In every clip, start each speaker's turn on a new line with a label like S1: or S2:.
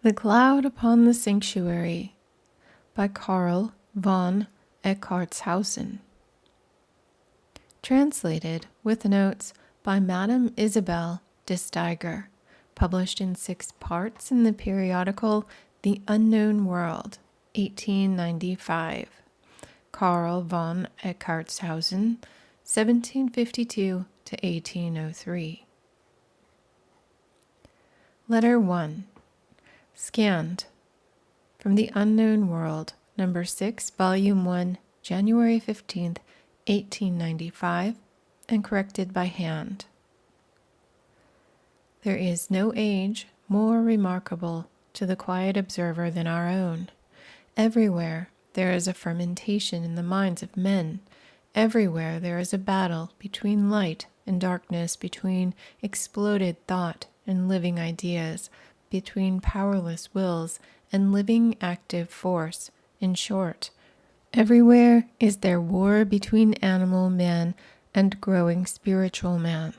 S1: The Cloud Upon the Sanctuary by Karl von Eckhartshausen. Translated with notes by Madame Isabel De Steiger. Published in 6 parts in the periodical The Unknown World, 1895. Karl von Eckhartshausen, 1752 to 1803. Letter 1. Scanned from The Unknown World, Number 6, Volume 1, January 15th, 1895, and corrected by hand. There is no age more remarkable to the quiet observer than our own. Everywhere there is a fermentation in the minds of men. Everywhere there is a battle between light and darkness, between exploded thought and living ideas, between powerless wills and living active force. In short, everywhere is there war between animal man and growing spiritual man.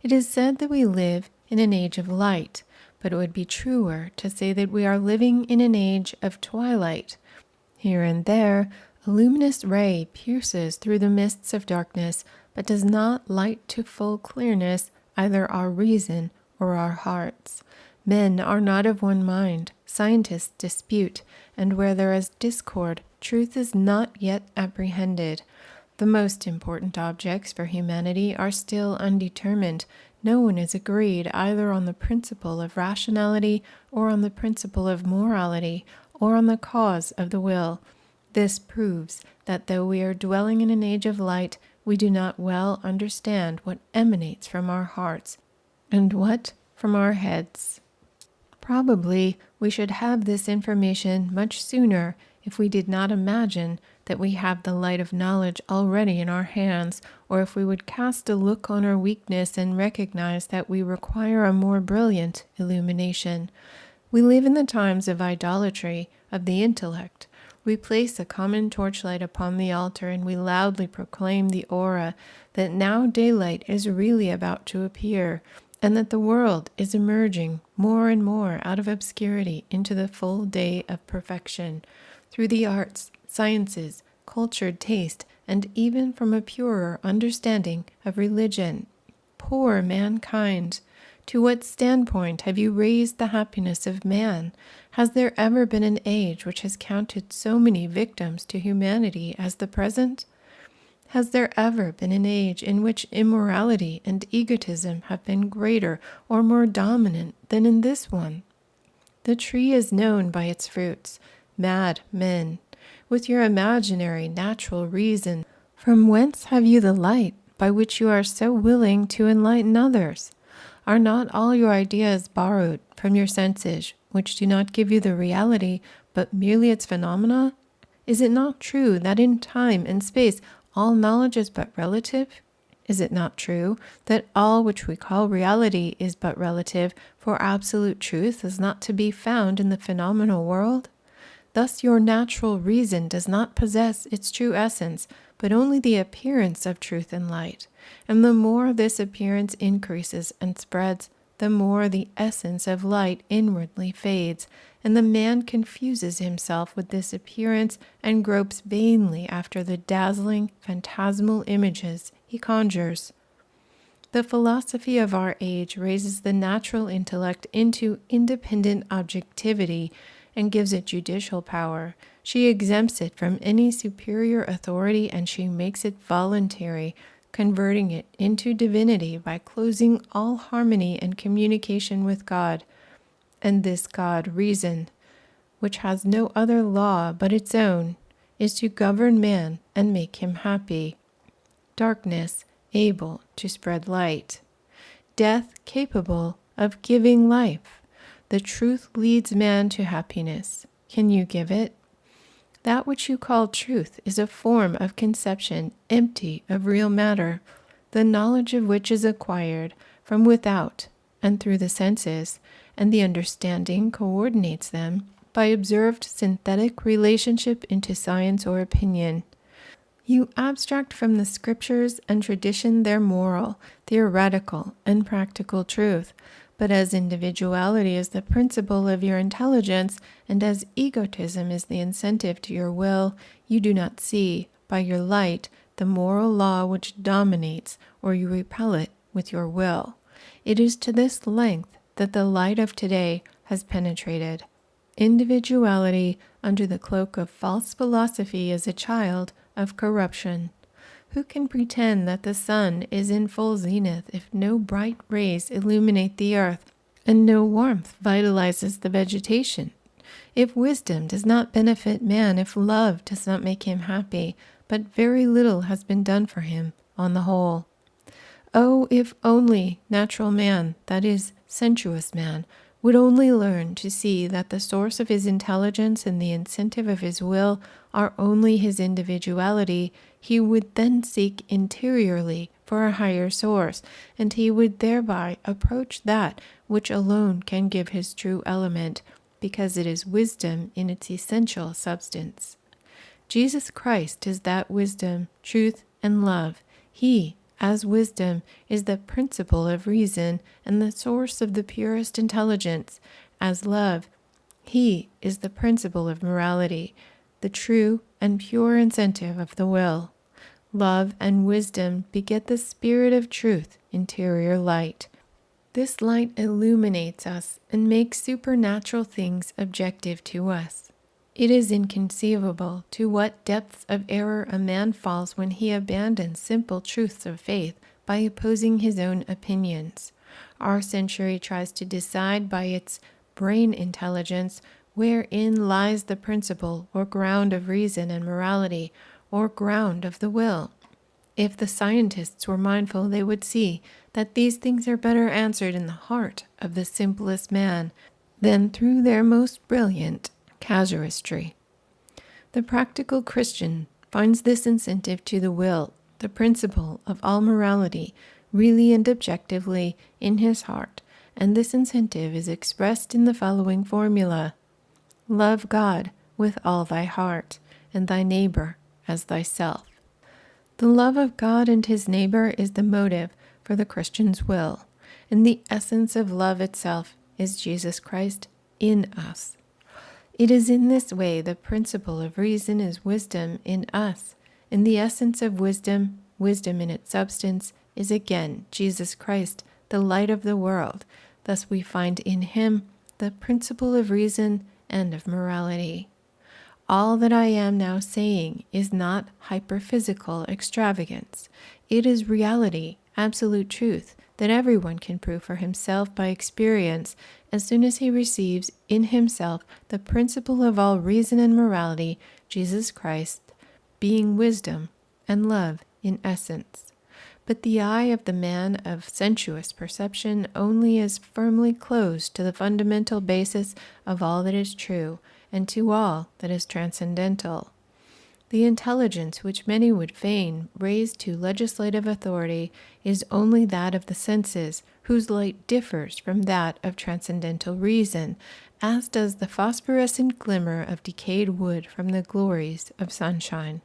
S1: It is said that we live in an age of light, but it would be truer to say that we are living in an age of twilight. Here and there, a luminous ray pierces through the mists of darkness, but does not light to full clearness either our reason or our hearts. Men are not of one mind, scientists dispute, and where there is discord, truth is not yet apprehended. The most important objects for humanity are still undetermined. No one is agreed either on the principle of rationality or on the principle of morality or on the cause of the will. This proves that though we are dwelling in an age of light, we do not well understand what emanates from our hearts and what from our heads. Probably we should have this information much sooner if we did not imagine that we have the light of knowledge already in our hands, or if we would cast a look on our weakness and recognize that we require a more brilliant illumination. We live in the times of idolatry of the intellect. We place a common torchlight upon the altar and we loudly proclaim the aura that now daylight is really about to appear, and that the world is emerging more and more out of obscurity into the full day of perfection, through the arts, sciences, cultured taste, and even from a purer understanding of religion. Poor mankind! To what standpoint have you raised the happiness of man? Has there ever been an age which has counted so many victims to humanity as the present? Has there ever been an age in which immorality and egotism have been greater or more dominant than in this one? The tree is known by its fruits. Mad men, with your imaginary natural reason, from whence have you the light by which you are so willing to enlighten others? Are not all your ideas borrowed from your senses, which do not give you the reality, but merely its phenomena? Is it not true that in time and space all knowledge is but relative? Is it not true that all which we call reality is but relative, for absolute truth is not to be found in the phenomenal world? Thus your natural reason does not possess its true essence, but only the appearance of truth and light. And the more this appearance increases and spreads, the more the essence of light inwardly fades, and the man confuses himself with this appearance and gropes vainly after the dazzling, phantasmal images he conjures. The philosophy of our age raises the natural intellect into independent objectivity and gives it judicial power. She exempts it from any superior authority, and she makes it voluntary, converting it into divinity by closing all harmony and communication with God. And this God, reason, which has no other law but its own, is to govern man and make him happy. Darkness able to spread light. Death capable of giving life. The truth leads man to happiness. Can you give it? That which you call truth is a form of conception empty of real matter, the knowledge of which is acquired from without and through the senses, and the understanding coordinates them by observed synthetic relationship into science or opinion. You abstract from the scriptures and tradition their moral, theoretical, and practical truth, But as individuality is the principle of your intelligence, and as egotism is the incentive to your will, you do not see, by your light, the moral law which dominates, or you repel it with your will. It is to this length that the light of today has penetrated. Individuality under the cloak of false philosophy is a child of corruption. Who can pretend that the sun is in full zenith if no bright rays illuminate the earth and no warmth vitalizes the vegetation? If wisdom does not benefit man, if love does not make him happy, but very little has been done for him on the whole. Oh, if only natural man, that is, sensuous man, would only learn to see that the source of his intelligence and the incentive of his will are only his individuality, he would then seek interiorly for a higher source, and he would thereby approach that which alone can give his true element, because it is wisdom in its essential substance. Jesus Christ is that wisdom, truth, and love. He, as wisdom, is the principle of reason and the source of the purest intelligence. As love, he is the principle of morality, the true and pure incentive of the will. Love and wisdom beget the spirit of truth, interior light. This light illuminates us and makes supernatural things objective to us. It is inconceivable to what depths of error a man falls when he abandons simple truths of faith by opposing his own opinions. Our century tries to decide by its brain intelligence wherein lies the principle or ground of reason and morality, or ground of the will. If the scientists were mindful, they would see that these things are better answered in the heart of the simplest man than through their most brilliant casuistry. The practical Christian finds this incentive to the will, the principle of all morality, really and objectively in his heart, and this incentive is expressed in the following formula: love God with all thy heart, and thy neighbor as thyself. The love of God and his neighbor is the motive for the Christian's will, and the essence of love itself is Jesus Christ in us. It is in this way the principle of reason is wisdom in us, and the essence of wisdom, wisdom in its substance, is again Jesus Christ, the light of the world. Thus we find in him the principle of reason and of morality. All that I am now saying is not hyperphysical extravagance. It is reality, absolute truth, that everyone can prove for himself by experience as soon as he receives in himself the principle of all reason and morality, Jesus Christ, being wisdom and love in essence. But the eye of the man of sensuous perception only is firmly closed to the fundamental basis of all that is true, and to all that is transcendental. The intelligence which many would fain raise to legislative authority is only that of the senses, whose light differs from that of transcendental reason, as does the phosphorescent glimmer of decayed wood from the glories of sunshine.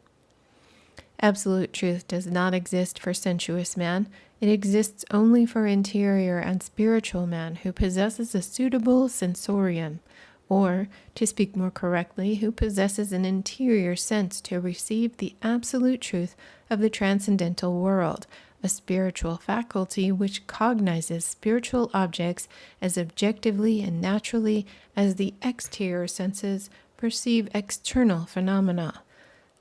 S1: Absolute truth does not exist for sensuous man. It exists only for interior and spiritual man who possesses a suitable sensorium, or, to speak more correctly, who possesses an interior sense to receive the absolute truth of the transcendental world, a spiritual faculty which cognizes spiritual objects as objectively and naturally as the exterior senses perceive external phenomena.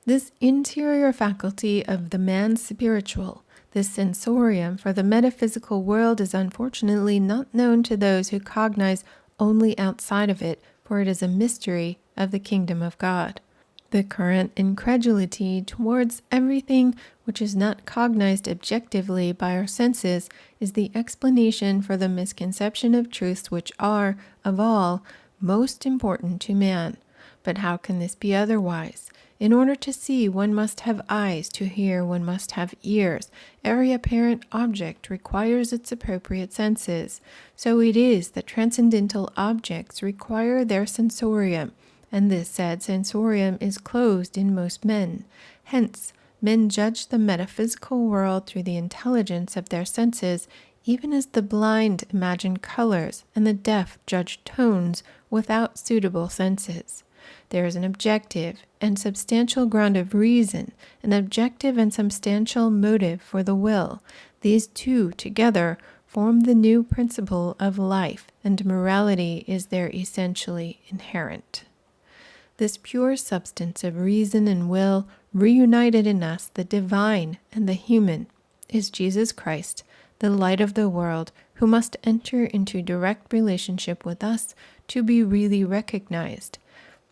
S1: This interior faculty of the man spiritual, this sensorium for the metaphysical world, is unfortunately not known to those who cognize only outside of it, for it is a mystery of the kingdom of God. The current incredulity towards everything which is not cognized objectively by our senses is the explanation for the misconception of truths which are, of all, most important to man. But how can this be otherwise? In order to see, one must have eyes; to hear, one must have ears. Every apparent object requires its appropriate senses. So it is that transcendental objects require their sensorium, and this said sensorium is closed in most men. Hence, men judge the metaphysical world through the intelligence of their senses, even as the blind imagine colors and the deaf judge tones without suitable senses. There is an objective and substantial ground of reason, an objective and substantial motive for the will. These two together form the new principle of life, and morality is there essentially inherent. This pure substance of reason and will, reunited in us, the divine and the human, is Jesus Christ, the light of the world, who must enter into direct relationship with us to be really recognized.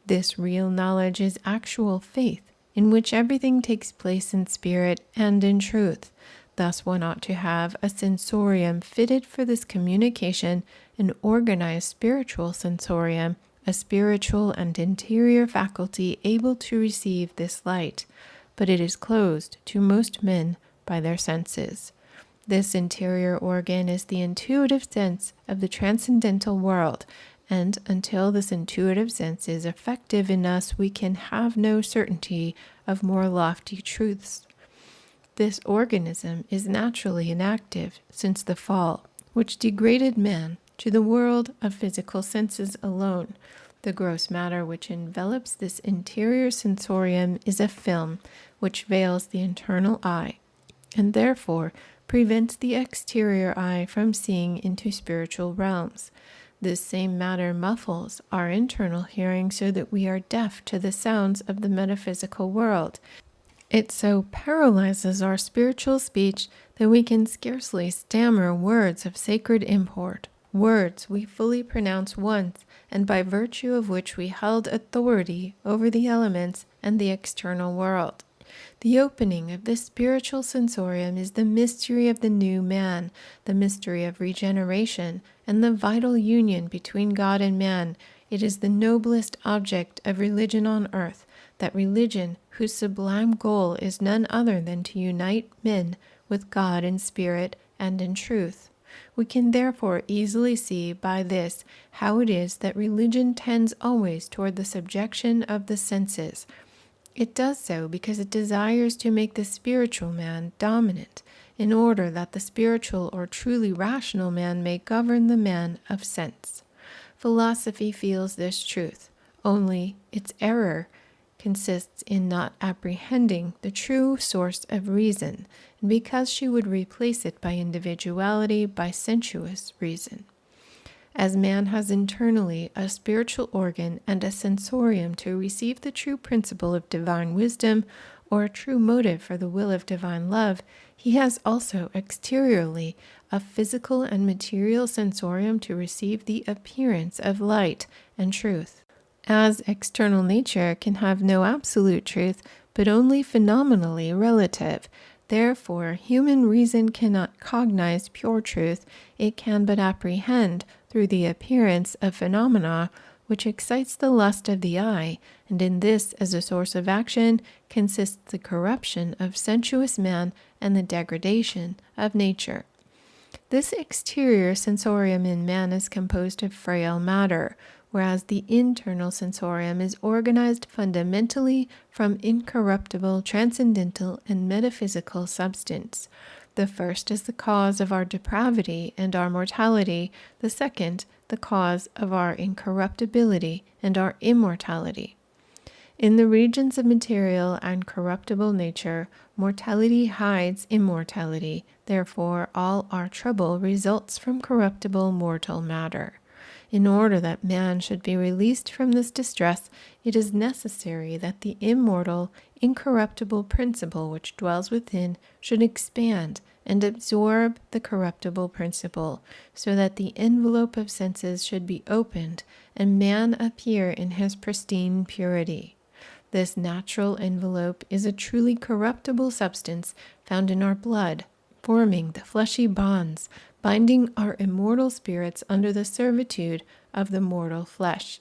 S1: This real knowledge is actual faith, in which everything takes place in spirit and in truth. Thus one ought to have a sensorium fitted for this communication, an organized spiritual sensorium, a spiritual and interior faculty able to receive this light, but it is closed to most men by their senses. This interior organ is the intuitive sense of the transcendental world, and until this intuitive sense is effective in us, we can have no certainty of more lofty truths. This organism is naturally inactive since the fall, which degraded man to the world of physical senses alone. The gross matter which envelops this interior sensorium is a film which veils the internal eye, and therefore prevents the exterior eye from seeing into spiritual realms. This same matter muffles our internal hearing so that we are deaf to the sounds of the metaphysical world. It so paralyzes our spiritual speech that we can scarcely stammer words of sacred import, words we fully pronounce once, and by virtue of which we held authority over the elements and the external world. The opening of this spiritual sensorium is the mystery of the new man, the mystery of regeneration, and the vital union between God and man. It is the noblest object of religion on earth, that religion whose sublime goal is none other than to unite men with God in spirit and in truth. We can therefore easily see by this how it is that religion tends always toward the subjection of the senses. It does so because it desires to make the spiritual man dominant, in order that the spiritual or truly rational man may govern the man of sense. Philosophy feels this truth, only its error consists in not apprehending the true source of reason, and because she would replace it by individuality, by sensuous reason. As man has internally a spiritual organ and a sensorium to receive the true principle of divine wisdom, or a true motive for the will of divine love, he has also exteriorly a physical and material sensorium to receive the appearance of light and truth. As external nature can have no absolute truth, but only phenomenally relative, therefore human reason cannot cognize pure truth, it can but apprehend through the appearance of phenomena, which excites the lust of the eye, and in this, as a source of action, consists the corruption of sensuous man and the degradation of nature. This exterior sensorium in man is composed of frail matter, whereas the internal sensorium is organized fundamentally from incorruptible, transcendental, and metaphysical substance. The first is the cause of our depravity and our mortality, the second, the cause of our incorruptibility and our immortality. In the regions of material and corruptible nature, mortality hides immortality, therefore all our trouble results from corruptible mortal matter. In order that man should be released from this distress, it is necessary that the immortal, incorruptible principle which dwells within should expand and absorb the corruptible principle, so that the envelope of senses should be opened and man appear in his pristine purity. This natural envelope is a truly corruptible substance found in our blood, forming the fleshy bonds, binding our immortal spirits under the servitude of the mortal flesh.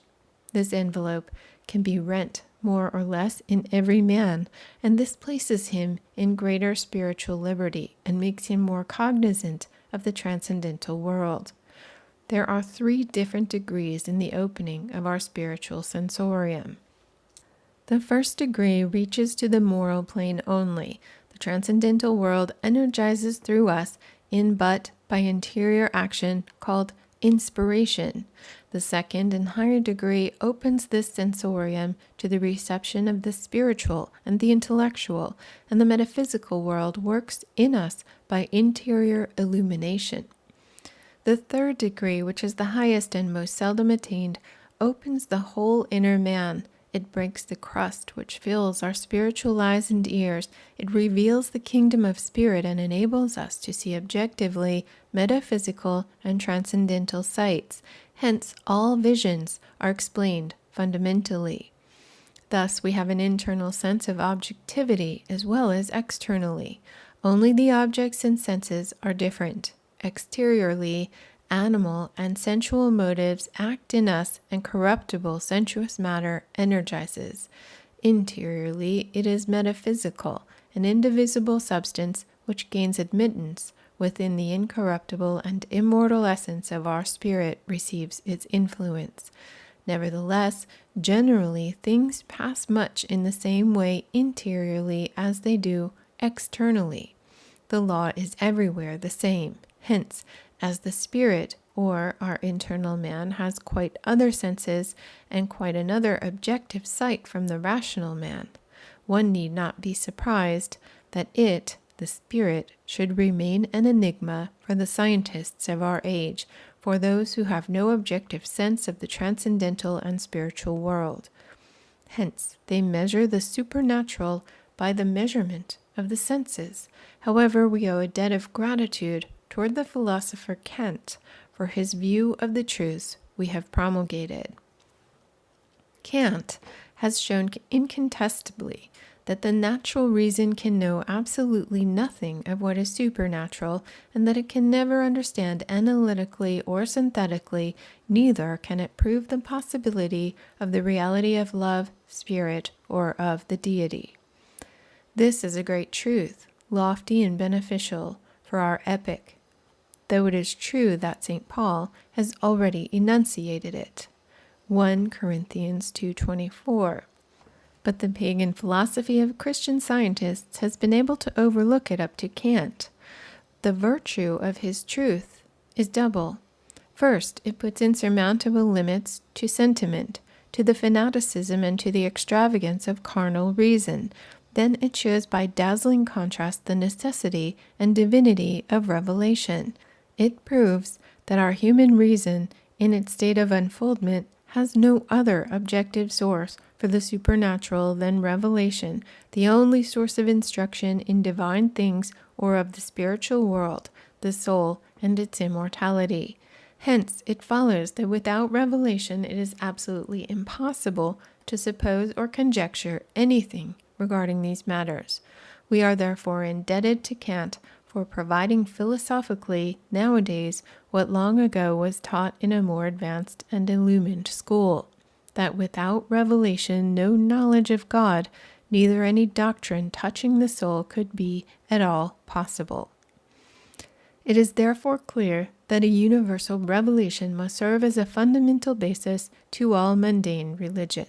S1: This envelope can be rent more or less in every man, and this places him in greater spiritual liberty and makes him more cognizant of the transcendental world. There are 3 different degrees in the opening of our spiritual sensorium. The first degree reaches to the moral plane only. The transcendental world energizes through us but by interior action called inspiration. The second and higher degree opens this sensorium to the reception of the spiritual and the intellectual, and the metaphysical world works in us by interior illumination. The third degree, which is the highest and most seldom attained, opens the whole inner man. It breaks the crust which fills our spiritual eyes and ears. It reveals the kingdom of spirit and enables us to see objectively metaphysical and transcendental sights. Hence, all visions are explained fundamentally. Thus, we have an internal sense of objectivity as well as externally. Only the objects and senses are different. Exteriorly, animal and sensual motives act in us, and corruptible sensuous matter energizes. Interiorly, it is metaphysical, an indivisible substance which gains admittance within the incorruptible and immortal essence of our spirit receives its influence. Nevertheless, generally things pass much in the same way interiorly as they do externally. The law is everywhere the same. Hence, as the spirit, or our internal man, has quite other senses and quite another objective sight from the rational man, one need not be surprised that it, the spirit, should remain an enigma for the scientists of our age, for those who have no objective sense of the transcendental and spiritual world. Hence, they measure the supernatural by the measurement of the senses. However, we owe a debt of gratitude toward the philosopher Kant for his view of the truths we have promulgated. Kant has shown incontestably that the natural reason can know absolutely nothing of what is supernatural, and that it can never understand analytically or synthetically, neither can it prove the possibility of the reality of love, spirit, or of the deity. This is a great truth, lofty and beneficial for our epoch, though it is true that St. Paul has already enunciated it. 1 Corinthians 2:24. But the pagan philosophy of Christian scientists has been able to overlook it up to Kant. The virtue of his truth is double. First, it puts insurmountable limits to sentiment, to the fanaticism and to the extravagance of carnal reason. Then it shows by dazzling contrast the necessity and divinity of revelation. It proves that our human reason, in its state of unfoldment, has no other objective source for the supernatural than revelation, the only source of instruction in divine things or of the spiritual world, the soul, and its immortality. Hence, it follows that without revelation it is absolutely impossible to suppose or conjecture anything regarding these matters. We are therefore indebted to Kant for providing philosophically nowadays what long ago was taught in a more advanced and illumined school, that without revelation no knowledge of God, neither any doctrine touching the soul could be at all possible. It is therefore clear that a universal revelation must serve as a fundamental basis to all mundane religion.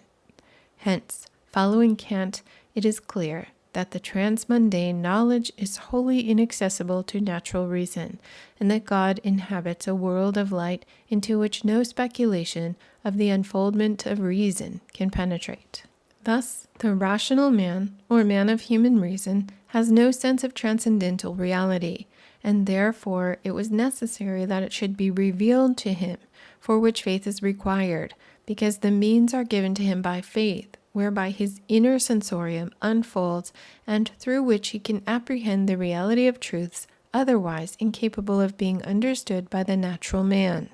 S1: Hence, following Kant, it is clear that the transmundane knowledge is wholly inaccessible to natural reason, and that God inhabits a world of light into which no speculation of the unfoldment of reason can penetrate. Thus, the rational man, or man of human reason, has no sense of transcendental reality, and therefore it was necessary that it should be revealed to him, for which faith is required, because the means are given to him by faith, whereby his inner sensorium unfolds, and through which he can apprehend the reality of truths otherwise incapable of being understood by the natural man.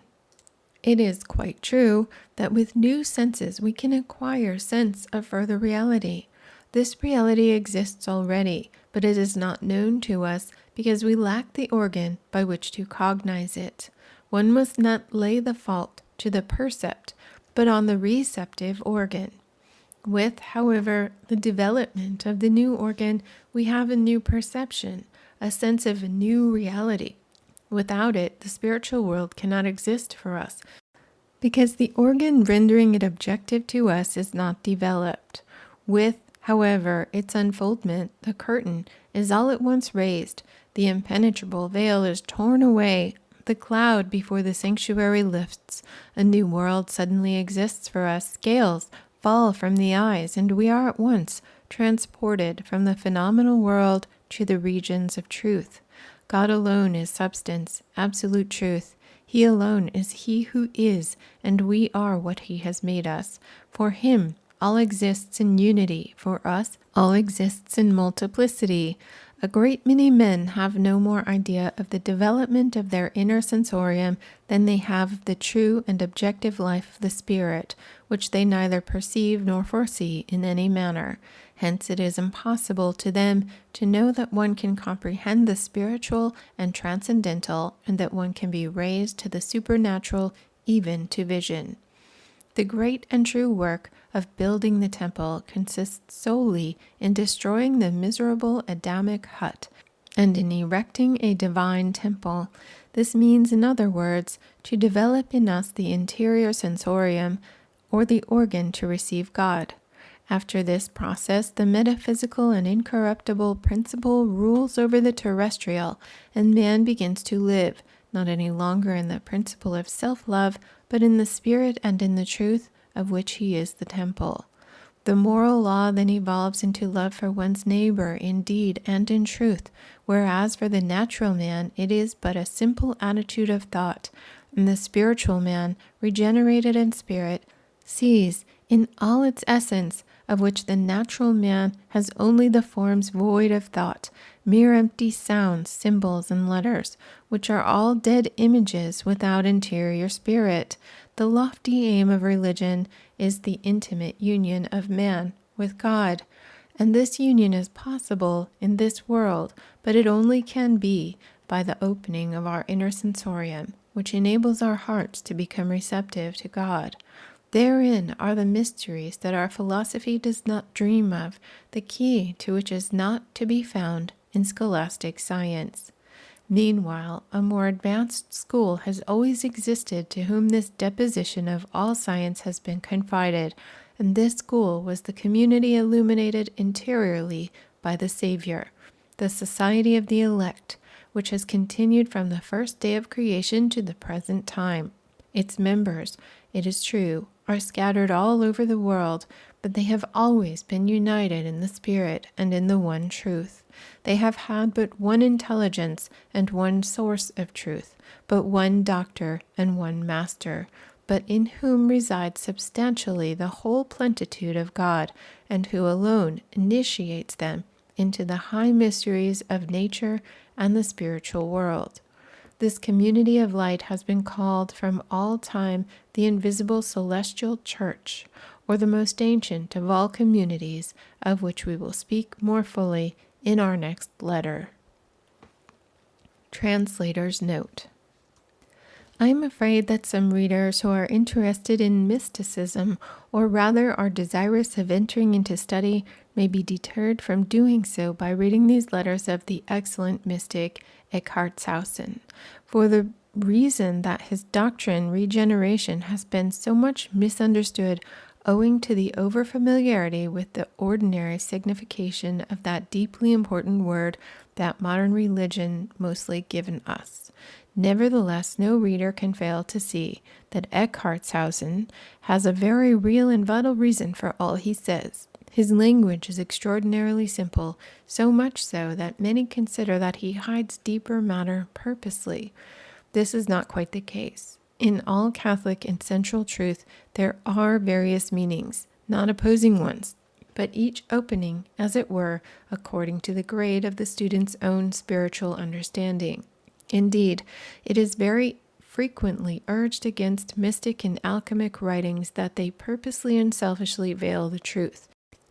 S1: It is quite true that with new senses we can acquire sense of further reality. This reality exists already, but it is not known to us because we lack the organ by which to cognize it. One must not lay the fault to the percept, but on the receptive organ. With, however, the development of the new organ, we have a new perception, a sense of a new reality. Without it, the spiritual world cannot exist for us, because the organ rendering it objective to us is not developed. With, however, its unfoldment, the curtain is all at once raised. The impenetrable veil is torn away. The cloud before the sanctuary lifts. A new world suddenly exists for us. Scales fall from the eyes, and we are at once transported from the phenomenal world to the regions of truth. God alone is substance, absolute truth. He alone is He who is, and we are what He has made us. For Him, all exists in unity. For us, all exists in multiplicity. A great many men have no more idea of the development of their inner sensorium than they have of the true and objective life of the spirit, which they neither perceive nor foresee in any manner. Hence it is impossible to them to know that one can comprehend the spiritual and transcendental, and that one can be raised to the supernatural, even to vision. The great and true work of building the temple consists solely in destroying the miserable Adamic hut and in erecting a divine temple. This means, in other words, to develop in us the interior sensorium, or the organ to receive God. After this process, the metaphysical and incorruptible principle rules over the terrestrial, and man begins to live, not any longer in the principle of self-love, but in the spirit and in the truth of which he is the temple. The moral law then evolves into love for one's neighbor in deed and in truth, whereas for the natural man it is but a simple attitude of thought, and the spiritual man, regenerated in spirit, sees in all its essence, of which the natural man has only the forms void of thought, mere empty sounds, symbols, and letters, which are all dead images without interior spirit. The lofty aim of religion is the intimate union of man with God, and this union is possible in this world, but it only can be by the opening of our inner sensorium, which enables our hearts to become receptive to God. Therein are the mysteries that our philosophy does not dream of, the key to which is not to be found in scholastic science. Meanwhile, a more advanced school has always existed to whom this deposition of all science has been confided, and this school was the community illuminated interiorly by the Savior, the Society of the Elect, which has continued from the first day of creation to the present time. Its members, it is true, are scattered all over the world, but they have always been united in the Spirit and in the one truth. They have had but one intelligence and one source of truth, but one doctor and one master, but in whom resides substantially the whole plenitude of God, and who alone initiates them into the high mysteries of nature and the spiritual world. This community of light has been called from all time the invisible celestial church, or the most ancient of all communities, of which we will speak more fully in our next letter. Translator's note. I am afraid that some readers who are interested in mysticism, or rather are desirous of entering into study, may be deterred from doing so by reading these letters of the excellent mystic Eckhartshausen, for the reason that his doctrine, regeneration, has been so much misunderstood owing to the overfamiliarity with the ordinary signification of that deeply important word that modern religion mostly given us. Nevertheless, no reader can fail to see that Eckhartshausen has a very real and vital reason for all he says. His language is extraordinarily simple, so much so that many consider that he hides deeper matter purposely. This is not quite the case. In all Catholic and central truth, there are various meanings, not opposing ones, but each opening, as it were, according to the grade of the student's own spiritual understanding. Indeed, it is very frequently urged against mystic and alchemic writings that they purposely and selfishly veil the truth.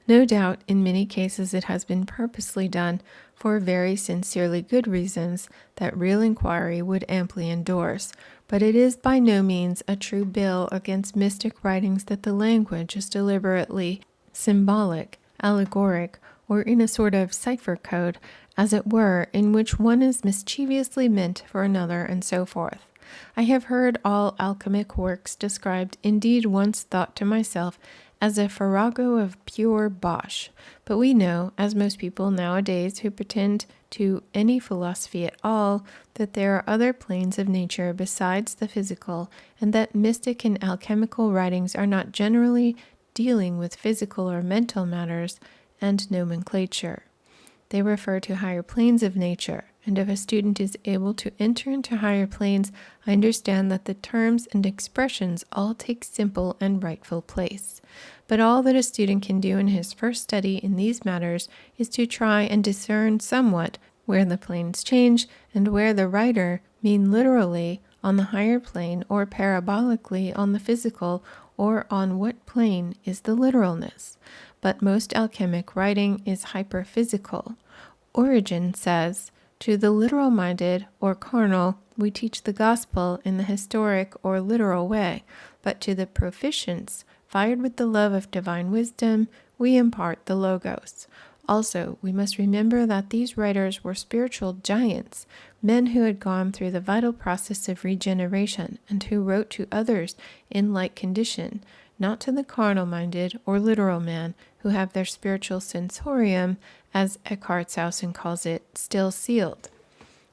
S1: No doubt, in many cases it has been purposely done for very sincerely good reasons that real inquiry would amply endorse, but it is by no means a true bill against mystic writings that the language is deliberately symbolic, allegoric, or in a sort of cipher code, as it were, in which one is mischievously meant for another, and so forth. I have heard all alchemic works described, indeed once thought to myself, as a farrago of pure bosh. But we know, as most people nowadays who pretend to any philosophy at all, that there are other planes of nature besides the physical, and that mystic and alchemical writings are not generally dealing with physical or mental matters and nomenclature. They refer to higher planes of nature, and if a student is able to enter into higher planes, I understand that the terms and expressions all take simple and rightful place. But all that a student can do in his first study in these matters is to try and discern somewhat where the planes change and where the writer mean literally on the higher plane or parabolically on the physical, or on what plane is the literalness. But most alchemic writing is hyperphysical. Origen says, "To the literal-minded or carnal, we teach the gospel in the historic or literal way, but to the proficients, fired with the love of divine wisdom, we impart the logos." Also, we must remember that these writers were spiritual giants, men who had gone through the vital process of regeneration, and who wrote to others in like condition, not to the carnal-minded or literal man, who have their spiritual sensorium, as Eckhartshausen calls it, still sealed.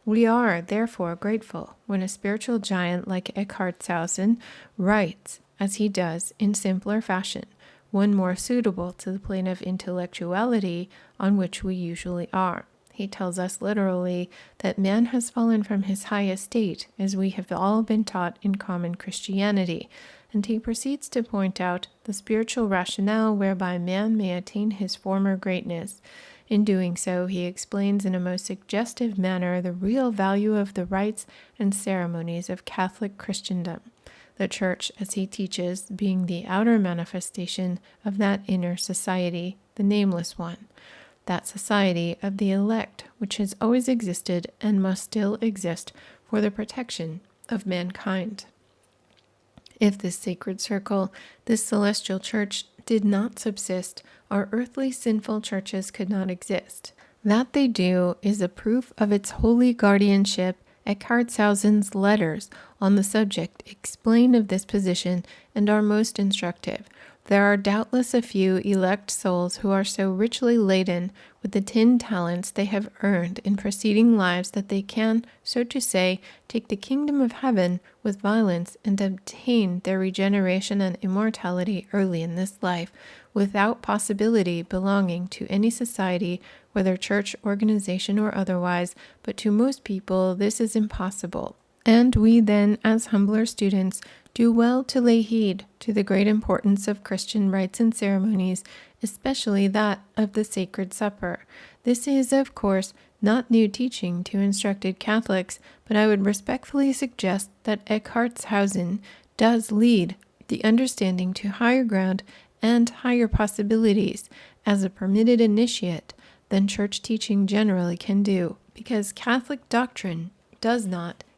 S1: We are, therefore, grateful when a spiritual giant like Eckhartshausen writes, as he does, in simpler fashion, one more suitable to the plane of intellectuality on which we usually are. He tells us literally that man has fallen from his high estate, as we have all been taught in common Christianity, and he proceeds to point out the spiritual rationale whereby man may attain his former greatness. In doing so, he explains in a most suggestive manner the real value of the rites and ceremonies of Catholic Christendom, the Church, as he teaches, being the outer manifestation of that inner society, the nameless one, that society of the elect, which has always existed and must still exist for the protection of mankind. If this sacred circle, this celestial church, did not subsist, our earthly sinful churches could not exist. That they do is a proof of its holy guardianship. Eckhartshausen's letters on the subject explain of this position and are most instructive. There are doubtless a few elect souls who are so richly laden with the 10 talents they have earned in preceding lives that they can, so to say, take the kingdom of heaven with violence and obtain their regeneration and immortality early in this life, without possibility belonging to any society, whether church, organization, or otherwise, but to most people this is impossible. And we then, as humbler students, do well to lay heed to the great importance of Christian rites and ceremonies, especially that of the Sacred Supper. This is, of course, not new teaching to instructed Catholics, but I would respectfully suggest that Eckhartshausen does lead the understanding to higher ground and higher possibilities as a permitted initiate than church teaching generally can do, because Catholic doctrine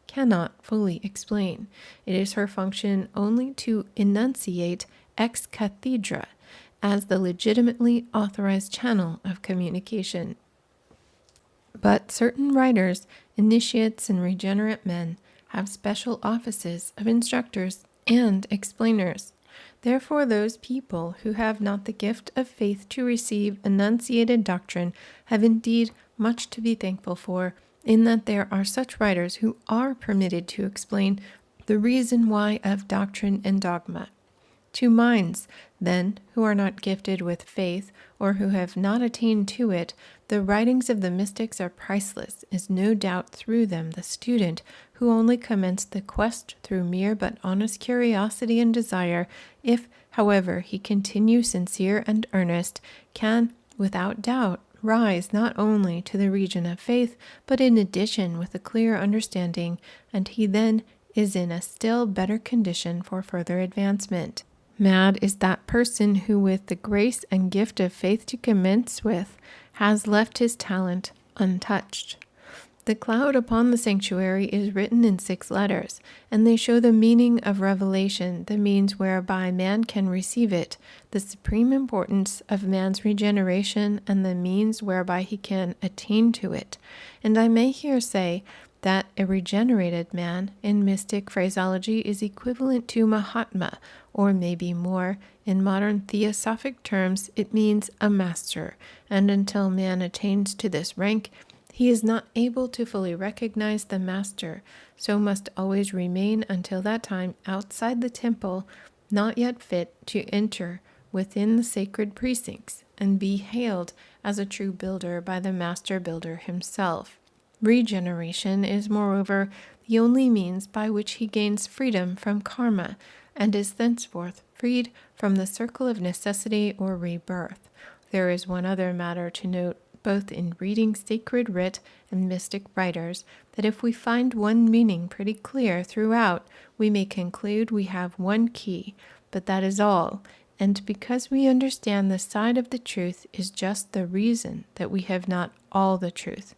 S1: cannot fully explain. It is her function only to enunciate ex cathedra as the legitimately authorized channel of communication. But certain writers, initiates, and regenerate men have special offices of instructors and explainers. Therefore, those people who have not the gift of faith to receive enunciated doctrine have indeed much to be thankful for, in that there are such writers who are permitted to explain the reason why of doctrine and dogma. To minds, then, who are not gifted with faith, or who have not attained to it, the writings of the mystics are priceless, as no doubt through them the student, who only commenced the quest through mere but honest curiosity and desire, if, however, he continue sincere and earnest, can, without doubt, rise not only to the region of faith, but in addition with a clear understanding, and he then is in a still better condition for further advancement. Mad is that person who, with the grace and gift of faith to commence with, has left his talent untouched. The cloud upon the sanctuary is written in 6 letters, and they show the meaning of revelation, the means whereby man can receive it, the supreme importance of man's regeneration, and the means whereby he can attain to it. And I may here say that a regenerated man in mystic phraseology is equivalent to Mahatma, or maybe more. In modern theosophic terms, it means a master, and until man attains to this rank, he is not able to fully recognize the master, so must always remain until that time outside the temple, not yet fit to enter within the sacred precincts and be hailed as a true builder by the master builder himself. Regeneration is, moreover, the only means by which he gains freedom from karma and is thenceforth freed from the circle of necessity or rebirth. There is one other matter to note, both in reading sacred writ and mystic writers, that if we find one meaning pretty clear throughout, we may conclude we have one key, but that is all, and because we understand the side of the truth is just the reason that we have not all the truth.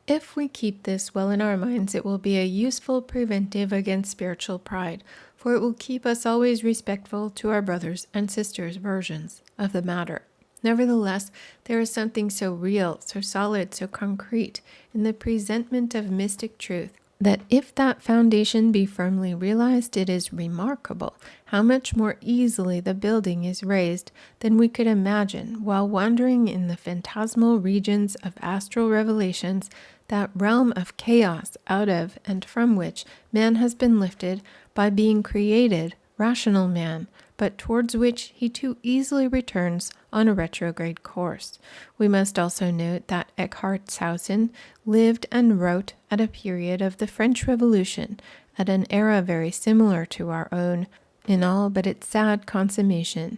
S1: If we keep this well in our minds, it will be a useful preventive against spiritual pride, for it will keep us always respectful to our brothers and sisters' versions of the matter. Nevertheless, there is something so real, so solid, so concrete in the presentment of mystic truth, that if that foundation be firmly realized, it is remarkable how much more easily the building is raised than we could imagine while wandering in the phantasmal regions of astral revelations, that realm of chaos out of and from which man has been lifted by being created rational man, but towards which he too easily returns on a retrograde course. We must also note that Eckhartshausen lived and wrote at a period of the French Revolution, at an era very similar to our own, in all but its sad consummation.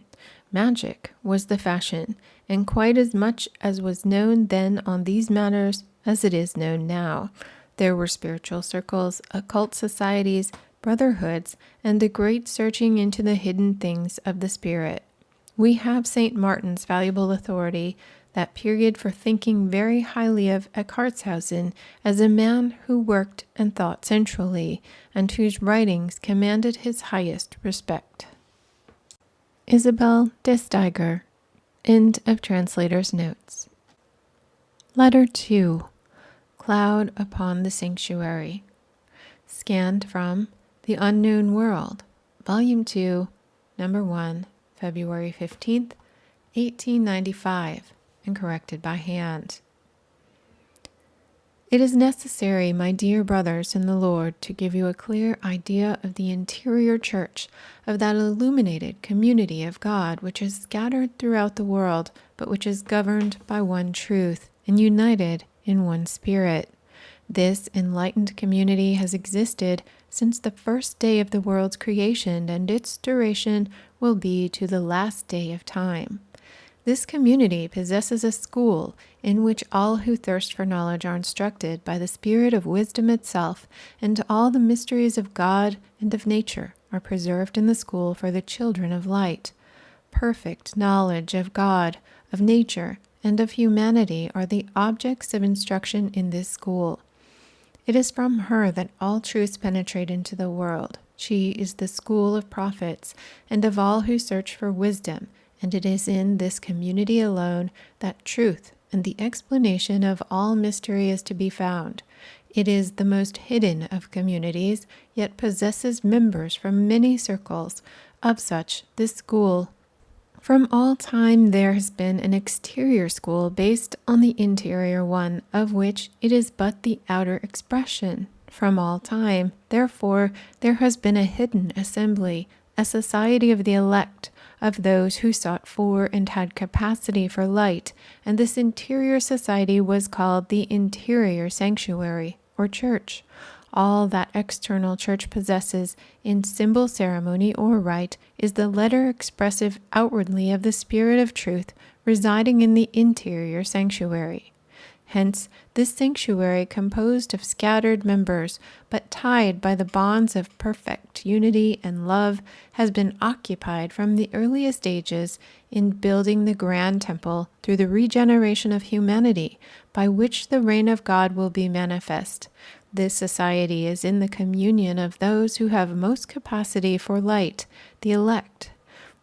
S1: Magic was the fashion, and quite as much as was known then on these matters as it is known now. There were spiritual circles, occult societies, brotherhoods, and a great searching into the hidden things of the spirit. We have St. Martin's valuable authority, that period, for thinking very highly of Eckhartshausen as a man who worked and thought centrally, and whose writings commanded his highest respect. Isabel De Steiger. End of Translator's Notes. Letter 2. Cloud upon the Sanctuary. Scanned from The Unknown World, Volume 2, Number 1, February 15th, 1895, and corrected by hand. It is necessary, my dear brothers in the Lord, to give you a clear idea of the interior church, of that illuminated community of God which is scattered throughout the world, but which is governed by one truth and united in one spirit. This enlightened community has existed since the first day of the world's creation, and its duration will be to the last day of time. This community possesses a school in which all who thirst for knowledge are instructed by the spirit of wisdom itself, and all the mysteries of God and of nature are preserved in the school for the children of light. Perfect knowledge of God, of nature, and of humanity are the objects of instruction in this school. It is from her that all truths penetrate into the world. She is the school of prophets and of all who search for wisdom, and it is in this community alone that truth and the explanation of all mystery is to be found. It is the most hidden of communities, yet possesses members from many circles. Of such, this school. From all time there has been an exterior school based on the interior one, of which it is but the outer expression. From all time, therefore, there has been a hidden assembly, a society of the elect, of those who sought for and had capacity for light, and this interior society was called the interior sanctuary, or church. All that external church possesses in symbol, ceremony, or rite is the letter expressive outwardly of the spirit of truth residing in the interior sanctuary. Hence, this sanctuary, composed of scattered members, but tied by the bonds of perfect unity and love, has been occupied from the earliest ages in building the grand temple through the regeneration of humanity, by which the reign of God will be manifest. This society is in the communion of those who have most capacity for light, the elect.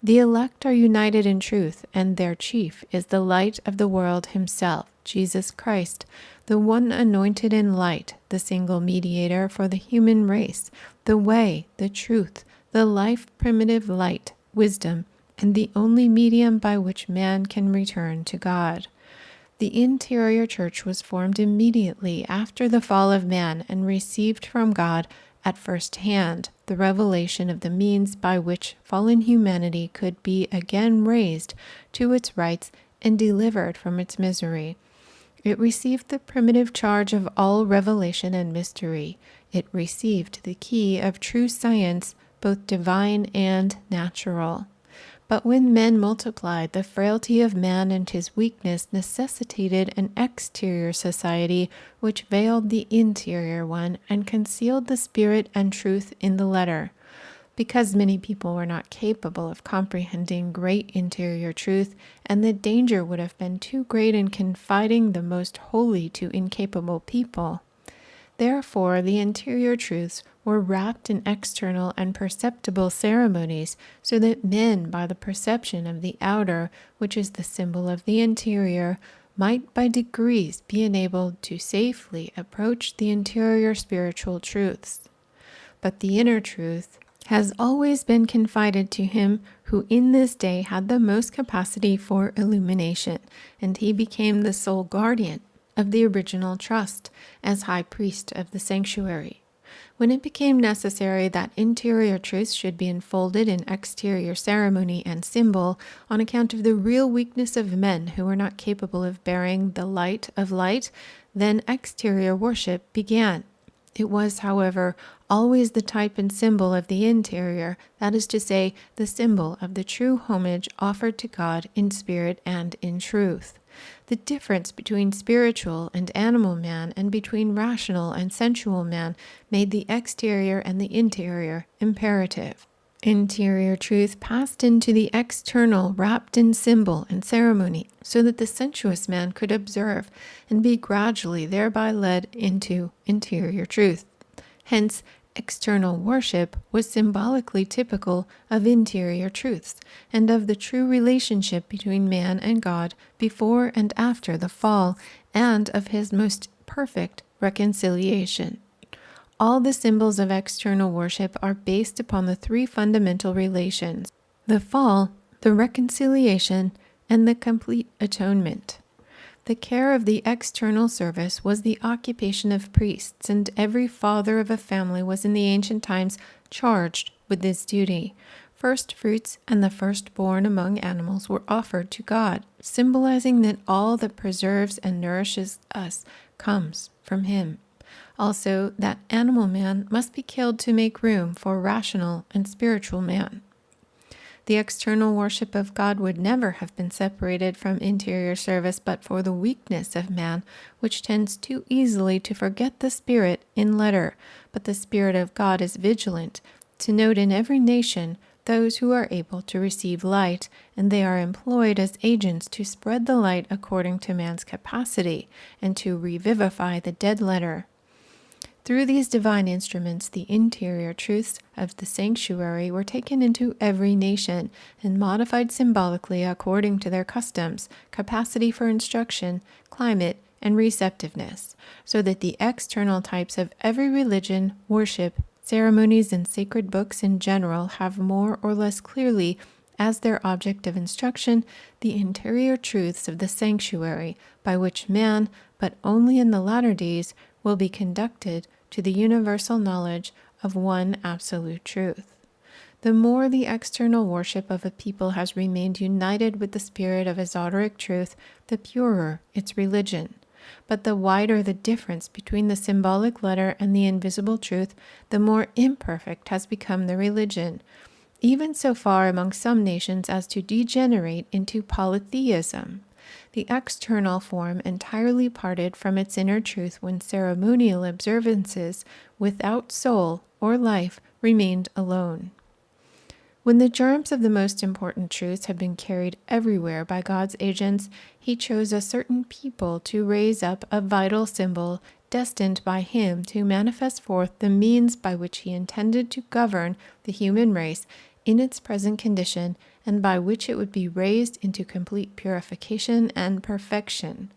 S1: The elect are united in truth, and their chief is the light of the world himself, Jesus Christ, the one anointed in light, the single mediator for the human race, the way, the truth, the life, primitive light, wisdom, and the only medium by which man can return to God. The interior church was formed immediately after the fall of man and received from God at first hand the revelation of the means by which fallen humanity could be again raised to its rights and delivered from its misery. It received the primitive charge of all revelation and mystery. It received the key of true science, both divine and natural. But when men multiplied, the frailty of man and his weakness necessitated an exterior society which veiled the interior one and concealed the spirit and truth in the letter. Because many people were not capable of comprehending great interior truth, and the danger would have been too great in confiding the most holy to incapable people. Therefore, the interior truths were wrapped in external and perceptible ceremonies, so that men, by the perception of the outer, which is the symbol of the interior, might by degrees be enabled to safely approach the interior spiritual truths. But the inner truth has always been confided to him who in this day had the most capacity for illumination, and he became the sole guardian of the original trust as high priest of the sanctuary. When it became necessary that interior truths should be enfolded in exterior ceremony and symbol, on account of the real weakness of men who were not capable of bearing the light of light, then exterior worship began. It was, however, always the type and symbol of the interior, that is to say, the symbol of the true homage offered to God in spirit and in truth. The difference between spiritual and animal man and between rational and sensual man made the exterior and the interior imperative. Interior truth passed into the external, wrapped in symbol and ceremony, so that the sensuous man could observe and be gradually thereby led into interior truth. Hence, external worship was symbolically typical of interior truths and of the true relationship between man and God before and after the fall, and of his most perfect reconciliation. All the symbols of external worship are based upon the three fundamental relations: the fall, the reconciliation, and the complete atonement. The care of the external service was the occupation of priests, and every father of a family was in the ancient times charged with this duty. First fruits and the firstborn among animals were offered to God, symbolizing that all that preserves and nourishes us comes from him. Also, that animal man must be killed to make room for rational and spiritual man. The external worship of God would never have been separated from interior service but for the weakness of man, which tends too easily to forget the Spirit in letter. But the Spirit of God is vigilant to note in every nation those who are able to receive light, and they are employed as agents to spread the light according to man's capacity and to revivify the dead letter. Through these divine instruments, the interior truths of the sanctuary were taken into every nation and modified symbolically according to their customs, capacity for instruction, climate, and receptiveness, so that the external types of every religion, worship, ceremonies, and sacred books in general have more or less clearly as their object of instruction the interior truths of the sanctuary, by which man, but only in the latter days, will be conducted to the universal knowledge of one absolute truth. The more the external worship of a people has remained united with the spirit of esoteric truth, the purer its religion. But the wider the difference between the symbolic letter and the invisible truth, the more imperfect has become the religion, even so far among some nations as to degenerate into polytheism. The external form entirely parted from its inner truth when ceremonial observances without soul or life remained alone. When the germs of the most important truths had been carried everywhere by God's agents, he chose a certain people to raise up a vital symbol destined by him to manifest forth the means by which he intended to govern the human race in its present condition, and by which it would be raised into complete purification and perfection.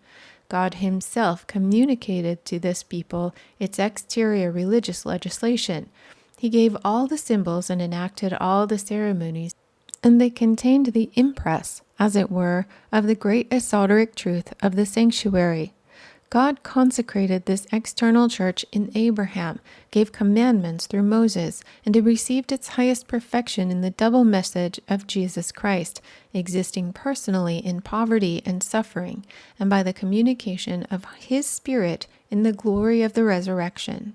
S1: God himself communicated to this people its exterior religious legislation. He gave all the symbols and enacted all the ceremonies, and they contained the impress, as it were, of the great esoteric truth of the sanctuary. God consecrated this external church in Abraham, gave commandments through Moses, and it received its highest perfection in the double message of Jesus Christ, existing personally in poverty and suffering, and by the communication of his Spirit in the glory of the resurrection.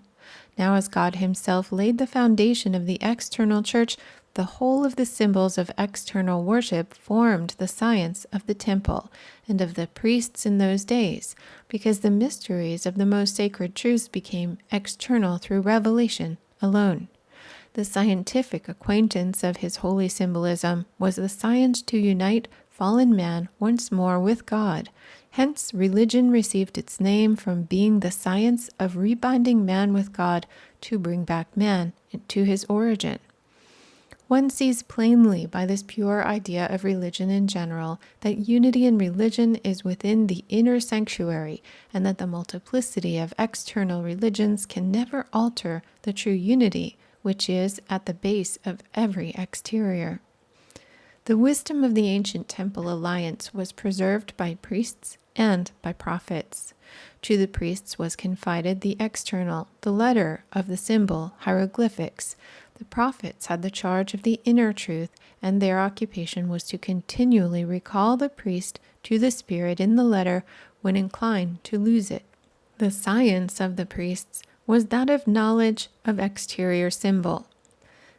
S1: Now, as God himself laid the foundation of the external church, the whole of the symbols of external worship formed the science of the temple and of the priests in those days, because the mysteries of the most sacred truths became external through revelation alone. The scientific acquaintance of his holy symbolism was the science to unite fallen man once more with God. Hence, religion received its name from being the science of rebinding man with God to bring back man to his origin. One sees plainly by this pure idea of religion in general that unity in religion is within the inner sanctuary, and that the multiplicity of external religions can never alter the true unity which is at the base of every exterior. The wisdom of the ancient temple alliance was preserved by priests and by prophets. To the priests was confided the external, the letter of the symbol, hieroglyphics. The prophets had the charge of the inner truth, and their occupation was to continually recall the priest to the spirit in the letter when inclined to lose it. The science of the priests was that of knowledge of exterior symbol.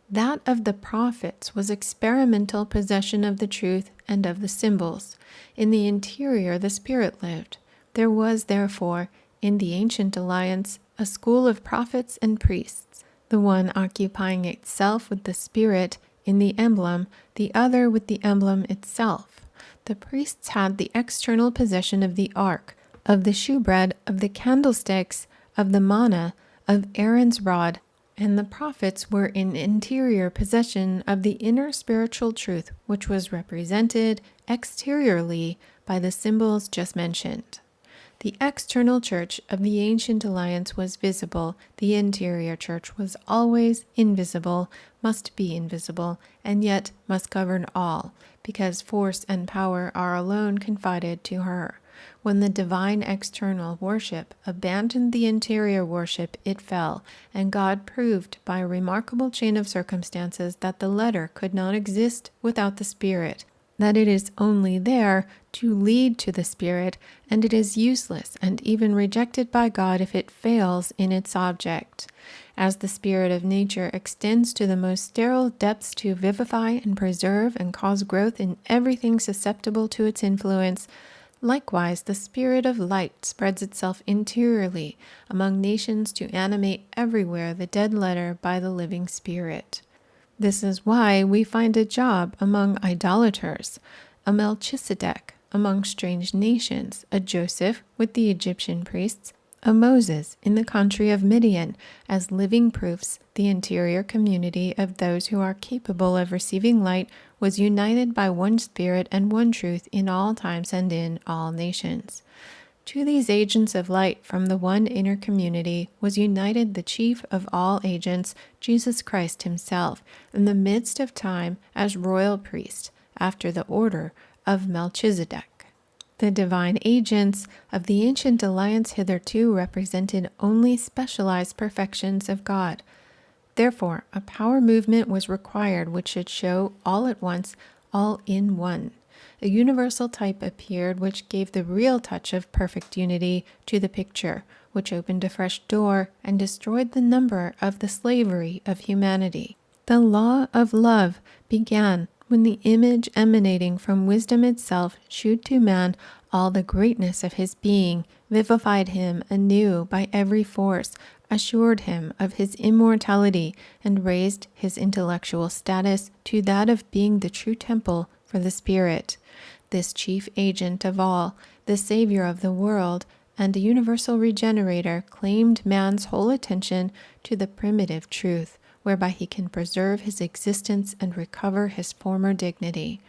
S1: That of the prophets was experimental possession of the truth and of the symbols. In the interior the spirit lived. There was, therefore, in the ancient alliance, a school of prophets and priests, the one occupying itself with the spirit in the emblem, the other with the emblem itself. The priests had the external possession of the ark, of the shewbread, of the candlesticks, of the manna, of Aaron's rod, and the prophets were in interior possession of the inner spiritual truth, which was represented exteriorly by the symbols just mentioned. The external church of the ancient alliance was visible, the interior church was always invisible, must be invisible, and yet must govern all, because force and power are alone confided to her. When the divine external worship abandoned the interior worship, it fell, and God proved by a remarkable chain of circumstances that the letter could not exist without the spirit, that it is only there to lead to the spirit, and it is useless and even rejected by God if it fails in its object. As the spirit of nature extends to the most sterile depths to vivify and preserve and cause growth in everything susceptible to its influence, likewise the spirit of light spreads itself interiorly among nations to animate everywhere the dead letter by the living spirit. This is why we find a Job among idolaters, a Melchizedek among strange nations, a Joseph with the Egyptian priests, a Moses in the country of Midian, as living proofs the interior community of those who are capable of receiving light was united by one spirit and one truth in all times and in all nations. To these agents of light from the one inner community was united the chief of all agents, Jesus Christ himself, in the midst of time as royal priest, after the order of Melchizedek. The divine agents of the ancient alliance hitherto represented only specialized perfections of God. Therefore, a power movement was required which should show all at once, all in one. A universal type appeared which gave the real touch of perfect unity to the picture, which opened a fresh door and destroyed the number of the slavery of humanity. The law of love began when the image emanating from wisdom itself shewed to man all the greatness of his being, vivified him anew by every force, assured him of his immortality, and raised his intellectual status to that of being the true temple for the spirit. This chief agent of all, the Savior of the world, and a universal regenerator, claimed man's whole attention to the primitive truth, whereby he can preserve his existence and recover his former dignity.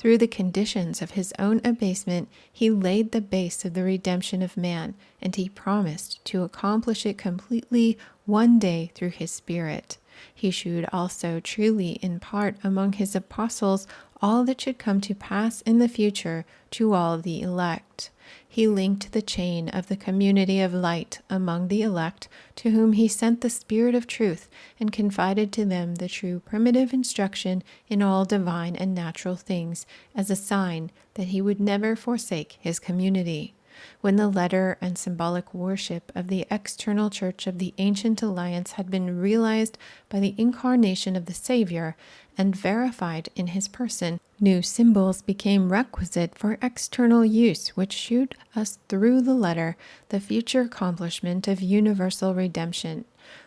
S1: Through the conditions of his own abasement, he laid the base of the redemption of man, and he promised to accomplish it completely one day through his Spirit. He shewed also truly in part among his apostles all that should come to pass in the future to all the elect. He linked the chain of the community of light among the elect, to whom he sent the Spirit of truth, and confided to them the true primitive instruction in all divine and natural things, as a sign that he would never forsake his community. When the letter and symbolic worship of the external church of the ancient alliance had been realized by the incarnation of the Savior and verified in his person, new symbols became requisite for external use, which shewed us through the letter the future accomplishment of universal redemption.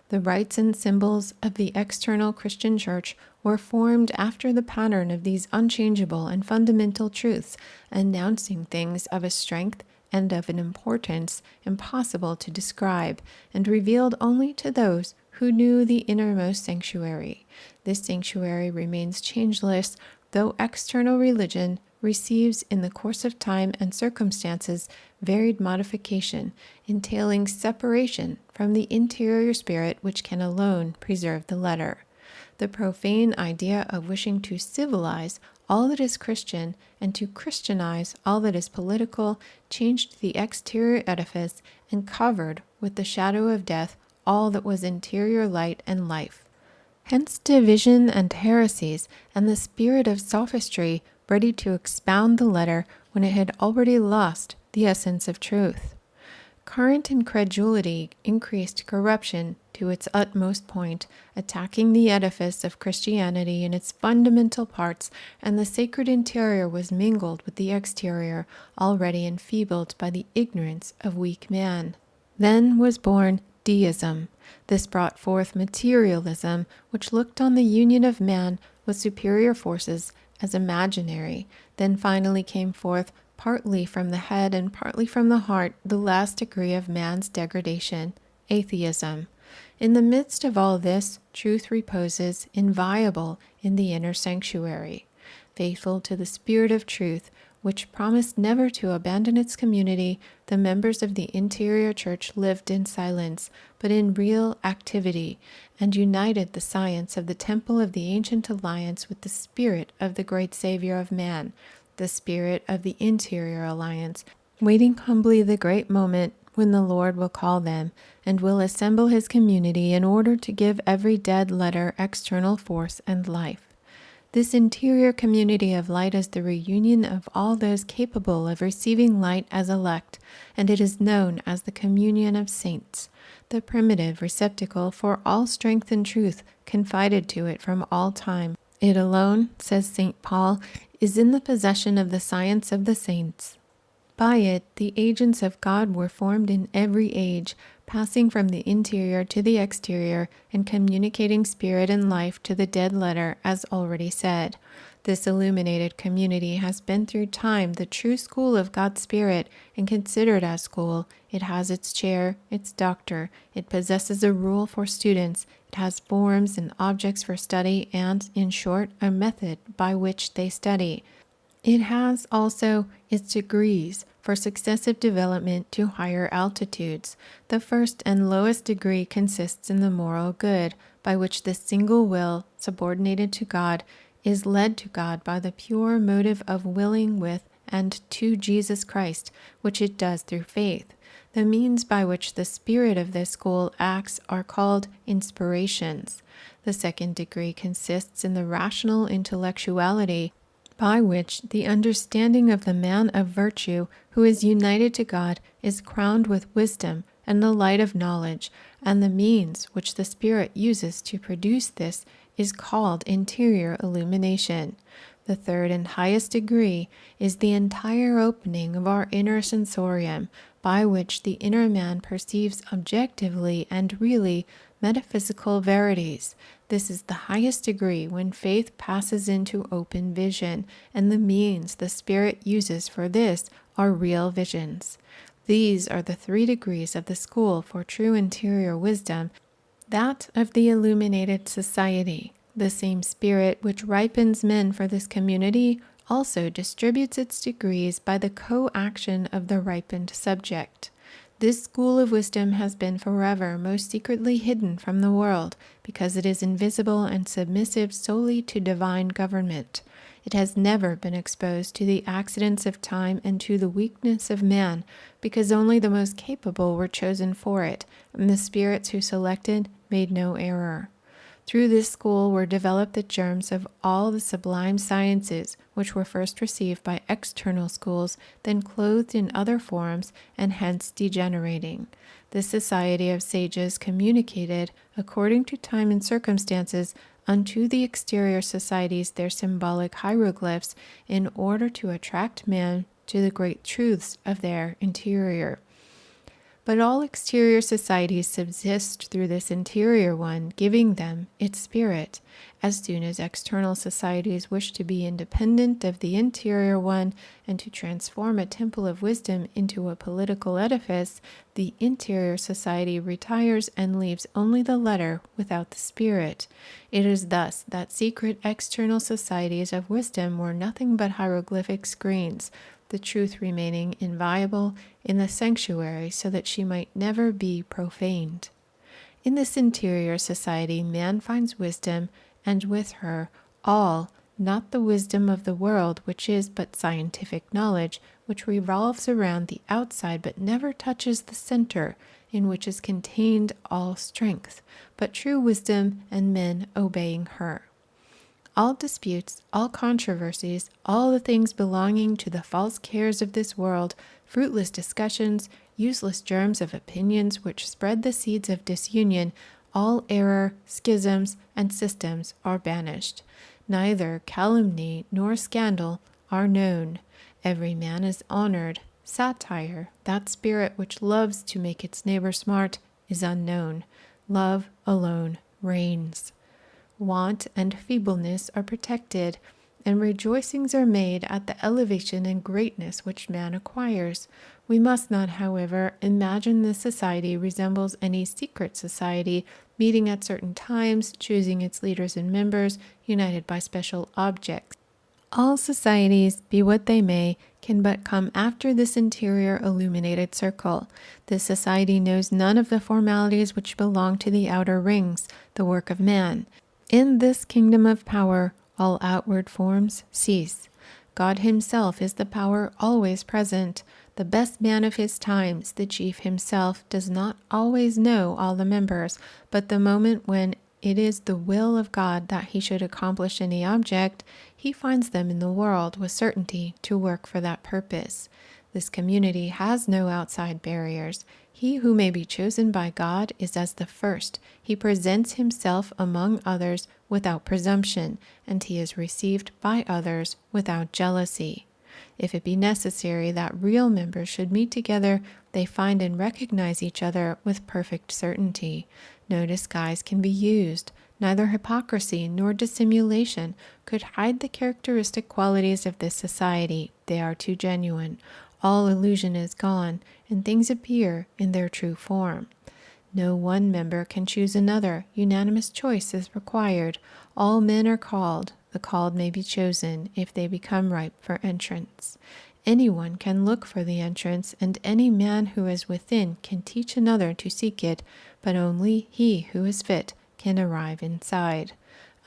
S1: The rites and symbols of the external Christian church were formed after the pattern of these unchangeable and fundamental truths, announcing things of a strength and of an importance impossible to describe, and revealed only to those who knew the innermost sanctuary. This sanctuary remains changeless, though external religion receives in the course of time and circumstances varied modification, entailing separation from the interior spirit which can alone preserve the letter. The profane idea of wishing to civilize all that is Christian and to Christianize all that is political changed the exterior edifice and covered with the shadow of death all that was interior light and life. Hence division and heresies and the spirit of sophistry ready to expound the letter when it had already lost the essence of truth. Current incredulity increased corruption to its utmost point, attacking the edifice of Christianity in its fundamental parts, and the sacred interior was mingled with the exterior, already enfeebled by the ignorance of weak man. Then was born deism. This brought forth materialism, which looked on the union of man with superior forces as imaginary. Then finally came forth, partly from the head and partly from the heart, the last degree of man's degradation, atheism. In the midst of all this, truth reposes inviolable in the inner sanctuary. Faithful to the spirit of truth, which promised never to abandon its community, the members of the interior church lived in silence, but in real activity, and united the science of the temple of the ancient alliance with the spirit of the great Savior of man, the spirit of the interior alliance, waiting humbly the great moment when the Lord will call them, and will assemble his community in order to give every dead letter external force and life. This interior community of light is the reunion of all those capable of receiving light as elect, and it is known as the communion of saints, the primitive receptacle for all strength and truth confided to it from all time. It alone, says St. Paul, is in the possession of the science of the saints. By it, the agents of God were formed in every age, passing from the interior to the exterior and communicating spirit and life to the dead letter, as already said. This illuminated community has been through time the true school of God's Spirit, and considered as school, it has its chair, its doctor, it possesses a rule for students, it has forms and objects for study, and, in short, a method by which they study. It has also its degrees for successive development to higher altitudes. The first and lowest degree consists in the moral good, by which the single will, subordinated to God, is led to God by the pure motive of willing with and to Jesus Christ, which it does through faith. The means by which the spirit of this school acts are called inspirations. The second degree consists in the rational intellectuality, by which the understanding of the man of virtue who is united to God is crowned with wisdom and the light of knowledge, and the means which the Spirit uses to produce this is called interior illumination. The third and highest degree is the entire opening of our inner sensorium, by which the inner man perceives objectively and really metaphysical verities. This is the highest degree when faith passes into open vision, and the means the Spirit uses for this are real visions. These are the 3 degrees of the school for true interior wisdom, that of the illuminated society. The same Spirit which ripens men for this community also distributes its degrees by the co-action of the ripened subject. This school of wisdom has been forever most secretly hidden from the world, because it is invisible and submissive solely to divine government. It has never been exposed to the accidents of time and to the weakness of man, because only the most capable were chosen for it, and the spirits who selected made no error. Through this school were developed the germs of all the sublime sciences, which were first received by external schools, then clothed in other forms, and hence degenerating. This society of sages communicated, according to time and circumstances, unto the exterior societies their symbolic hieroglyphs, in order to attract man to the great truths of their interior. But all exterior societies subsist through this interior one, giving them its spirit. As soon as external societies wish to be independent of the interior one and to transform a temple of wisdom into a political edifice, the interior society retires and leaves only the letter without the spirit. It is thus that secret external societies of wisdom were nothing but hieroglyphic screens, the truth remaining inviolable in the sanctuary so that she might never be profaned. In this interior society man finds wisdom, and with her all, not the wisdom of the world, which is but scientific knowledge, which revolves around the outside but never touches the center, in which is contained all strength, but true wisdom and men obeying her. All disputes, all controversies, all the things belonging to the false cares of this world, fruitless discussions, useless germs of opinions which spread the seeds of disunion, all error, schisms, and systems are banished. Neither calumny nor scandal are known. Every man is honored. Satire, that spirit which loves to make its neighbor smart, is unknown. Love alone reigns. Want and feebleness are protected, and rejoicings are made at the elevation and greatness which man acquires. We must not, however, imagine this society resembles any secret society, meeting at certain times, choosing its leaders and members, united by special objects. All societies, be what they may, can but come after this interior illuminated circle. This society knows none of the formalities which belong to the outer rings, the work of man. In this kingdom of power, all outward forms cease. God himself is the power always present. The best man of his times, the chief himself, does not always know all the members, but the moment when it is the will of God that he should accomplish any object, he finds them in the world with certainty to work for that purpose. This community has no outside barriers. He who may be chosen by God is as the first. He presents himself among others without presumption, and he is received by others without jealousy. If it be necessary that real members should meet together, they find and recognize each other with perfect certainty. No disguise can be used. Neither hypocrisy nor dissimulation could hide the characteristic qualities of this society. They are too genuine. All illusion is gone, and things appear in their true form. No one member can choose another. Unanimous choice is required. All men are called. The called may be chosen if they become ripe for entrance. Anyone can look for the entrance, and any man who is within can teach another to seek it, but only he who is fit can arrive inside.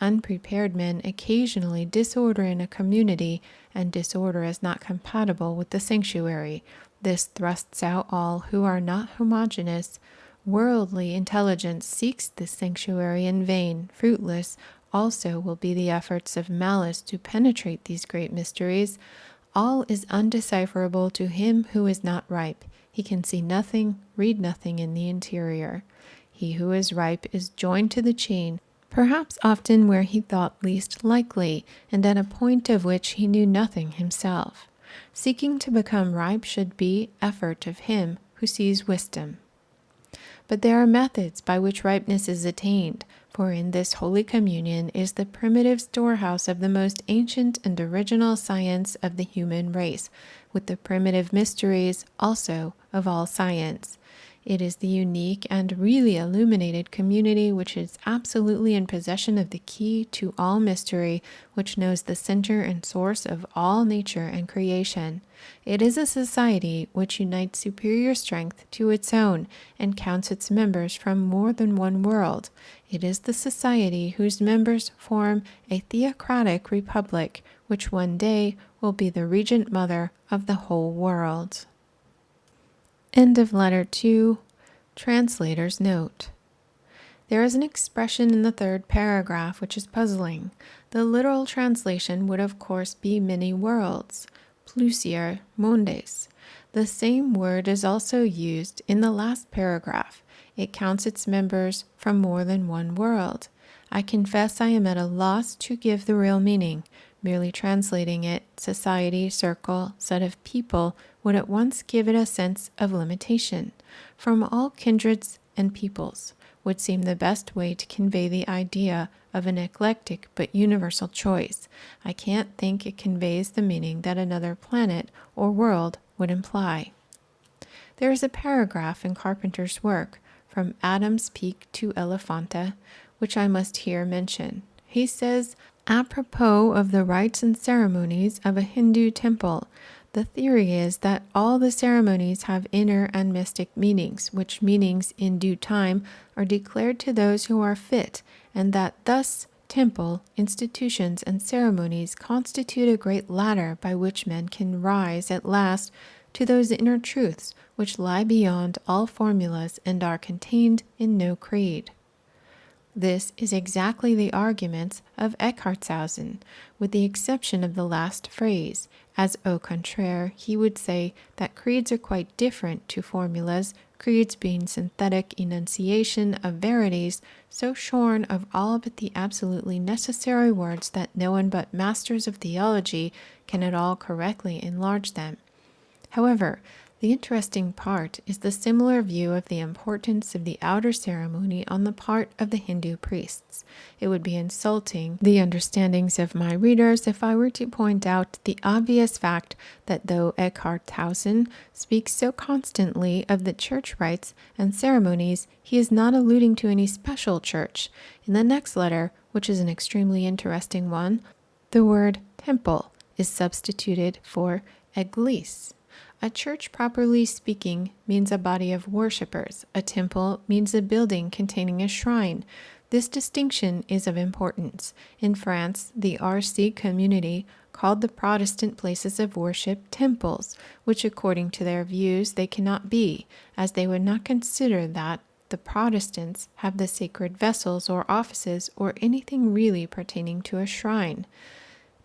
S1: Unprepared men occasionally disorder in a community, and disorder is not compatible with the sanctuary. This thrusts out all who are not homogeneous. Worldly intelligence seeks this sanctuary in vain. Fruitless also will be the efforts of malice to penetrate these great mysteries. All is undecipherable to him who is not ripe. He can see nothing, read nothing in the interior. He who is ripe is joined to the chain, perhaps often where he thought least likely, and at a point of which he knew nothing himself. Seeking to become ripe should be effort of him who sees wisdom. But there are methods by which ripeness is attained, for in this holy communion is the primitive storehouse of the most ancient and original science of the human race, with the primitive mysteries also of all science. It is the unique and really illuminated community which is absolutely in possession of the key to all mystery, which knows the center and source of all nature and creation. It is a society which unites superior strength to its own and counts its members from more than one world. It is the society whose members form a theocratic republic, which one day will be the regent mother of the whole world. End of Letter 2. Translator's Note. There is an expression in the third paragraph which is puzzling. The literal translation would of course be many worlds, plusieurs mondes. The same word is also used in the last paragraph. It counts its members from more than one world. I confess I am at a loss to give the real meaning. Merely translating it, society, circle, set of people, would at once give it a sense of limitation. From all kindreds and peoples would seem the best way to convey the idea of an eclectic but universal choice. I can't think it conveys the meaning that another planet or world would imply. There is a paragraph in Carpenter's work, From Adam's Peak to Elephanta, which I must here mention. He says, apropos of the rites and ceremonies of a Hindu temple, the theory is that all the ceremonies have inner and mystic meanings, which meanings in due time are declared to those who are fit, and that thus temple, institutions, and ceremonies constitute a great ladder by which men can rise at last to those inner truths which lie beyond all formulas and are contained in no creed. This is exactly the arguments of Eckhartshausen, with the exception of the last phrase. As au contraire, he would say that creeds are quite different to formulas, creeds being synthetic enunciation of verities so shorn of all but the absolutely necessary words that no one but masters of theology can at all correctly enlarge them. However, the interesting part is the similar view of the importance of the outer ceremony on the part of the Hindu priests. It would be insulting the understandings of my readers if I were to point out the obvious fact that though Eckhartshausen speaks so constantly of the church rites and ceremonies, he is not alluding to any special church. In the next letter, which is an extremely interesting one, the word temple is substituted for église. A church, properly speaking, means a body of worshippers. A temple means a building containing a shrine. This distinction is of importance. In France, the RC community called the Protestant places of worship temples, which according to their views they cannot be, as they would not consider that the Protestants have the sacred vessels or offices or anything really pertaining to a shrine.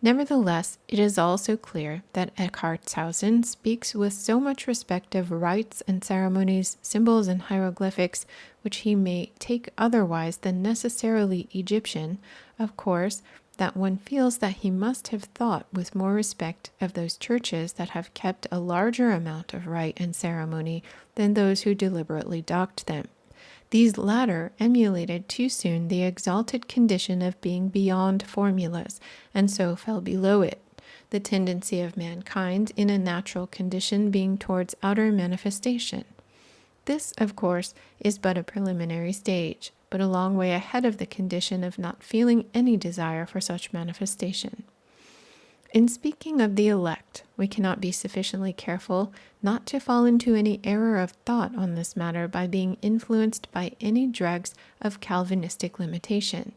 S1: Nevertheless, it is also clear that Eckhartshausen speaks with so much respect of rites and ceremonies, symbols and hieroglyphics, which he may take otherwise than necessarily Egyptian, of course, that one feels that he must have thought with more respect of those churches that have kept a larger amount of rite and ceremony than those who deliberately docked them. These latter emulated too soon the exalted condition of being beyond formulas, and so fell below it, the tendency of mankind in a natural condition being towards outer manifestation. This, of course, is but a preliminary stage, but a long way ahead of the condition of not feeling any desire for such manifestation. In speaking of the elect, we cannot be sufficiently careful not to fall into any error of thought on this matter by being influenced by any dregs of Calvinistic limitation.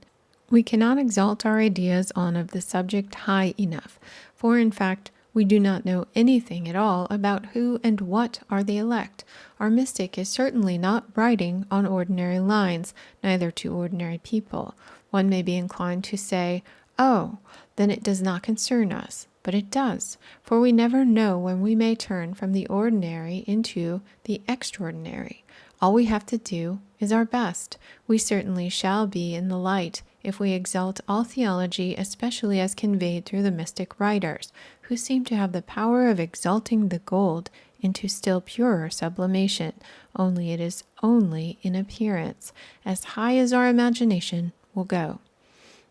S1: We cannot exalt our ideas on of the subject high enough, for in fact we do not know anything at all about who and what are the elect. Our mystic is certainly not writing on ordinary lines, neither to ordinary people. One may be inclined to say, "Oh, then it does not concern us." But it does, for we never know when we may turn from the ordinary into the extraordinary. All we have to do is our best. We certainly shall be in the light if we exalt all theology, especially as conveyed through the mystic writers, who seem to have the power of exalting the gold into still purer sublimation, only it is only in appearance, as high as our imagination will go.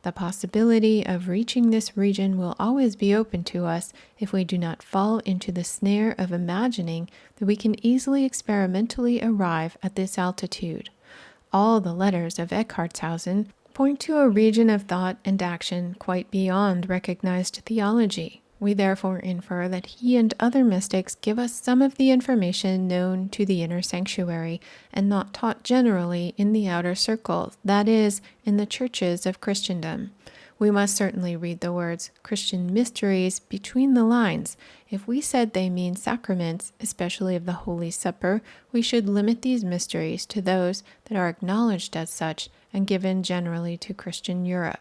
S1: The possibility of reaching this region will always be open to us if we do not fall into the snare of imagining that we can easily experimentally arrive at this altitude. All the letters of Eckhartshausen point to a region of thought and action quite beyond recognized theology. We therefore infer that he and other mystics give us some of the information known to the inner sanctuary and not taught generally in the outer circle, that is, in the churches of Christendom. We must certainly read the words Christian mysteries between the lines. If we said they mean sacraments, especially of the Holy Supper, we should limit these mysteries to those that are acknowledged as such and given generally to Christian Europe.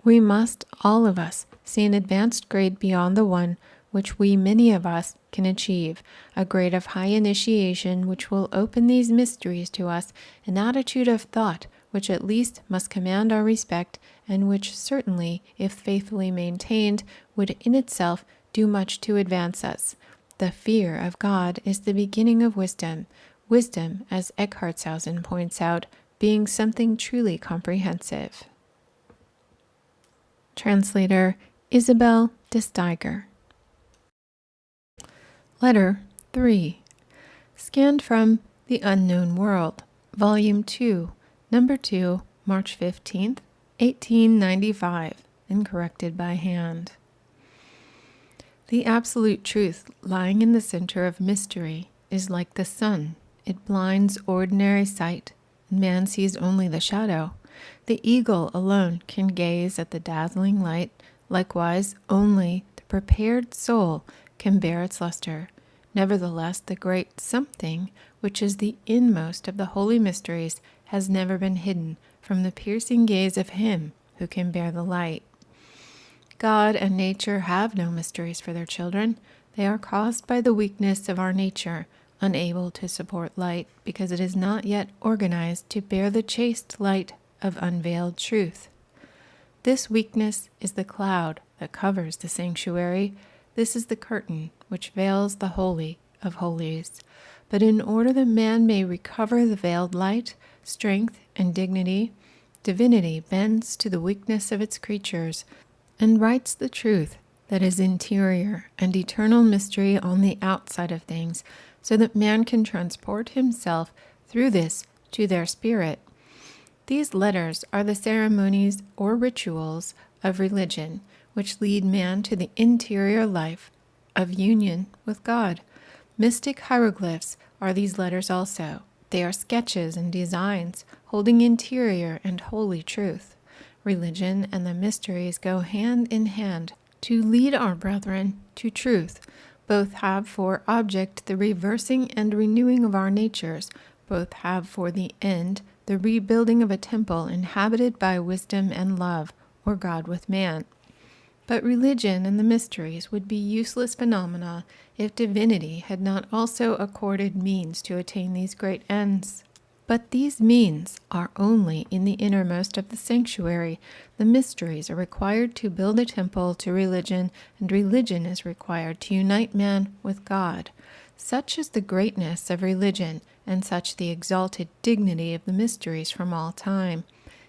S1: We must, all of us, see an advanced grade beyond the one which we, many of us, can achieve, a grade of high initiation which will open these mysteries to us, an attitude of thought which at least must command our respect, and which certainly, if faithfully maintained, would in itself do much to advance us. The fear of God is the beginning of wisdom. Wisdom, as Eckhartshausen points out, being something truly comprehensive. Translator Isabel De Steiger. Letter 3. Scanned from The Unknown World, Volume 2, Number 2, March 15th, 1895, and corrected by hand. The absolute truth lying in the center of mystery is like the sun. It blinds ordinary sight, and man sees only the shadow. The eagle alone can gaze at the dazzling light. Likewise, only the prepared soul can bear its luster. Nevertheless, the great something, which is the inmost of the holy mysteries, has never been hidden from the piercing gaze of him who can bear the light. God and nature have no mysteries for their children. They are caused by the weakness of our nature, unable to support light, because it is not yet organized to bear the chaste light of unveiled truth. This weakness is the cloud that covers the sanctuary. This is the curtain which veils the holy of holies. But in order that man may recover the veiled light, strength, and dignity, divinity bends to the weakness of its creatures and writes the truth that is interior and eternal mystery on the outside of things, so that man can transport himself through this to their spirit. These letters are the ceremonies or rituals of religion, which lead man to the interior life of union with God. Mystic hieroglyphs are these letters also. They are sketches and designs holding interior and holy truth. Religion and the mysteries go hand in hand to lead our brethren to truth. Both have for object the reversing and renewing of our natures. Both have for the end the rebuilding of a temple inhabited by wisdom and love, or God with man. But religion and the mysteries would be useless phenomena if divinity had not also accorded means to attain these great ends. But these means are only in the innermost of the sanctuary. The mysteries are required to build a temple to religion, and religion is required to unite man with God. Such is the greatness of religion, and such the exalted dignity of the mysteries from all time.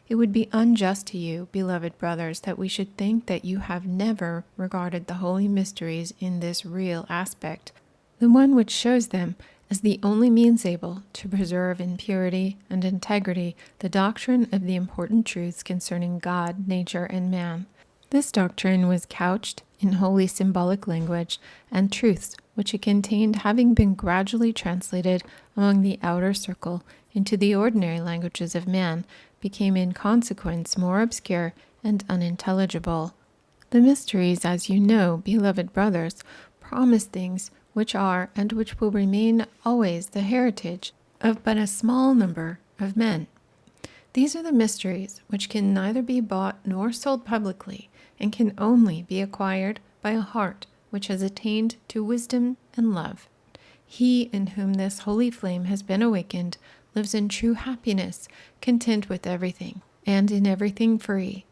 S1: It would be unjust to you, beloved brothers, that we should think that you have never regarded the holy mysteries in this real aspect, the one which shows them as the only means able to preserve in purity and integrity the doctrine of the important truths concerning God, nature, and man. This doctrine was couched in holy symbolic language, and truths which it contained, having been gradually translated among the outer circle into the ordinary languages of man, became in consequence more obscure and unintelligible. The mysteries, as you know, beloved brothers, promise things which are and which will remain always the heritage of but a small number of men. These are the mysteries which can neither be bought nor sold publicly, and can only be acquired by a heart which has attained to wisdom and love. He in whom this holy flame has been awakened lives in true happiness, content with everything, and in everything free.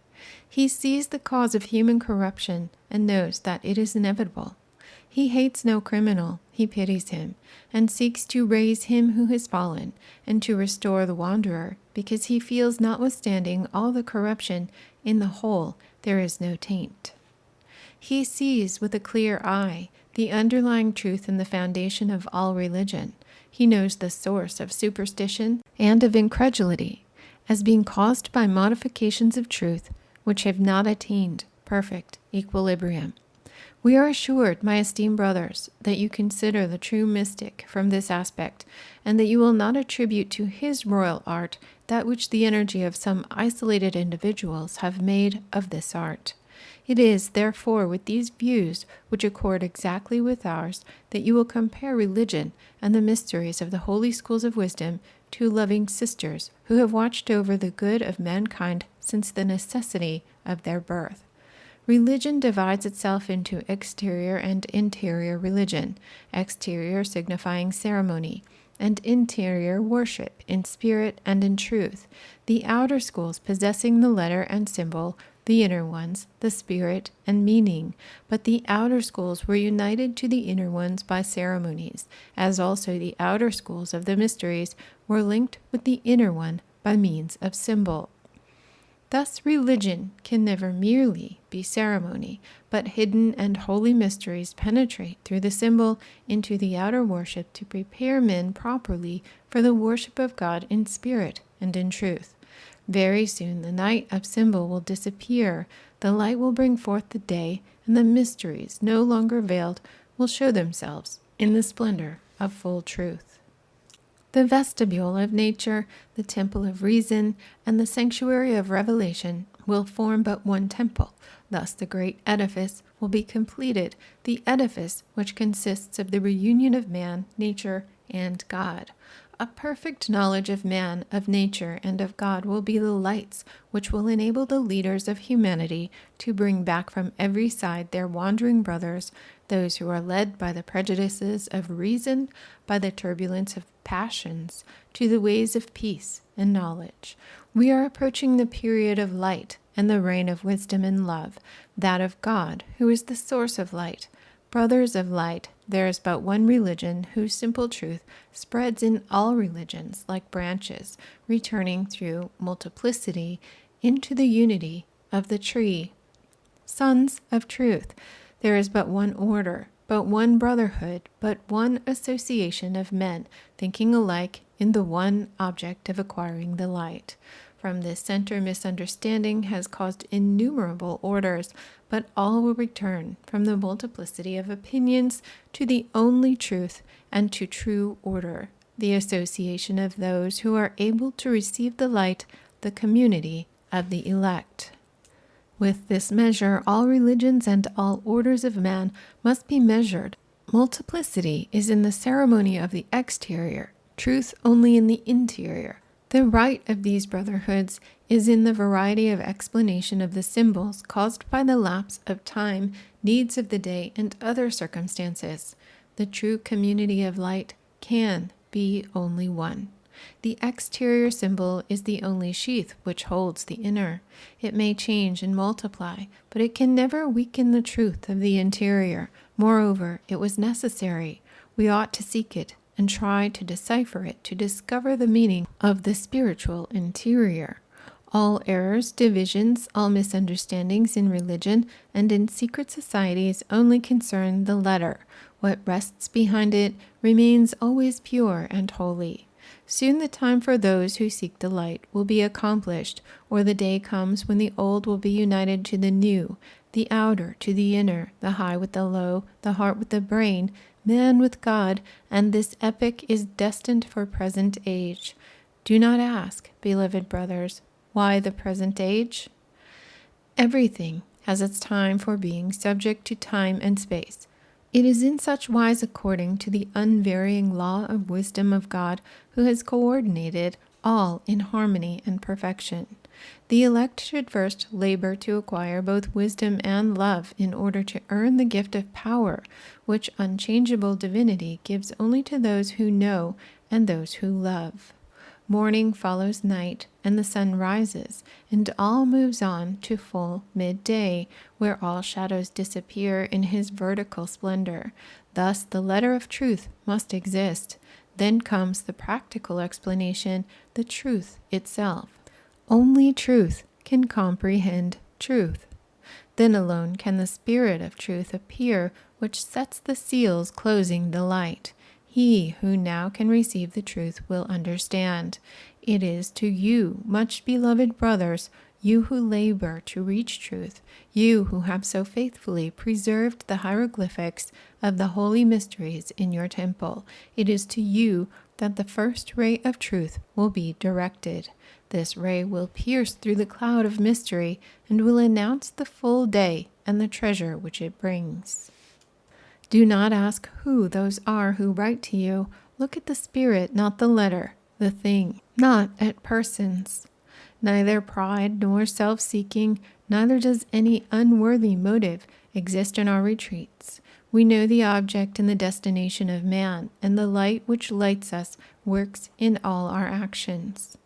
S1: He sees the cause of human corruption and knows that it is inevitable. He hates no criminal, he pities him, and seeks to raise him who has fallen, and to restore the wanderer, because he feels, notwithstanding all the corruption In the whole, there is no taint. He sees with a clear eye the underlying truth and the foundation of all religion. He knows the source of superstition and of incredulity as being caused by modifications of truth which have not attained perfect equilibrium. We are assured, my esteemed brothers, that you consider the true mystic from this aspect, and that you will not attribute to his royal art that which the energy of some isolated individuals have made of this art. It is, therefore, with these views, which accord exactly with ours, that you will compare religion and the mysteries of the holy schools of wisdom to loving sisters who have watched over the good of mankind since the necessity of their birth. Religion divides itself into exterior and interior religion, exterior signifying ceremony, and interior worship in spirit and in truth, the outer schools possessing the letter and symbol, the inner ones, the spirit and meaning, but the outer schools were united to the inner ones by ceremonies, as also the outer schools of the mysteries were linked with the inner one by means of symbol. Thus religion can never merely be ceremony, but hidden and holy mysteries penetrate through the symbol into the outer worship to prepare men properly for the worship of God in spirit and in truth. Very soon the night of symbol will disappear, the light will bring forth the day, and the mysteries, no longer veiled, will show themselves in the splendor of full truth. The vestibule of nature, the temple of reason, and the sanctuary of revelation will form but one temple. Thus the great edifice will be completed, the edifice which consists of the reunion of man, nature, and God. A perfect knowledge of man, of nature, and of God will be the lights which will enable the leaders of humanity to bring back from every side their wandering brothers, those who are led by the prejudices of reason, by the turbulence of passions, to the ways of peace and knowledge. We are approaching the period of light and the reign of wisdom and love, that of God, who is the source of light. Brothers of light, there is but one religion whose simple truth spreads in all religions like branches, returning through multiplicity into the unity of the tree. Sons of truth, there is but one order, but one brotherhood, but one association of men thinking alike in the one object of acquiring the light. From this center, misunderstanding has caused innumerable orders, but all will return from the multiplicity of opinions to the only truth and to true order, the association of those who are able to receive the light, the community of the elect. With this measure, all religions and all orders of man must be measured. Multiplicity is in the ceremony of the exterior, truth only in the interior. The right of these brotherhoods is in the variety of explanation of the symbols caused by the lapse of time, needs of the day, and other circumstances. The true community of light can be only one. The exterior symbol is the only sheath which holds the inner. It may change and multiply, but it can never weaken the truth of the interior. Moreover, it was necessary. We ought to seek it and try to decipher it, to discover the meaning of the spiritual interior. All errors, divisions, all misunderstandings in religion and in secret societies only concern the letter. What rests behind it remains always pure and holy. Soon the time for those who seek the light will be accomplished, or the day comes when the old will be united to the new, the outer to the inner, the high with the low, the heart with the brain, man with God, and this epoch is destined for present age. Do not ask, beloved brothers, why the present age? Everything has its time for being subject to time and space. It is in such wise according to the unvarying law of wisdom of God, who has coordinated all in harmony and perfection. The elect should first labor to acquire both wisdom and love in order to earn the gift of power, which unchangeable divinity gives only to those who know and those who love. Morning follows night, and the sun rises, and all moves on to full midday, where all shadows disappear in his vertical splendor. Thus the letter of truth must exist. Then comes the practical explanation, the truth itself. Only truth can comprehend truth. Then alone can the Spirit of truth appear, which sets the seals closing the light. He who now can receive the truth will understand. It is to you, much beloved brothers, you who labor to reach truth, you who have so faithfully preserved the hieroglyphics of the holy mysteries in your temple, it is to you that the first ray of truth will be directed. This ray will pierce through the cloud of mystery and will announce the full day and the treasure which it brings. Do not ask who those are who write to you. Look at the spirit, not the letter, the thing, not at persons. Neither pride nor self-seeking, neither does any unworthy motive exist in our retreats. We know the object and the destination of man, and the light which lights us works in all our actions.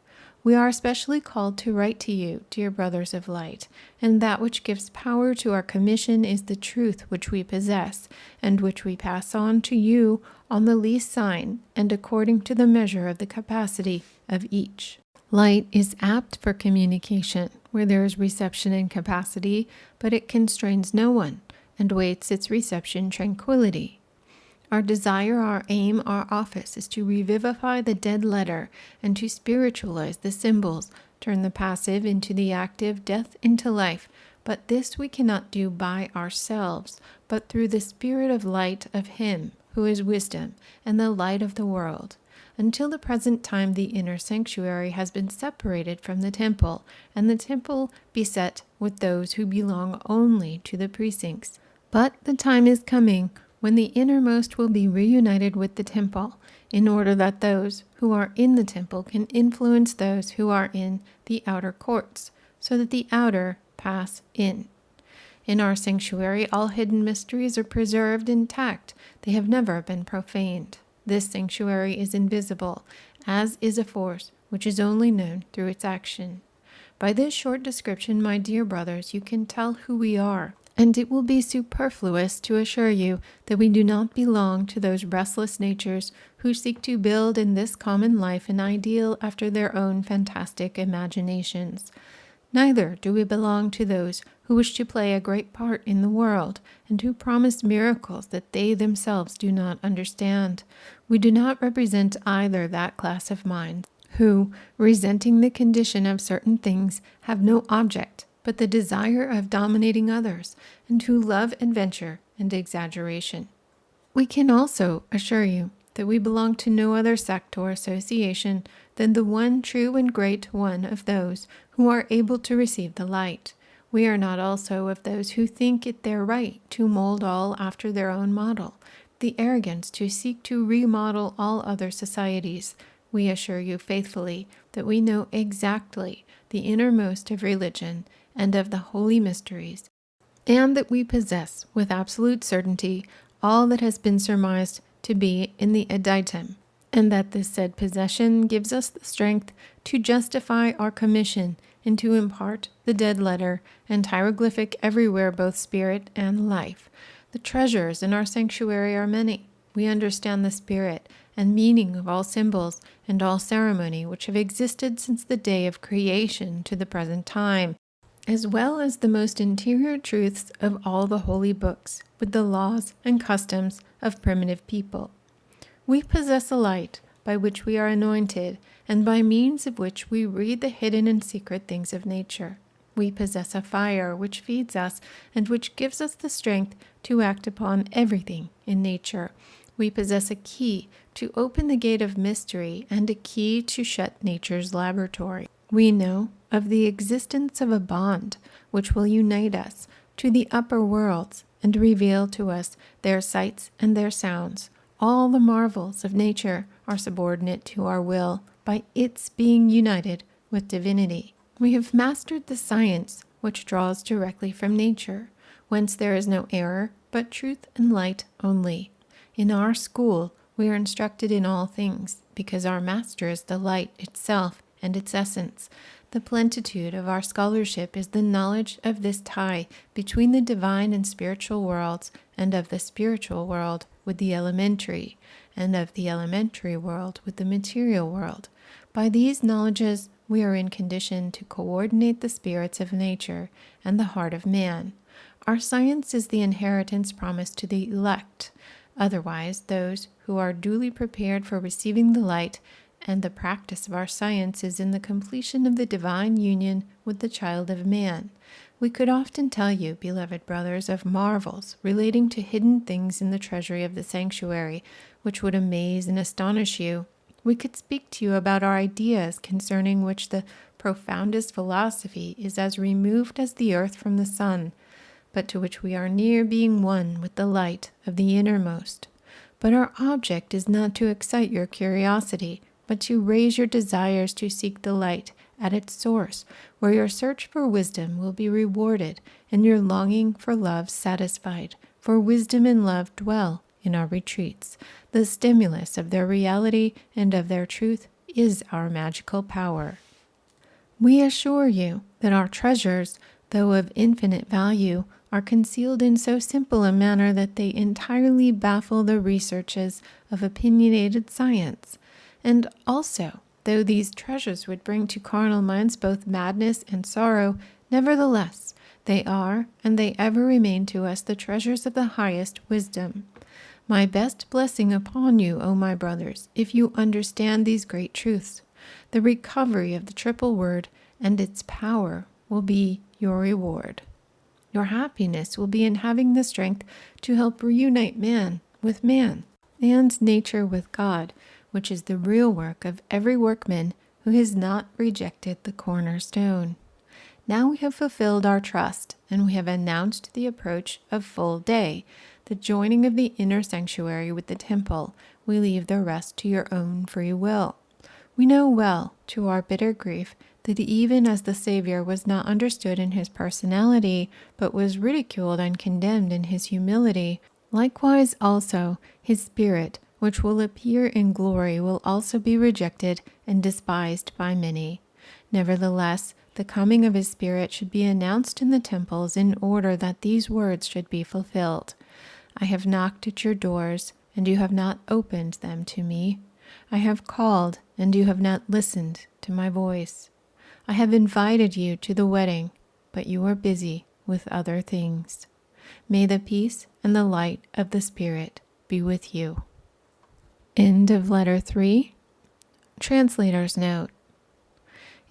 S1: We are especially called to write to you, dear brothers of light, and that which gives power to our commission is the truth which we possess, and which we pass on to you on the least sign, and according to the measure of the capacity of each. Light is apt for communication, where there is reception and capacity, but it constrains no one, and waits its reception tranquility. Our desire, our aim, our office is to revivify the dead letter and to spiritualize the symbols, turn the passive into the active, death into life. But this we cannot do by ourselves, but through the spirit of light of Him who is wisdom and the light of the world. Until the present time, the inner sanctuary has been separated from the temple, and the temple beset with those who belong only to the precincts. But the time is coming when the innermost will be reunited with the temple, in order that those who are in the temple can influence those who are in the outer courts, so that the outer pass in. In our sanctuary, all hidden mysteries are preserved intact. They have never been profaned. This sanctuary is invisible, as is a force which is only known through its action. By this short description, my dear brothers, you can tell who we are. And it will be superfluous to assure you that we do not belong to those restless natures who seek to build in this common life an ideal after their own fantastic imaginations. Neither do we belong to those who wish to play a great part in the world and who promise miracles that they themselves do not understand. We do not represent either that class of minds who, resenting the condition of certain things, have no object but the desire of dominating others, and who love adventure and exaggeration. We can also assure you that we belong to no other sect or association than the one true and great one of those who are able to receive the light. We are not also of those who think it their right to mold all after their own model, the arrogance to seek to remodel all other societies. We assure you faithfully that we know exactly the innermost of religion and of the holy mysteries, and that we possess with absolute certainty all that has been surmised to be in the editum, and that this said possession gives us the strength to justify our commission and to impart the dead letter and hieroglyphic everywhere, both spirit and life. The treasures in our sanctuary are many. We understand the spirit and meaning of all symbols and all ceremony which have existed since the day of creation to the present time, as well as the most interior truths of all the holy books, with the laws and customs of primitive people. We possess a light by which we are anointed, and by means of which we read the hidden and secret things of nature. We possess a fire which feeds us, and which gives us the strength to act upon everything in nature. We possess a key to open the gate of mystery, and a key to shut nature's laboratory. We know of the existence of a bond which will unite us to the upper worlds and reveal to us their sights and their sounds. All the marvels of nature are subordinate to our will by its being united with divinity. We have mastered the science which draws directly from nature, whence there is no error, but truth and light only. In our school, we are instructed in all things, because our master is the light itself and its essence. The plenitude of our scholarship is the knowledge of this tie between the divine and spiritual worlds, and of the spiritual world with the elementary, and of the elementary world with the material world. By these knowledges we are in condition to coordinate the spirits of nature and the heart of man. Our science is the inheritance promised to the elect. Otherwise, those who are duly prepared for receiving the light, and the practice of our science is in the completion of the divine union with the child of man. We could often tell you, beloved brothers, of marvels relating to hidden things in the treasury of the sanctuary, which would amaze and astonish you. We could speak to you about our ideas concerning which the profoundest philosophy is as removed as the earth from the sun, but to which we are near being one with the light of the innermost. But our object is not to excite your curiosity, but to raise your desires to seek the light at its source, where your search for wisdom will be rewarded and your longing for love satisfied. For wisdom and love dwell in our retreats. The stimulus of their reality and of their truth is our magical power. We assure you that our treasures, though of infinite value, are concealed in so simple a manner that they entirely baffle the researches of opinionated science. And also, though these treasures would bring to carnal minds both madness and sorrow, nevertheless, they are, and they ever remain to us, the treasures of the highest wisdom. My best blessing upon you, O my brothers, if you understand these great truths. The recovery of the triple word and its power will be your reward. Your happiness will be in having the strength to help reunite man with man, and nature with God, which is the real work of every workman who has not rejected the cornerstone. Now we have fulfilled our trust, and we have announced the approach of full day, the joining of the inner sanctuary with the temple. We leave the rest to your own free will. We know well, to our bitter grief, that even as the Savior was not understood in his personality, but was ridiculed and condemned in his humility, likewise also his spirit, which will appear in glory, will also be rejected and despised by many. Nevertheless, the coming of his Spirit should be announced in the temples in order that these words should be fulfilled. I have knocked at your doors, and you have not opened them to me. I have called, and you have not listened to my voice. I have invited you to the wedding, but you are busy with other things. May the peace and the light of the Spirit be with you. End of Letter 3. Translator's Note.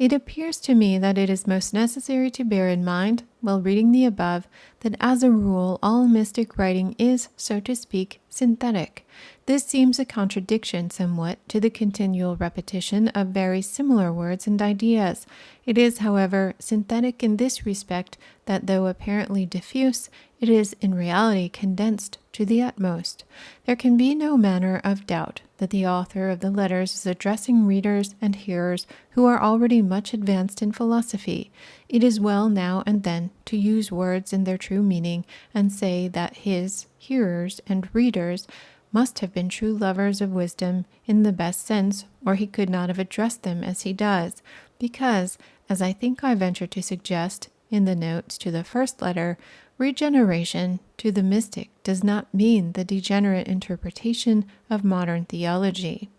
S1: It appears to me that it is most necessary to bear in mind, while reading the above, that as a rule all mystic writing is, so to speak, synthetic. This seems a contradiction somewhat to the continual repetition of very similar words and ideas. It is, however, synthetic in this respect, that though apparently diffuse, it is in reality condensed to the utmost. There can be no manner of doubt that the author of the letters is addressing readers and hearers who are already much advanced in philosophy. It is well now and then to use words in their true meaning and say that his hearers and readers must have been true lovers of wisdom in the best sense, or he could not have addressed them as he does, because, as I think I venture to suggest in the notes to the first letter, regeneration to the mystic does not mean the degenerate interpretation of modern theology.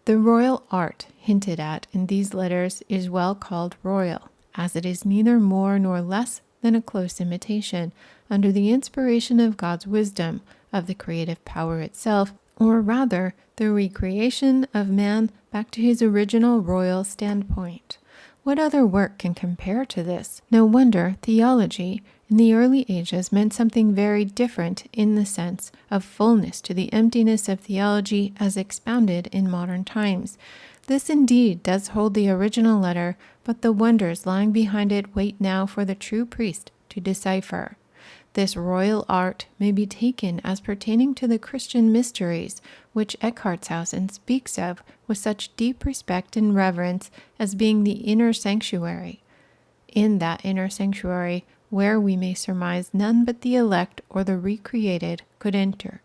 S1: The royal art hinted at in these letters is well called royal, as it is neither more nor less than a close imitation, under the inspiration of God's wisdom, of the creative power itself, or rather the recreation of man back to his original royal standpoint. What other work can compare to this? No wonder theology in the early ages meant something very different in the sense of fullness to the emptiness of theology as expounded in modern times. This indeed does hold the original letter, but the wonders lying behind it wait now for the true priest to decipher. This royal art may be taken as pertaining to the Christian mysteries, which Eckhartshausen speaks of with such deep respect and reverence as being the inner sanctuary. In that inner sanctuary, where we may surmise none but the elect or the recreated could enter.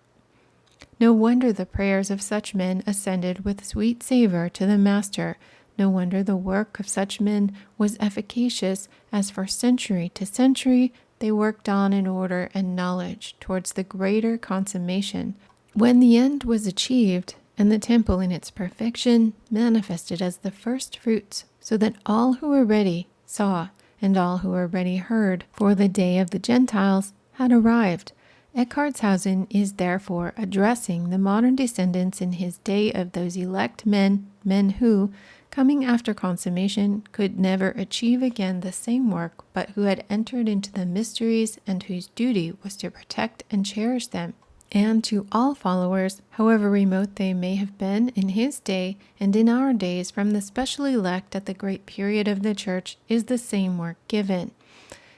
S1: No wonder the prayers of such men ascended with sweet savor to the Master. No wonder the work of such men was efficacious, as for century to century they worked on in order and knowledge towards the greater consummation. When the end was achieved, and the temple in its perfection manifested as the first fruits so that all who were ready saw, and all who were ready heard, for the day of the Gentiles had arrived. Eckhartshausen is therefore addressing the modern descendants in his day of those elect men who, coming after consummation, could never achieve again the same work, but who had entered into the mysteries and whose duty was to protect and cherish them. And to all followers, however remote they may have been in his day and in our days from the special elect at the great period of the Church, is the same work given.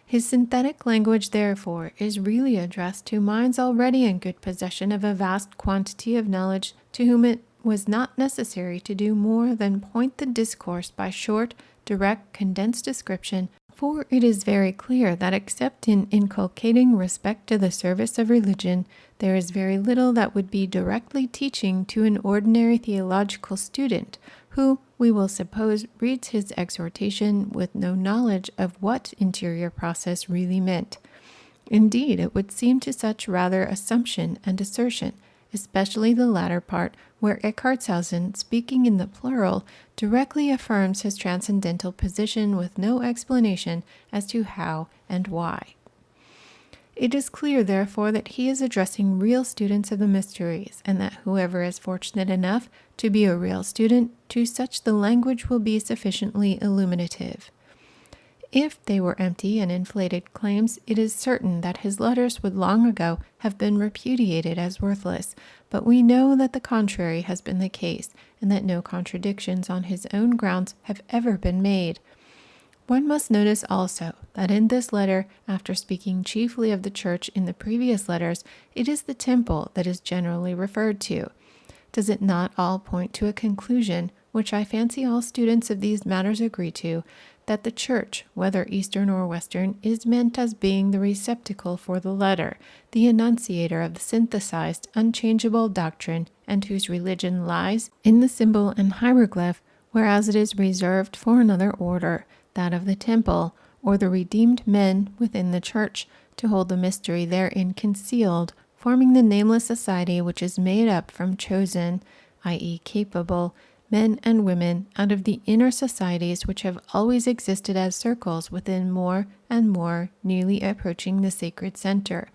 S1: His synthetic language, therefore, is really addressed to minds already in good possession of a vast quantity of knowledge, to whom it was not necessary to do more than point the discourse by short, direct, condensed description, for it is very clear that except in inculcating respect to the service of religion, there is very little that would be directly teaching to an ordinary theological student, who, we will suppose, reads his exhortation with no knowledge of what interior process really meant. Indeed, it would seem to such rather assumption and assertion, especially the latter part, where Eckhartshausen, speaking in the plural, directly affirms his transcendental position with no explanation as to how and why. It is clear, therefore, that he is addressing real students of the mysteries, and that whoever is fortunate enough to be a real student, to such the language will be sufficiently illuminative. If they were empty and inflated claims, it is certain that his letters would long ago have been repudiated as worthless, but we know that the contrary has been the case, and that no contradictions on his own grounds have ever been made. One must notice also that in this letter, after speaking chiefly of the Church in the previous letters, it is the temple that is generally referred to. Does it not all point to a conclusion, which I fancy all students of these matters agree to, that the Church, whether Eastern or Western, is meant as being the receptacle for the letter, the enunciator of the synthesized, unchangeable doctrine, and whose religion lies in the symbol and hieroglyph, whereas it is reserved for another order, that of the temple, or the redeemed men within the Church, to hold the mystery therein concealed, forming the nameless society which is made up from chosen, i.e. capable, men and women out of the inner societies which have always existed as circles within more and more nearly approaching the sacred center.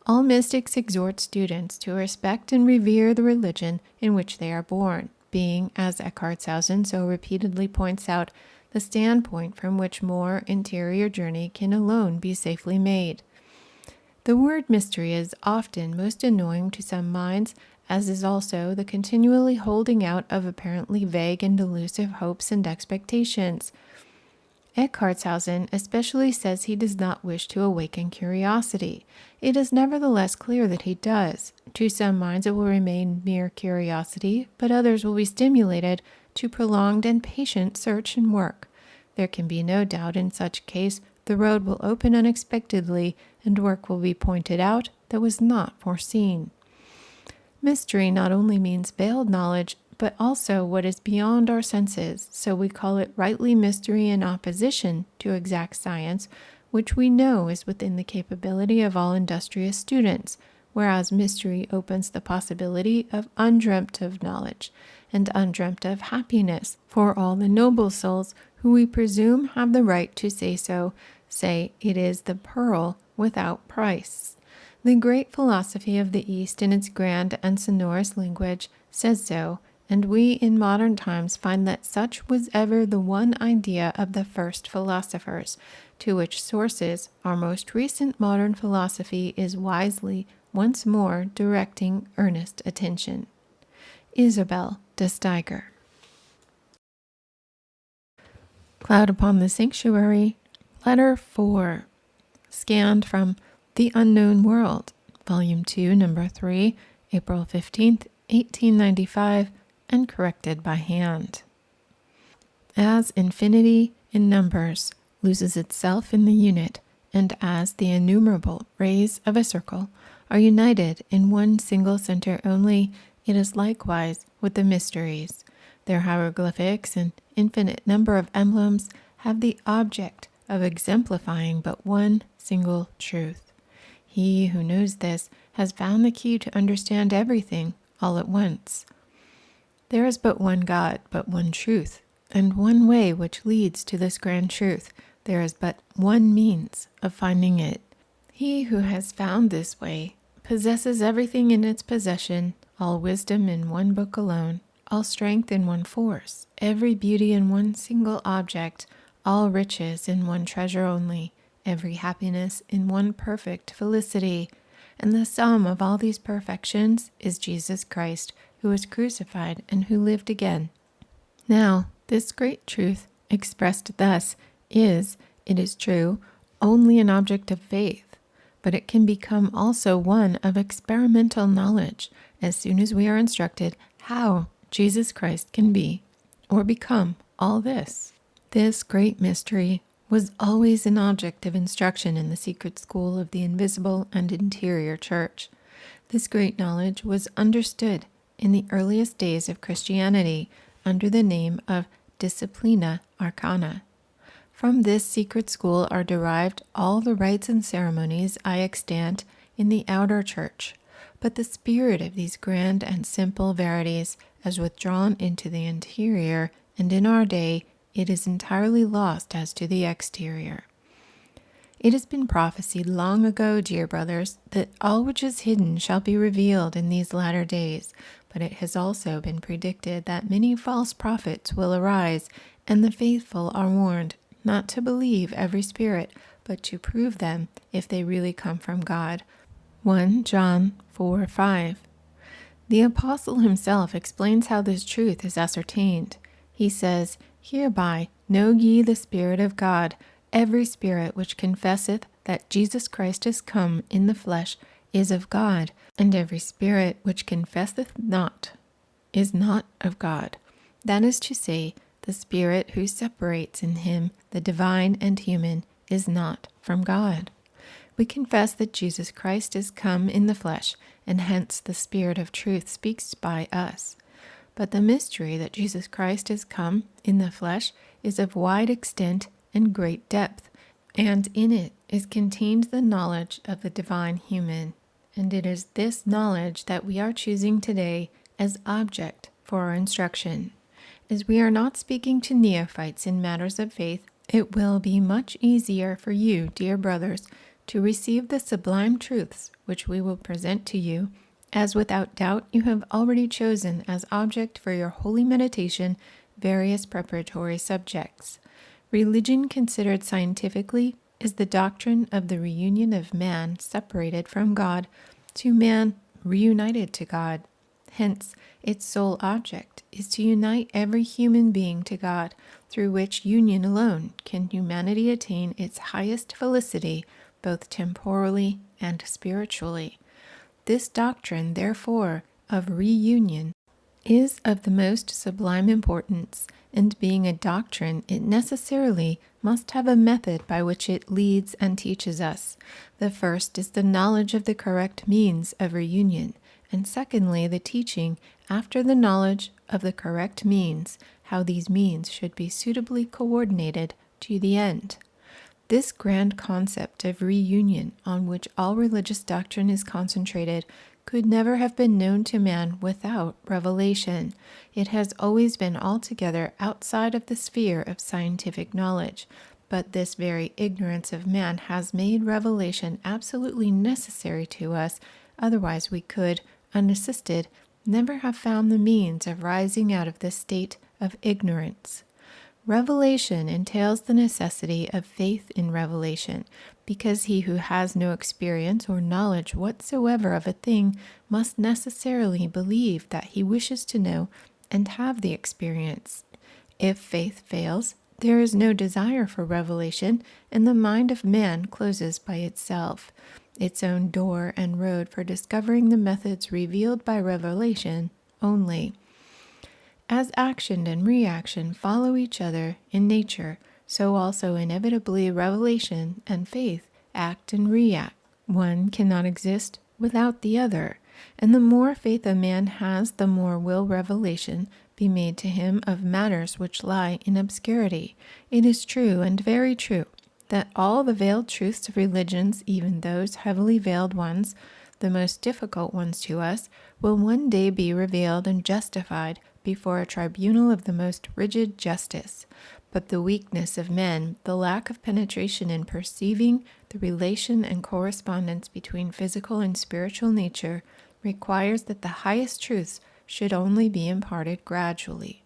S1: All mystics exhort students to respect and revere the religion in which they are born, being, as Eckhartshausen so repeatedly points out, the standpoint from which more interior journey can alone be safely made. The word mystery is often most annoying to some minds, as is also the continually holding out of apparently vague and elusive hopes and expectations. Eckhartshausen especially says he does not wish to awaken curiosity. It is nevertheless clear that he does. To some minds it will remain mere curiosity, but others will be stimulated to prolonged and patient search and work. There can be no doubt in such case the road will open unexpectedly, and work will be pointed out that was not foreseen. Mystery not only means veiled knowledge, but also what is beyond our senses, so we call it rightly mystery in opposition to exact science, which we know is within the capability of all industrious students, whereas mystery opens the possibility of undreamt of knowledge, and undreamt of happiness for all the noble souls who we presume have the right to say so, say it is the pearl without price. The great philosophy of the East in its grand and sonorous language says so, and we in modern times find that such was ever the one idea of the first philosophers, to which sources our most recent modern philosophy is wisely once more directing earnest attention. Isabel De Steiger. Cloud upon the Sanctuary, Letter 4, scanned from The Unknown World, Volume 2, Number 3, April 15th, 1895, and corrected by hand. As infinity in numbers loses itself in the unit, and as the innumerable rays of a circle are united in one single center only, it is likewise with the mysteries. Their hieroglyphics and infinite number of emblems have the object of exemplifying but one single truth. He who knows this has found the key to understand everything all at once. There is but one God, but one truth, and one way which leads to this grand truth. There is but one means of finding it. He who has found this way possesses everything in its possession, all wisdom in one book alone, all strength in one force, every beauty in one single object, all riches in one treasure only, every happiness in one perfect felicity. And the sum of all these perfections is Jesus Christ, who was crucified and who lived again. Now, this great truth, expressed thus, is, it is true, only an object of faith, but it can become also one of experimental knowledge as soon as we are instructed how Jesus Christ can be or become all this. This great mystery was always an object of instruction in the secret school of the invisible and interior church. This great knowledge was understood in the earliest days of Christianity under the name of Disciplina Arcana. From this secret school are derived all the rites and ceremonies extant in the outer church, but the spirit of these grand and simple verities is withdrawn into the interior, and in our day it is entirely lost as to the exterior. It has been prophesied long ago, dear brothers, that all which is hidden shall be revealed in these latter days, but it has also been predicted that many false prophets will arise, and the faithful are warned not to believe every spirit, but to prove them if they really come from God. 1 John 4:5. The apostle himself explains how this truth is ascertained. He says, "Hereby know ye the Spirit of God. Every spirit which confesseth that Jesus Christ is come in the flesh is of God, and every spirit which confesseth not is not of God." That is to say, the spirit who separates in him the divine and human is not from God. We confess that Jesus Christ is come in the flesh, and hence the Spirit of truth speaks by us. But the mystery that Jesus Christ is come in the flesh is of wide extent and great depth, and in it is contained the knowledge of the divine human. And it is this knowledge that we are choosing today as object for our instruction. As we are not speaking to neophytes in matters of faith, it will be much easier for you, dear brothers, to receive the sublime truths which we will present to you, as without doubt you have already chosen as object for your holy meditation various preparatory subjects. Religion considered scientifically is the doctrine of the reunion of man separated from God to man reunited to God. Hence, its sole object is to unite every human being to God, through which union alone can humanity attain its highest felicity, both temporally and spiritually. This doctrine, therefore, of reunion is of the most sublime importance, and being a doctrine, it necessarily must have a method by which it leads and teaches us. The first is the knowledge of the correct means of reunion, and secondly, the teaching, after the knowledge of the correct means, how these means should be suitably coordinated to the end. This grand concept of reunion, on which all religious doctrine is concentrated, could never have been known to man without revelation. It has always been altogether outside of the sphere of scientific knowledge, but this very ignorance of man has made revelation absolutely necessary to us, otherwise we could, unassisted, never have found the means of rising out of this state of ignorance. Revelation entails the necessity of faith in revelation, because he who has no experience or knowledge whatsoever of a thing must necessarily believe that he wishes to know and have the experience. If faith fails, there is no desire for revelation, and the mind of man closes by itself its own door and road for discovering the methods revealed by revelation only. As action and reaction follow each other in nature, so also inevitably revelation and faith act and react. One cannot exist without the other, and the more faith a man has, the more will revelation be made to him of matters which lie in obscurity. It is true, and very true, that all the veiled truths of religions, even those heavily veiled ones, the most difficult ones to us, will one day be revealed and justified before a tribunal of the most rigid justice. But the weakness of men, the lack of penetration in perceiving the relation and correspondence between physical and spiritual nature, requires that the highest truths should only be imparted gradually.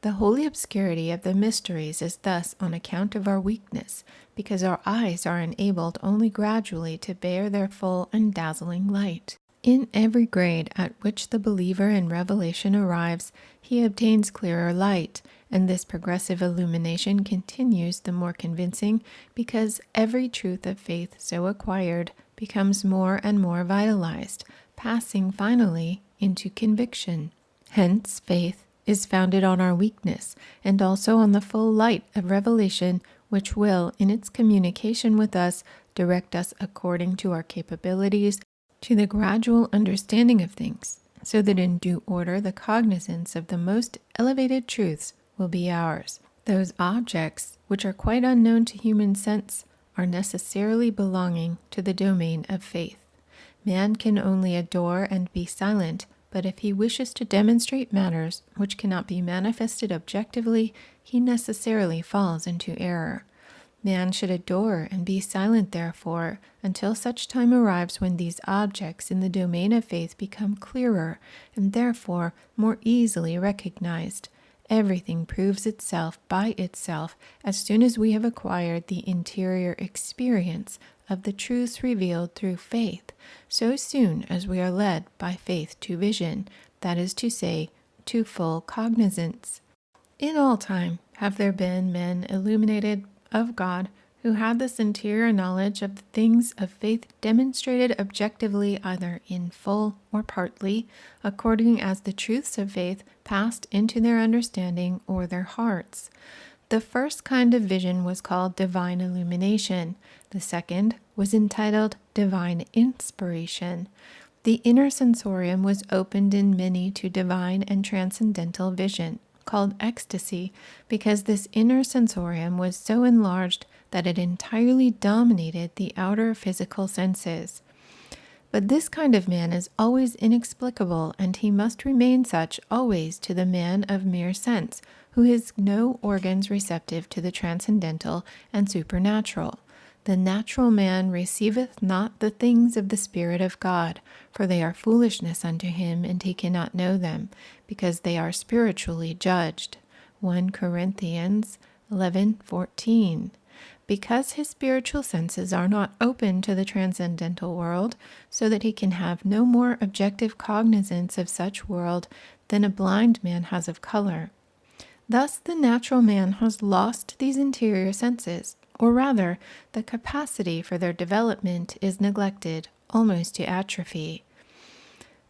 S1: The holy obscurity of the mysteries is thus on account of our weakness, because our eyes are enabled only gradually to bear their full and dazzling light. In every grade at which the believer in revelation arrives, he obtains clearer light, and this progressive illumination continues the more convincing because every truth of faith so acquired becomes more and more vitalized, passing finally into conviction. Hence, faith is founded on our weakness and also on the full light of revelation, which will, in its communication with us, direct us according to our capabilities to the gradual understanding of things, so that in due order the cognizance of the most elevated truths will be ours. Those objects which are quite unknown to human sense are necessarily belonging to the domain of faith. Man can only adore and be silent, but if he wishes to demonstrate matters which cannot be manifested objectively, he necessarily falls into error. Man should adore and be silent, therefore, until such time arrives when these objects in the domain of faith become clearer and therefore more easily recognized. Everything proves itself by itself as soon as we have acquired the interior experience of the truths revealed through faith, so soon as we are led by faith to vision, that is to say, to full cognizance. In all time have there been men illuminated of God who had this interior knowledge of the things of faith demonstrated objectively either in full or partly, according as the truths of faith passed into their understanding or their hearts. The first kind of vision was called divine illumination. The second was entitled divine inspiration. The inner sensorium was opened in many to divine and transcendental vision, called ecstasy, because this inner sensorium was so enlarged that it entirely dominated the outer physical senses. But this kind of man is always inexplicable, and he must remain such always to the man of mere sense, who has no organs receptive to the transcendental and supernatural. The natural man receiveth not the things of the Spirit of God, for they are foolishness unto him, and he cannot know them, because they are spiritually judged. 1 Corinthians 11:14. Because his spiritual senses are not open to the transcendental world, so that he can have no more objective cognizance of such world than a blind man has of color. Thus the natural man has lost these interior senses, or rather, the capacity for their development is neglected, almost to atrophy.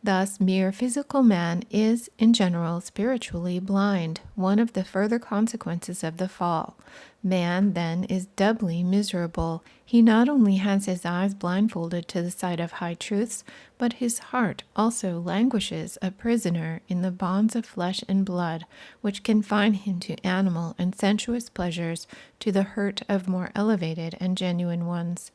S1: Thus, mere physical man is, in general, spiritually blind, one of the further consequences of the fall. Man, then, is doubly miserable. He not only has his eyes blindfolded to the sight of high truths, but his heart also languishes a prisoner in the bonds of flesh and blood, which confine him to animal and sensuous pleasures, to the hurt of more elevated and genuine ones.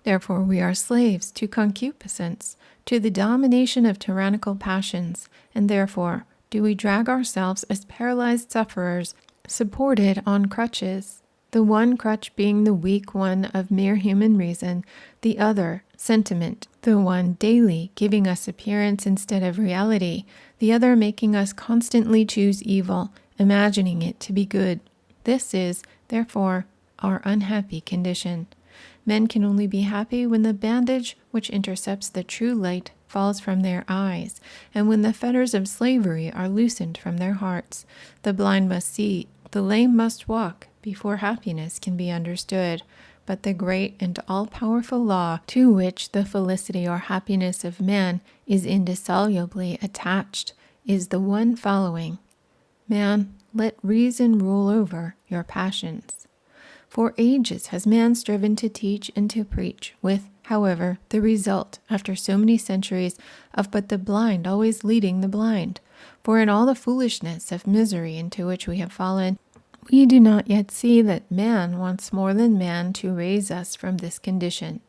S1: Therefore we are slaves to concupiscence, to the domination of tyrannical passions, and therefore do we drag ourselves as paralyzed sufferers, supported on crutches, the one crutch being the weak one of mere human reason, the other sentiment, the one daily giving us appearance instead of reality, the other making us constantly choose evil, imagining it to be good. This is, therefore, our unhappy condition. Men can only be happy when the bandage which intercepts the true light falls from their eyes, and when the fetters of slavery are loosened from their hearts. The blind must see, the lame must walk, before happiness can be understood. But the great and all-powerful law to which the felicity or happiness of man is indissolubly attached is the one following: Man, let reason rule over your passions. For ages has man striven to teach and to preach, with, however, the result, after so many centuries, of but the blind always leading the blind. For in all the foolishness of misery into which we have fallen, we do not yet see that man wants more than man to raise us from this condition.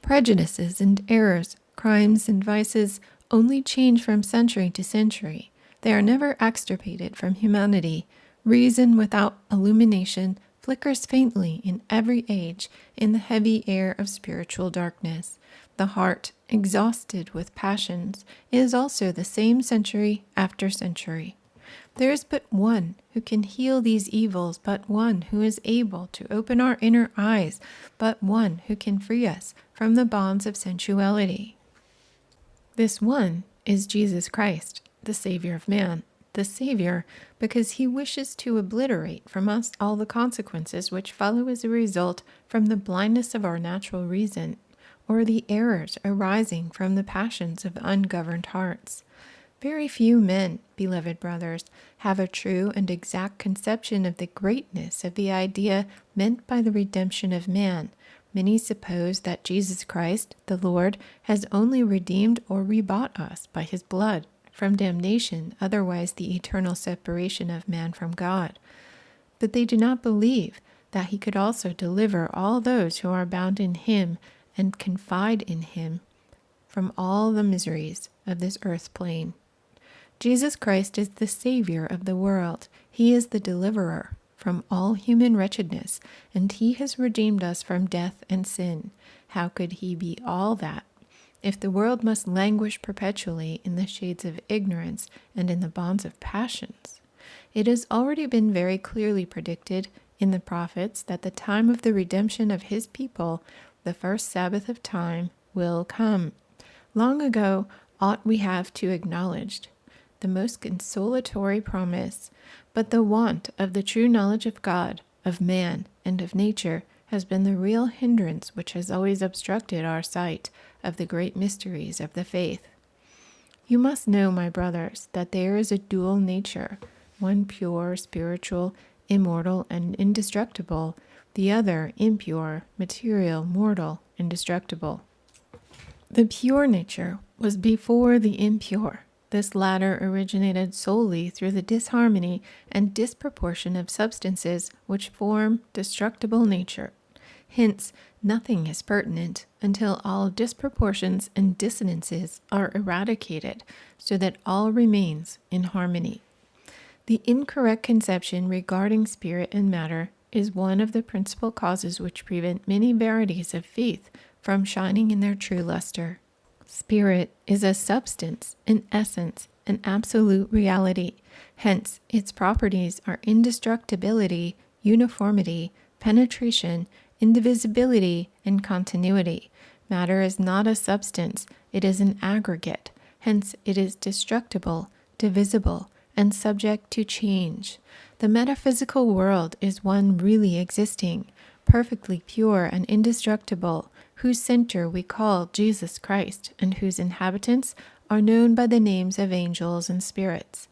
S1: Prejudices and errors Crimes and vices only change from century to century. They are never extirpated from humanity. Reason without illumination flickers faintly in every age in the heavy air of spiritual darkness. The heart, exhausted with passions, is also the same century after century. There is but one who can heal these evils, but one who is able to open our inner eyes, but one who can free us from the bonds of sensuality. This one is Jesus Christ, the Savior of man. The Savior, because he wishes to obliterate from us all the consequences which follow as a result from the blindness of our natural reason, or the errors arising from the passions of ungoverned hearts. Very few men, beloved brothers, have a true and exact conception of the greatness of the idea meant by the redemption of man. Many suppose that Jesus Christ, the Lord, has only redeemed or rebought us by his blood from damnation, otherwise the eternal separation of man from God. But they do not believe that he could also deliver all those who are bound in him and confide in him from all the miseries of this earth plane. Jesus Christ is the Savior of the world. He is the deliverer from all human wretchedness, and he has redeemed us from death and sin. How could he be all that, if the world must languish perpetually in the shades of ignorance and in the bonds of passions? It has already been very clearly predicted in the prophets that the time of the redemption of his people, the first Sabbath of time, will come. Long ago ought we have to acknowledged the most consolatory promise, but the want of the true knowledge of God, of man, and of nature has been the real hindrance which has always obstructed our sight of the great mysteries of the faith. You must know, my brothers, that there is a dual nature, one pure, spiritual, immortal, and indestructible, the other impure, material, mortal, and destructible. The pure nature was before the impure. This latter originated solely through the disharmony and disproportion of substances which form destructible nature. Hence, nothing is pertinent until all disproportions and dissonances are eradicated, so that all remains in harmony. The incorrect conception regarding spirit and matter is one of the principal causes which prevent many verities of faith from shining in their true luster. Spirit is a substance, an essence, an absolute reality. Hence, its properties are indestructibility, uniformity, penetration, indivisibility, and continuity. Matter is not a substance, it is an aggregate. Hence, it is destructible, divisible, and subject to change. The metaphysical world is one really existing, perfectly pure and indestructible, whose center we call Jesus Christ, and whose inhabitants are known by the names of angels and spirits.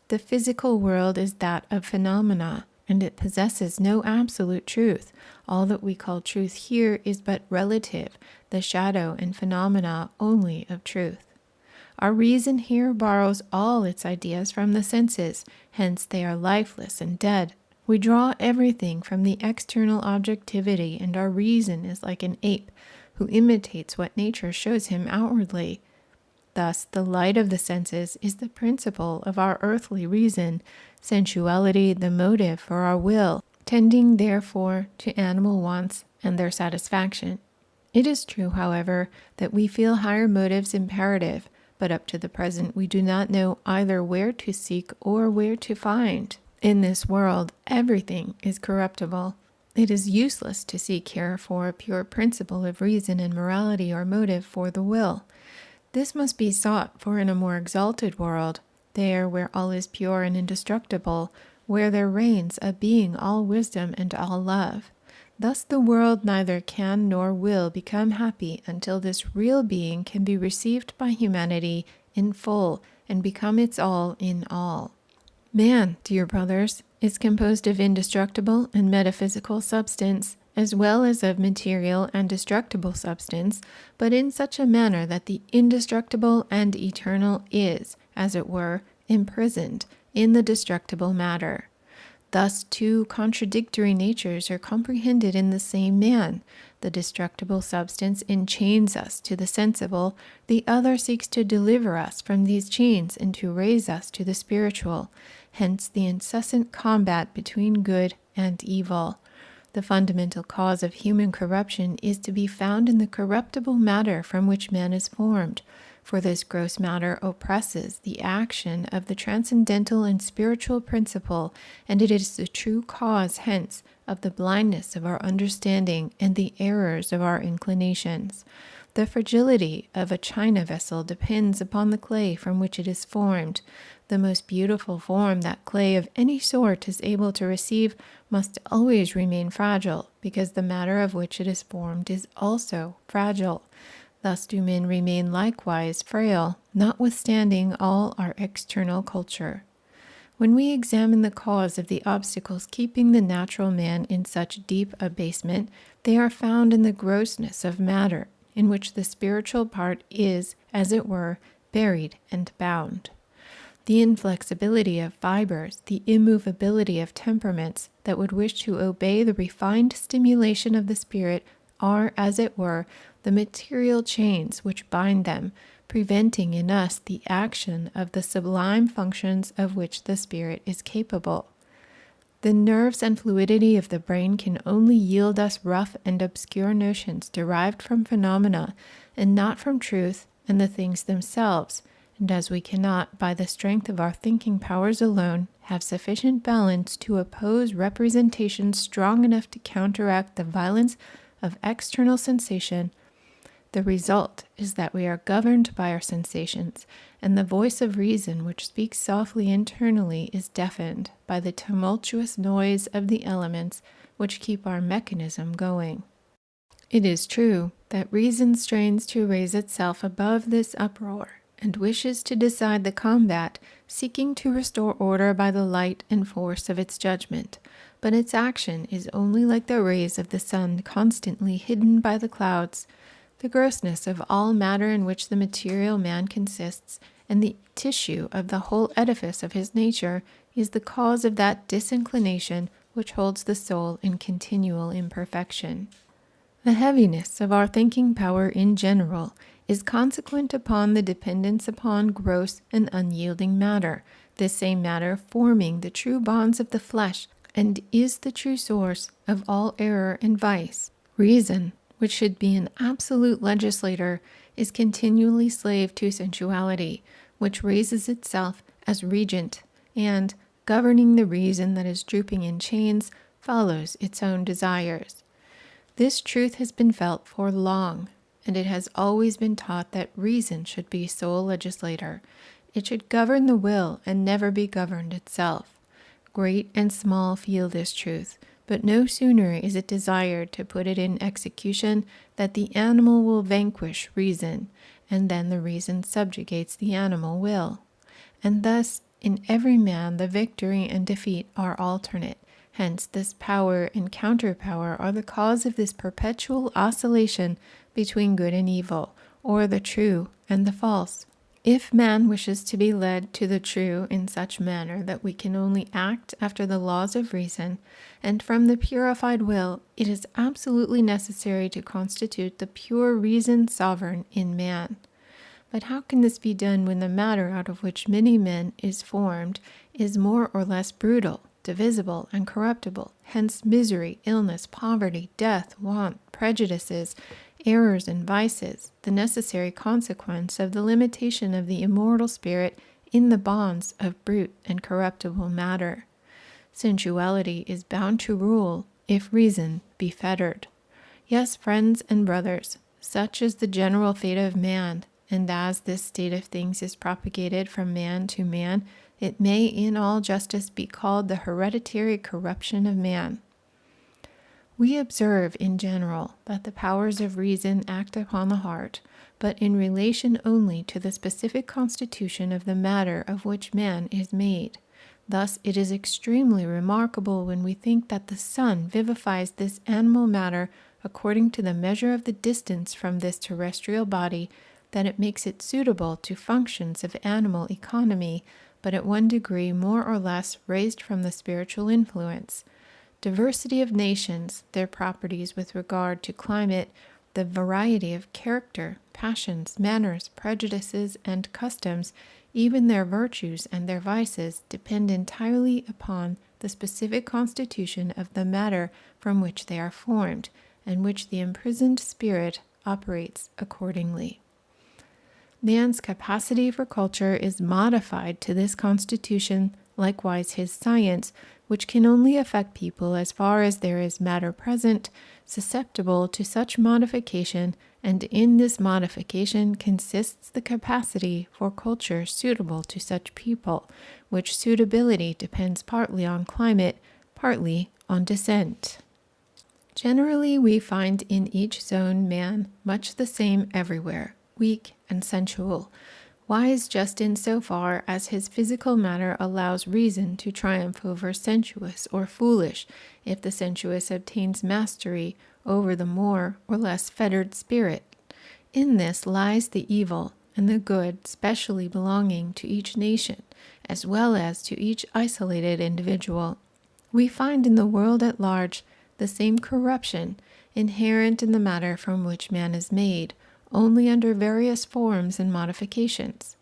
S1: The physical world is that of phenomena, and it possesses no absolute truth. All that we call truth here is but relative, the shadow and phenomena only of truth. Our reason here borrows all its ideas from the senses, hence they are lifeless and dead. We draw everything from the external objectivity, and our reason is like an ape who imitates what nature shows him outwardly. Thus, the light of the senses is the principle of our earthly reason, sensuality the motive for our will, tending therefore to animal wants and their satisfaction. It is true, however, that we feel higher motives imperative, but up to the present we do not know either where to seek or where to find. In this world, everything is corruptible. It is useless to seek here for a pure principle of reason and morality or motive for the will. This must be sought for in a more exalted world, there where all is pure and indestructible, where there reigns a being all wisdom and all love. Thus the world neither can nor will become happy until this real being can be received by humanity in full and become its all in all. Man, dear brothers, is composed of indestructible and metaphysical substance, as well as of material and destructible substance, but in such a manner that the indestructible and eternal is, as it were, imprisoned in the destructible matter. Thus, two contradictory natures are comprehended in the same man. The destructible substance enchains us to the sensible, the other seeks to deliver us from these chains and to raise us to the spiritual. Hence the incessant combat between good and evil. The fundamental cause of human corruption is to be found in the corruptible matter from which man is formed, for this gross matter oppresses the action of the transcendental and spiritual principle, and it is the true cause, hence, of the blindness of our understanding and the errors of our inclinations. The fragility of a china vessel depends upon the clay from which it is formed. The most beautiful form that clay of any sort is able to receive must always remain fragile, because the matter of which it is formed is also fragile. Thus do men remain likewise frail, notwithstanding all our external culture. When we examine the cause of the obstacles keeping the natural man in such deep abasement, they are found in the grossness of matter, in which the spiritual part is, as it were, buried and bound. The inflexibility of fibers, the immovability of temperaments that would wish to obey the refined stimulation of the spirit are, as it were, the material chains which bind them, preventing in us the action of the sublime functions of which the spirit is capable. The nerves and fluidity of the brain can only yield us rough and obscure notions derived from phenomena, and not from truth and the things themselves, and as we cannot, by the strength of our thinking powers alone, have sufficient balance to oppose representations strong enough to counteract the violence of external sensation, the result is that we are governed by our sensations, and the voice of reason which speaks softly internally is deafened by the tumultuous noise of the elements which keep our mechanism going. It is true that reason strains to raise itself above this uproar, and wishes to decide the combat, seeking to restore order by the light and force of its judgment. But its action is only like the rays of the sun constantly hidden by the clouds. The grossness of all matter in which the material man consists, and the tissue of the whole edifice of his nature, is the cause of that disinclination which holds the soul in continual imperfection. The heaviness of our thinking power in general is consequent upon the dependence upon gross and unyielding matter, this same matter forming the true bonds of the flesh, and is the true source of all error and vice. Reason, which should be an absolute legislator, is continually slave to sensuality, which raises itself as regent, and, governing the reason that is drooping in chains, follows its own desires. This truth has been felt for long, and it has always been taught that reason should be sole legislator. It should govern the will and never be governed itself. Great and small feel this truth, but no sooner is it desired to put it in execution that the animal will vanquish reason, and then the reason subjugates the animal will. And thus, in every man the victory and defeat are alternate. Hence, this power and counterpower are the cause of this perpetual oscillation between good and evil, or the true and the false. If man wishes to be led to the true in such manner that we can only act after the laws of reason, and from the purified will, it is absolutely necessary to constitute the pure reason sovereign in man. But how can this be done when the matter out of which many men is formed is more or less brutal, divisible, and corruptible? Hence misery, illness, poverty, death, want, prejudices, errors, and vices, the necessary consequence of the limitation of the immortal spirit in the bonds of brute and corruptible matter. Sensuality is bound to rule if reason be fettered. Yes, friends and brothers, such is the general fate of man, and as this state of things is propagated from man to man, it may in all justice be called the hereditary corruption of man. We observe in general that the powers of reason act upon the heart, but in relation only to the specific constitution of the matter of which man is made. Thus it is extremely remarkable when we think that the sun vivifies this animal matter according to the measure of the distance from this terrestrial body, that it makes it suitable to functions of animal economy, but at one degree more or less raised from the spiritual influence. Diversity of nations, their properties with regard to climate, the variety of character, passions, manners, prejudices, and customs, even their virtues and their vices, depend entirely upon the specific constitution of the matter from which they are formed, and which the imprisoned spirit operates accordingly. Man's capacity for culture is modified to this constitution, likewise his science, which can only affect people as far as there is matter present, susceptible to such modification, and in this modification consists the capacity for culture suitable to such people, which suitability depends partly on climate, partly on descent. Generally, we find in each zone man much the same everywhere, weak and sensual, wise just in so far as his physical matter allows reason to triumph over sensuous, or foolish, if the sensuous obtains mastery over the more or less fettered spirit. In this lies the evil and the good specially belonging to each nation, as well as to each isolated individual. We find in the world at large the same corruption inherent in the matter from which man is made, only under various forms and modifications.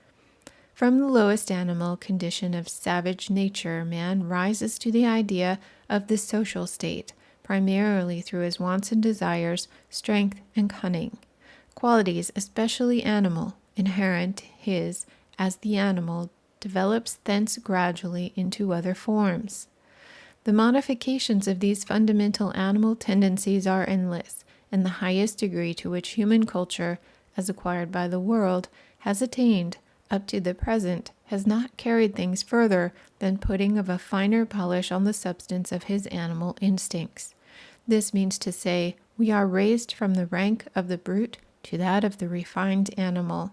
S1: From the lowest animal condition of savage nature, man rises to the idea of the social state, primarily through his wants and desires, strength and cunning, qualities especially animal, inherent his as the animal develops thence gradually into other forms. The modifications of these fundamental animal tendencies are endless, and the highest degree to which human culture, as acquired by the world, has attained, up to the present, has not carried things further than putting of a finer polish on the substance of his animal instincts. This means to say, we are raised from the rank of the brute to that of the refined animal.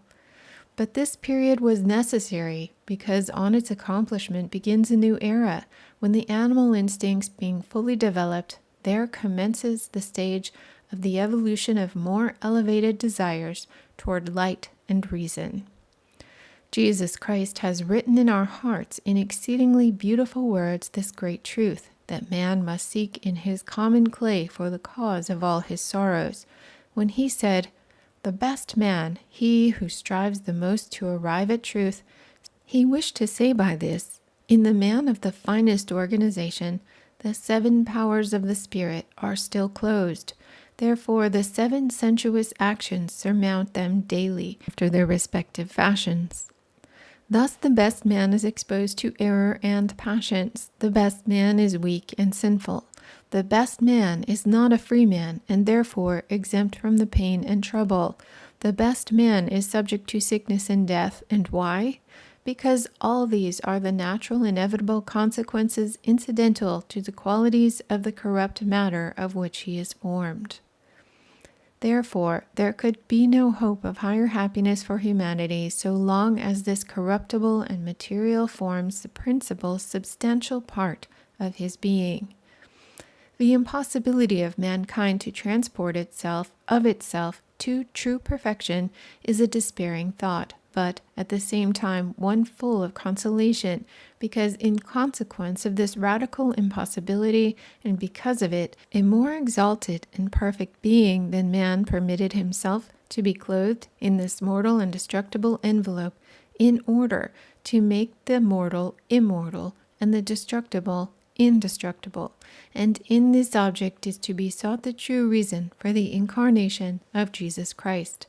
S1: But this period was necessary, because on its accomplishment begins a new era, when the animal instincts being fully developed, there commences the stage of the evolution of more elevated desires toward light and reason. Jesus Christ has written in our hearts in exceedingly beautiful words this great truth, that man must seek in his common clay for the cause of all his sorrows, when he said, "The best man, he who strives the most to arrive at truth," he wished to say by this, in the man of the finest organization, the 7 powers of the spirit are still closed. Therefore, the 7 sensuous actions surmount them daily after their respective fashions. Thus the best man is exposed to error and passions. The best man is weak and sinful. The best man is not a free man, and therefore exempt from the pain and trouble. The best man is subject to sickness and death. And why? Because all these are the natural inevitable consequences incidental to the qualities of the corrupt matter of which he is formed. Therefore, there could be no hope of higher happiness for humanity so long as this corruptible and material forms the principal substantial part of his being. The impossibility of mankind to transport itself of itself to true perfection is a despairing thought, but at the same time one full of consolation, because in consequence of this radical impossibility, and because of it, a more exalted and perfect being than man permitted himself to be clothed in this mortal and destructible envelope, in order to make the mortal immortal and the destructible indestructible. And in this object is to be sought the true reason for the incarnation of Jesus Christ.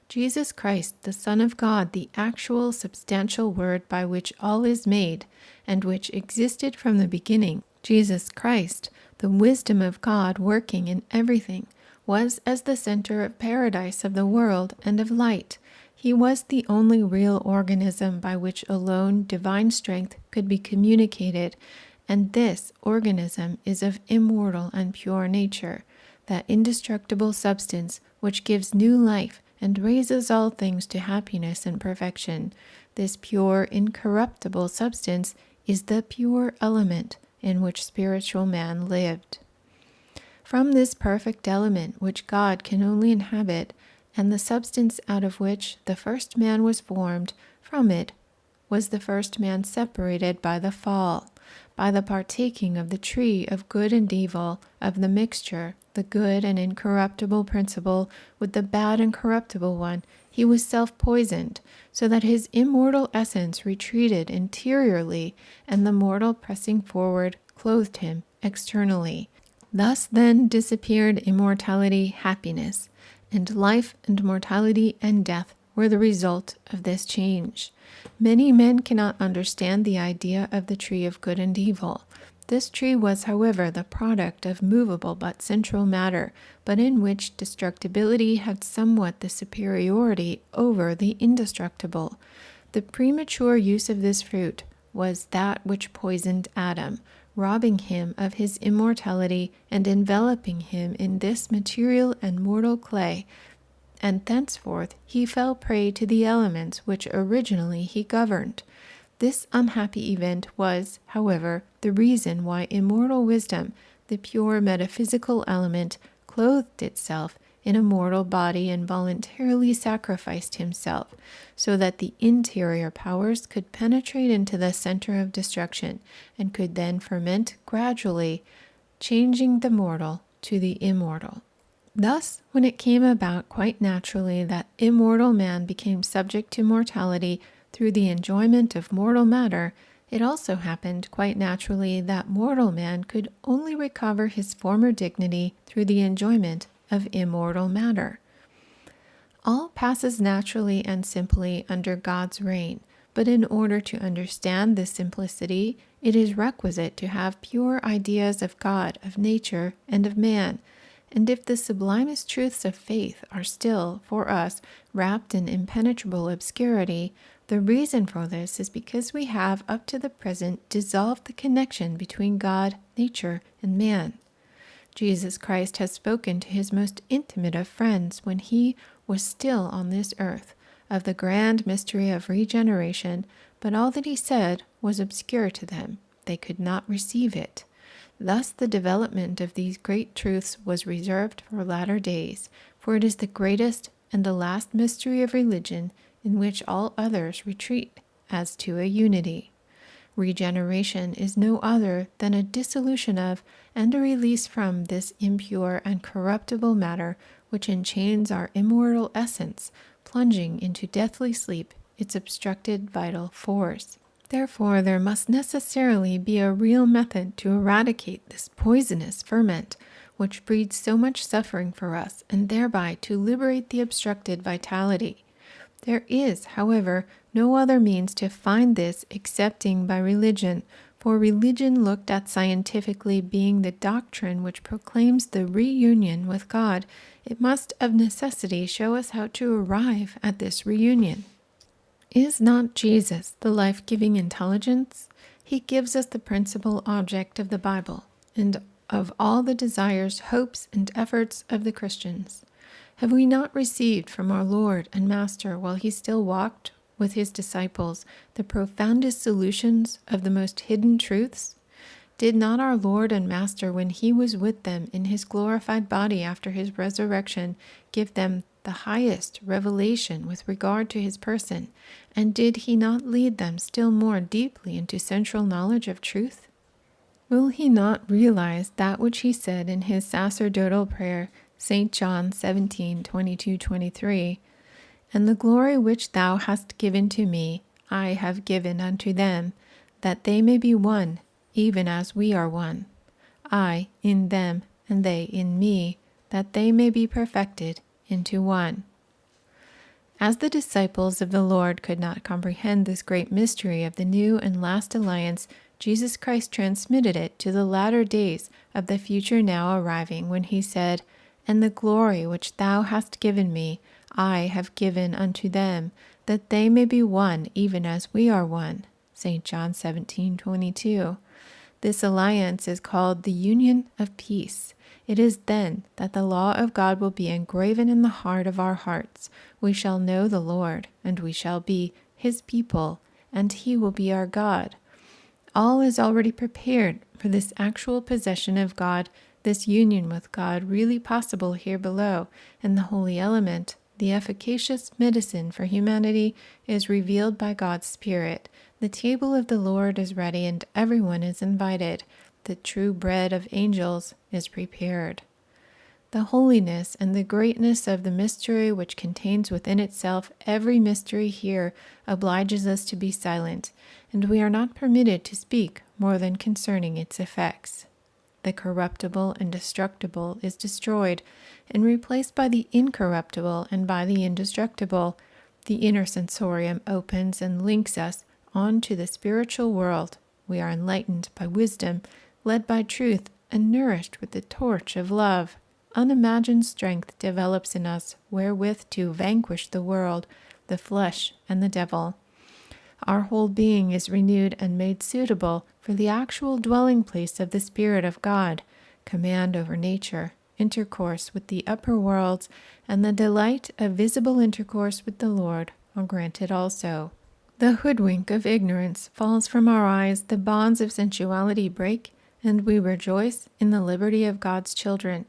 S1: Jesus Christ, the Son of God, the actual substantial Word by which all is made, and which existed from the beginning. Jesus Christ, the wisdom of God working in everything, was as the center of paradise of the world and of light. He was the only real organism by which alone divine strength could be communicated, and this organism is of immortal and pure nature, that indestructible substance which gives new life and raises all things to happiness and perfection. This pure, incorruptible substance is the pure element in which spiritual man lived. From this perfect element which God can only inhabit, and the substance out of which the first man was formed, from it was the first man separated by the fall. By the partaking of the tree of good and evil, of the mixture, the good and incorruptible principle with the bad and corruptible one, he was self-poisoned, so that his immortal essence retreated interiorly, and the mortal pressing forward clothed him externally. Thus then disappeared immortality, happiness, and life and mortality and death were the result of this change. Many men cannot understand the idea of the tree of good and evil. This tree was, however, the product of movable but central matter, but in which destructibility had somewhat the superiority over the indestructible. The premature use of this fruit was that which poisoned Adam, robbing him of his immortality and enveloping him in this material and mortal clay, and thenceforth he fell prey to the elements which originally he governed. This unhappy event was, however, the reason why immortal wisdom, the pure metaphysical element, clothed itself in a mortal body and voluntarily sacrificed himself, so that the interior powers could penetrate into the center of destruction, and could then ferment gradually, changing the mortal to the immortal. Thus, when it came about quite naturally that immortal man became subject to mortality through the enjoyment of mortal matter, it also happened quite naturally that mortal man could only recover his former dignity through the enjoyment of immortal matter. All passes naturally and simply under God's reign, but in order to understand this simplicity, it is requisite to have pure ideas of God, of nature, and of man. And if the sublimest truths of faith are still, for us, wrapped in impenetrable obscurity, the reason for this is because we have up to the present dissolved the connection between God, nature, and man. Jesus Christ has spoken to his most intimate of friends when he was still on this earth of the grand mystery of regeneration, but all that he said was obscure to them. They could not receive it. Thus the development of these great truths was reserved for latter days, for it is the greatest and the last mystery of religion, in which all others retreat as to a unity. Regeneration is no other than a dissolution of and a release from this impure and corruptible matter which enchains our immortal essence, plunging into deathly sleep its obstructed vital force. Therefore, there must necessarily be a real method to eradicate this poisonous ferment, which breeds so much suffering for us, and thereby to liberate the obstructed vitality. There is, however, no other means to find this excepting by religion, for religion looked at scientifically being the doctrine which proclaims the reunion with God, it must of necessity show us how to arrive at this reunion. Is not Jesus the life-giving intelligence? He gives us the principal object of the Bible, and of all the desires, hopes, and efforts of the Christians. Have we not received from our Lord and Master, while he still walked with his disciples, the profoundest solutions of the most hidden truths? Did not our Lord and Master, when he was with them in his glorified body after his resurrection, give them the highest revelation with regard to his person, and did he not lead them still more deeply into central knowledge of truth? Will he not realize that which he said in his sacerdotal prayer, St. John 17:22-23, "And the glory which thou hast given to me, I have given unto them, that they may be one, even as we are one. I in them, and they in me, that they may be perfected into one." As the disciples of the Lord could not comprehend this great mystery of the new and last alliance, Jesus Christ transmitted it to the latter days of the future now arriving, when he said, "And the glory which thou hast given me, I have given unto them, that they may be one, even as we are one." St. John 17:22. This alliance is called the union of peace. It is then that the law of God will be engraven in the heart of our hearts. We shall know the Lord, and we shall be his people, and he will be our God. All is already prepared for this actual possession of God, this union with God really possible here below, and the holy element, The efficacious medicine for humanity is revealed by God's Spirit. The table of the Lord is ready and everyone is invited. The true bread of angels is prepared. The holiness and the greatness of the mystery, which contains within itself every mystery here, obliges us to be silent, and we are not permitted to speak more than concerning its effects. The corruptible and destructible is destroyed and replaced by the incorruptible and by the indestructible. The inner sensorium opens and links us on to the spiritual world. We are enlightened by wisdom, led by truth, and nourished with the torch of love. Unimagined strength develops in us wherewith to vanquish the world, the flesh, and the devil. Our whole being is renewed and made suitable for the actual dwelling place of the Spirit of God, command over nature, intercourse with the upper worlds, and the delight of visible intercourse with the Lord are granted also. The hoodwink of ignorance falls from our eyes, the bonds of sensuality break, and we rejoice in the liberty of God's children.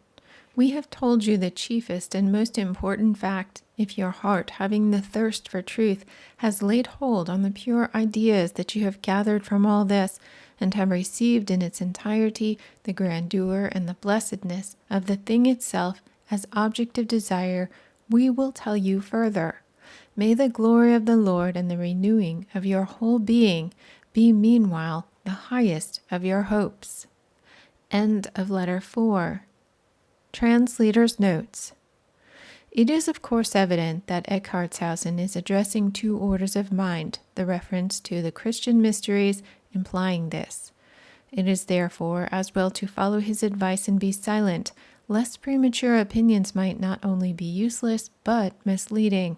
S1: We have told you the chiefest and most important fact. If your heart, having the thirst for truth, has laid hold on the pure ideas that you have gathered from all this, and have received in its entirety the grandeur and the blessedness of the thing itself as object of desire, we will tell you further. May the glory of the Lord and the renewing of your whole being be meanwhile the highest of your hopes. End of letter 4. Translator's notes. It is of course evident that Eckhartshausen is addressing two orders of mind, the reference to the Christian mysteries implying this. It is therefore as well to follow his advice and be silent, lest premature opinions might not only be useless, but misleading.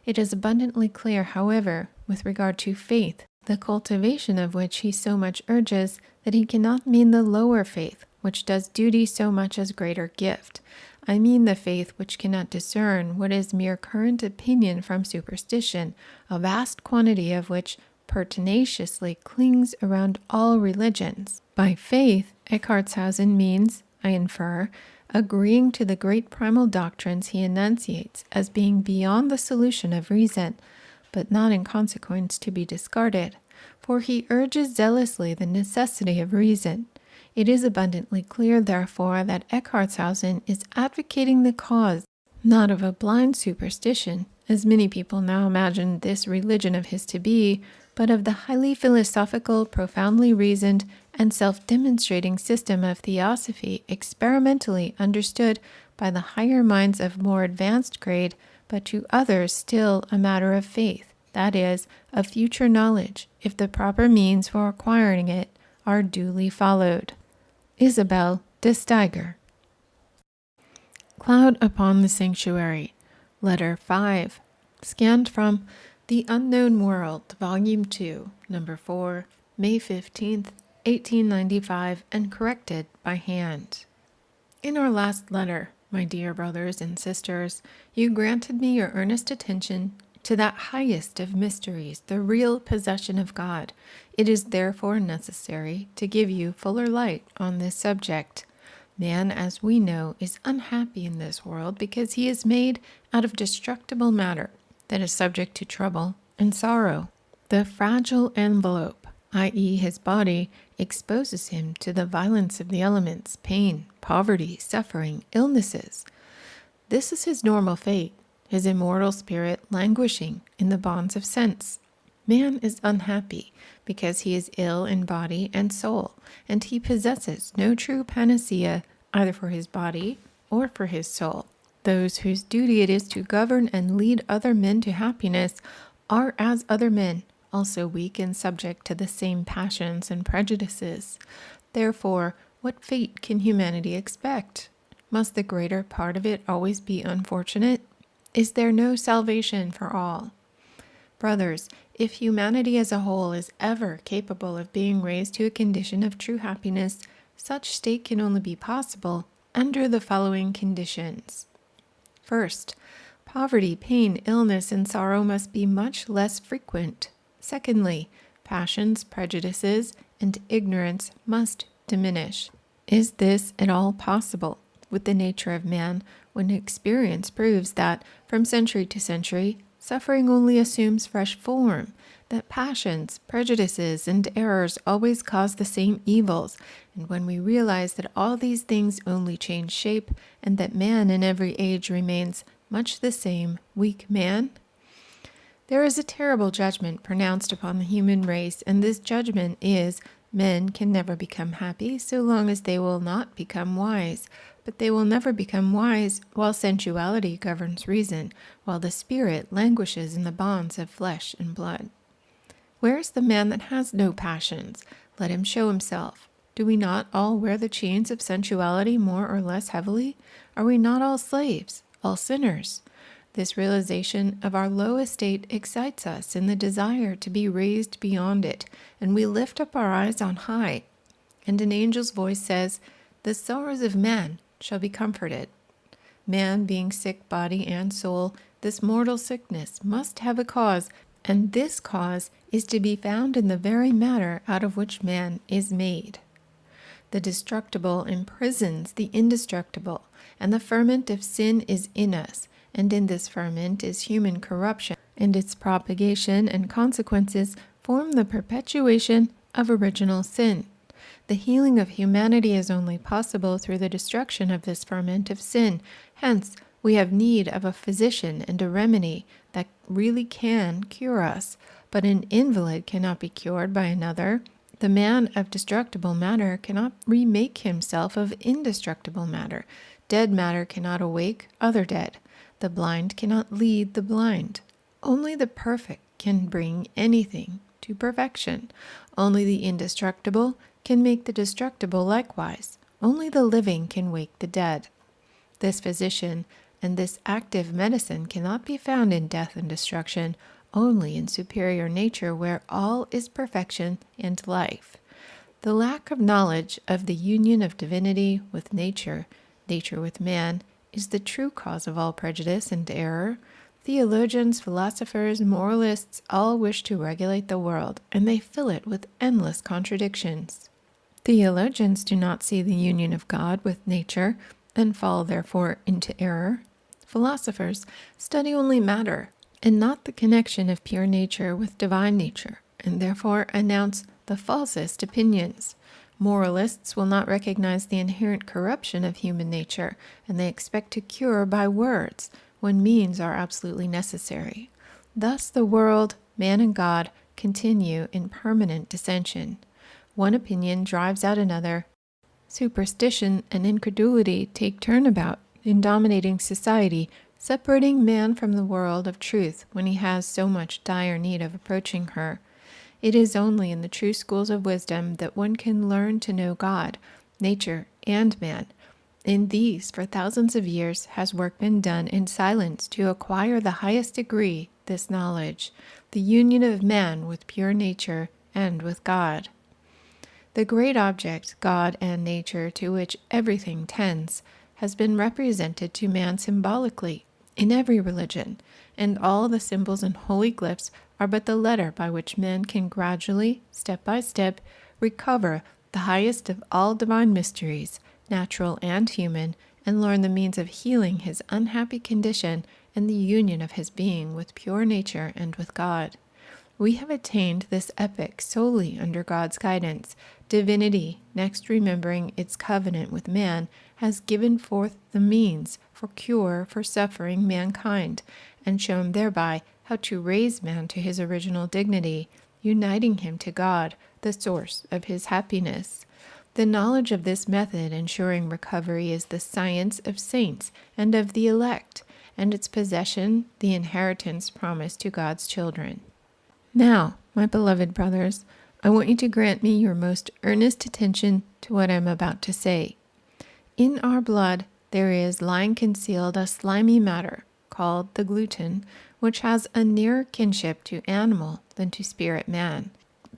S1: It is abundantly clear, however, with regard to faith, the cultivation of which he so much urges, that he cannot mean the lower faith, which does duty so much as greater gift. I mean the faith which cannot discern what is mere current opinion from superstition, a vast quantity of which pertinaciously clings around all religions. By faith, Eckhartshausen means, I infer, agreeing to the great primal doctrines he enunciates as being beyond the solution of reason, but not in consequence to be discarded, for he urges zealously the necessity of reason. It is abundantly clear, therefore, that Eckhartshausen is advocating the cause, not of a blind superstition, as many people now imagine this religion of his to be, but of the highly philosophical, profoundly reasoned, and self-demonstrating system of theosophy experimentally understood by the higher minds of more advanced grade, but to others still a matter of faith, that is, of future knowledge, if the proper means for acquiring it are duly followed. Isabel De Steiger. Cloud upon the Sanctuary. Letter 5. Scanned from The Unknown World, Volume 2, Number 4, May 15th, 1895, and corrected by hand. In our last letter, my dear brothers and sisters, you granted me your earnest attention to that highest of mysteries, the real possession of God. It is therefore necessary to give you fuller light on this subject. Man, as we know, is unhappy in this world because he is made out of destructible matter that is subject to trouble and sorrow. The fragile envelope, i.e., his body, exposes him to the violence of the elements, pain, poverty, suffering, illnesses. This is his normal fate, his immortal spirit languishing in the bonds of sense. Man is unhappy because he is ill in body and soul, and he possesses no true panacea either for his body or for his soul. Those whose duty it is to govern and lead other men to happiness are as other men, also weak and subject to the same passions and prejudices. Therefore, what fate can humanity expect? Must the greater part of it always be unfortunate? Is there no salvation for all? Brothers, if humanity as a whole is ever capable of being raised to a condition of true happiness, such state can only be possible under the following conditions. First, poverty, pain, illness, and sorrow must be much less frequent. Secondly, passions, prejudices, and ignorance must diminish. Is this at all possible with the nature of man when experience proves that, from century to century, suffering only assumes fresh form, that passions, prejudices, and errors always cause the same evils, and when we realize that all these things only change shape, and that man in every age remains much the same weak man, there is a terrible judgment pronounced upon the human race, and this judgment is, men can never become happy so long as they will not become wise, but they will never become wise while sensuality governs reason, while the spirit languishes in the bonds of flesh and blood. Where is the man that has no passions? Let him show himself. Do we not all wear the chains of sensuality more or less heavily? Are we not all slaves, all sinners? This realization of our low estate excites us in the desire to be raised beyond it, and we lift up our eyes on high. And an angel's voice says, "The sorrows of man shall be comforted." Man being sick body and soul, this mortal sickness must have a cause, and this cause is to be found in the very matter out of which man is made. The destructible imprisons the indestructible, and the ferment of sin is in us, and in this ferment is human corruption, and its propagation and consequences form the perpetuation of original sin. The healing of humanity is only possible through the destruction of this ferment of sin. Hence, we have need of a physician and a remedy that really can cure us. But an invalid cannot be cured by another. The man of destructible matter cannot remake himself of indestructible matter. Dead matter cannot awake other dead. The blind cannot lead the blind. Only the perfect can bring anything to perfection. Only the indestructible can make the destructible likewise. Only the living can wake the dead. This physician and this active medicine cannot be found in death and destruction, only in superior nature where all is perfection and life. The lack of knowledge of the union of divinity with nature, nature with man, is the true cause of all prejudice and error. Theologians, philosophers, moralists all wish to regulate the world, and they fill it with endless contradictions. Theologians do not see the union of God with nature, and fall therefore into error. Philosophers study only matter, and not the connection of pure nature with divine nature, and therefore announce the falsest opinions. Moralists will not recognize the inherent corruption of human nature, and they expect to cure by words, when means are absolutely necessary. Thus the world, man and God, continue in permanent dissension. One opinion drives out another. Superstition and incredulity take turnabout in dominating society, separating man from the world of truth when he has so much dire need of approaching her. It is only in the true schools of wisdom that one can learn to know God, nature, and man. In these, for thousands of years, has work been done in silence to acquire the highest degree, this knowledge, the union of man with pure nature and with God. The great object, God and nature, to which everything tends, has been represented to man symbolically in every religion, and all the symbols and holy glyphs are but the letter by which man can gradually, step by step, recover the highest of all divine mysteries, natural and human, and learn the means of healing his unhappy condition and the union of his being with pure nature and with God. We have attained this epoch solely under God's guidance. Divinity, next remembering its covenant with man, has given forth the means for cure for suffering mankind, and shown thereby how to raise man to his original dignity, uniting him to God, the source of his happiness. The knowledge of this method ensuring recovery is the science of saints and of the elect, and its possession the inheritance promised to God's children. Now, my beloved brothers, I want you to grant me your most earnest attention to what I am about to say. In our blood there is lying concealed a slimy matter, called the gluten, which has a nearer kinship to animal than to spirit man.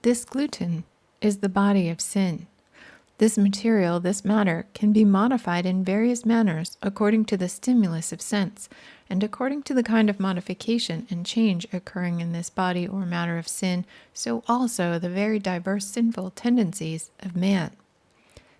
S1: This gluten is the body of sin. This material, this matter, can be modified in various manners according to the stimulus of sense, and according to the kind of modification and change occurring in this body or matter of sin, so also the very diverse sinful tendencies of man.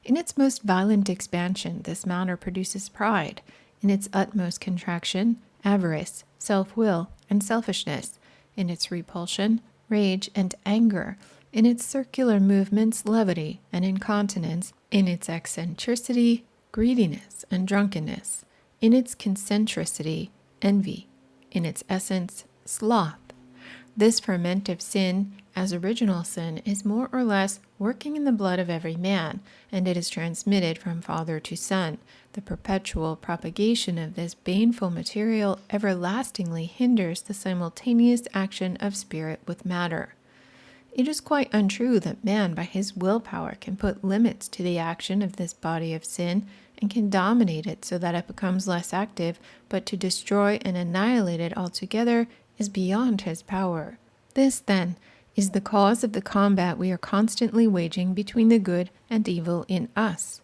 S1: In its most violent expansion, this matter produces pride, in its utmost contraction, avarice, self-will, and selfishness, in its repulsion, rage, and anger, in its circular movements, levity, and incontinence, in its eccentricity, greediness, and drunkenness, in its concentricity, envy, in its essence, sloth. This ferment of sin, as original sin, is more or less working in the blood of every man, and it is transmitted from father to son. The perpetual propagation of this baneful material everlastingly hinders the simultaneous action of spirit with matter. It is quite untrue that man by his willpower can put limits to the action of this body of sin and can dominate it so that it becomes less active, but to destroy and annihilate it altogether is beyond his power. This, then, is the cause of the combat we are constantly waging between the good and evil in us.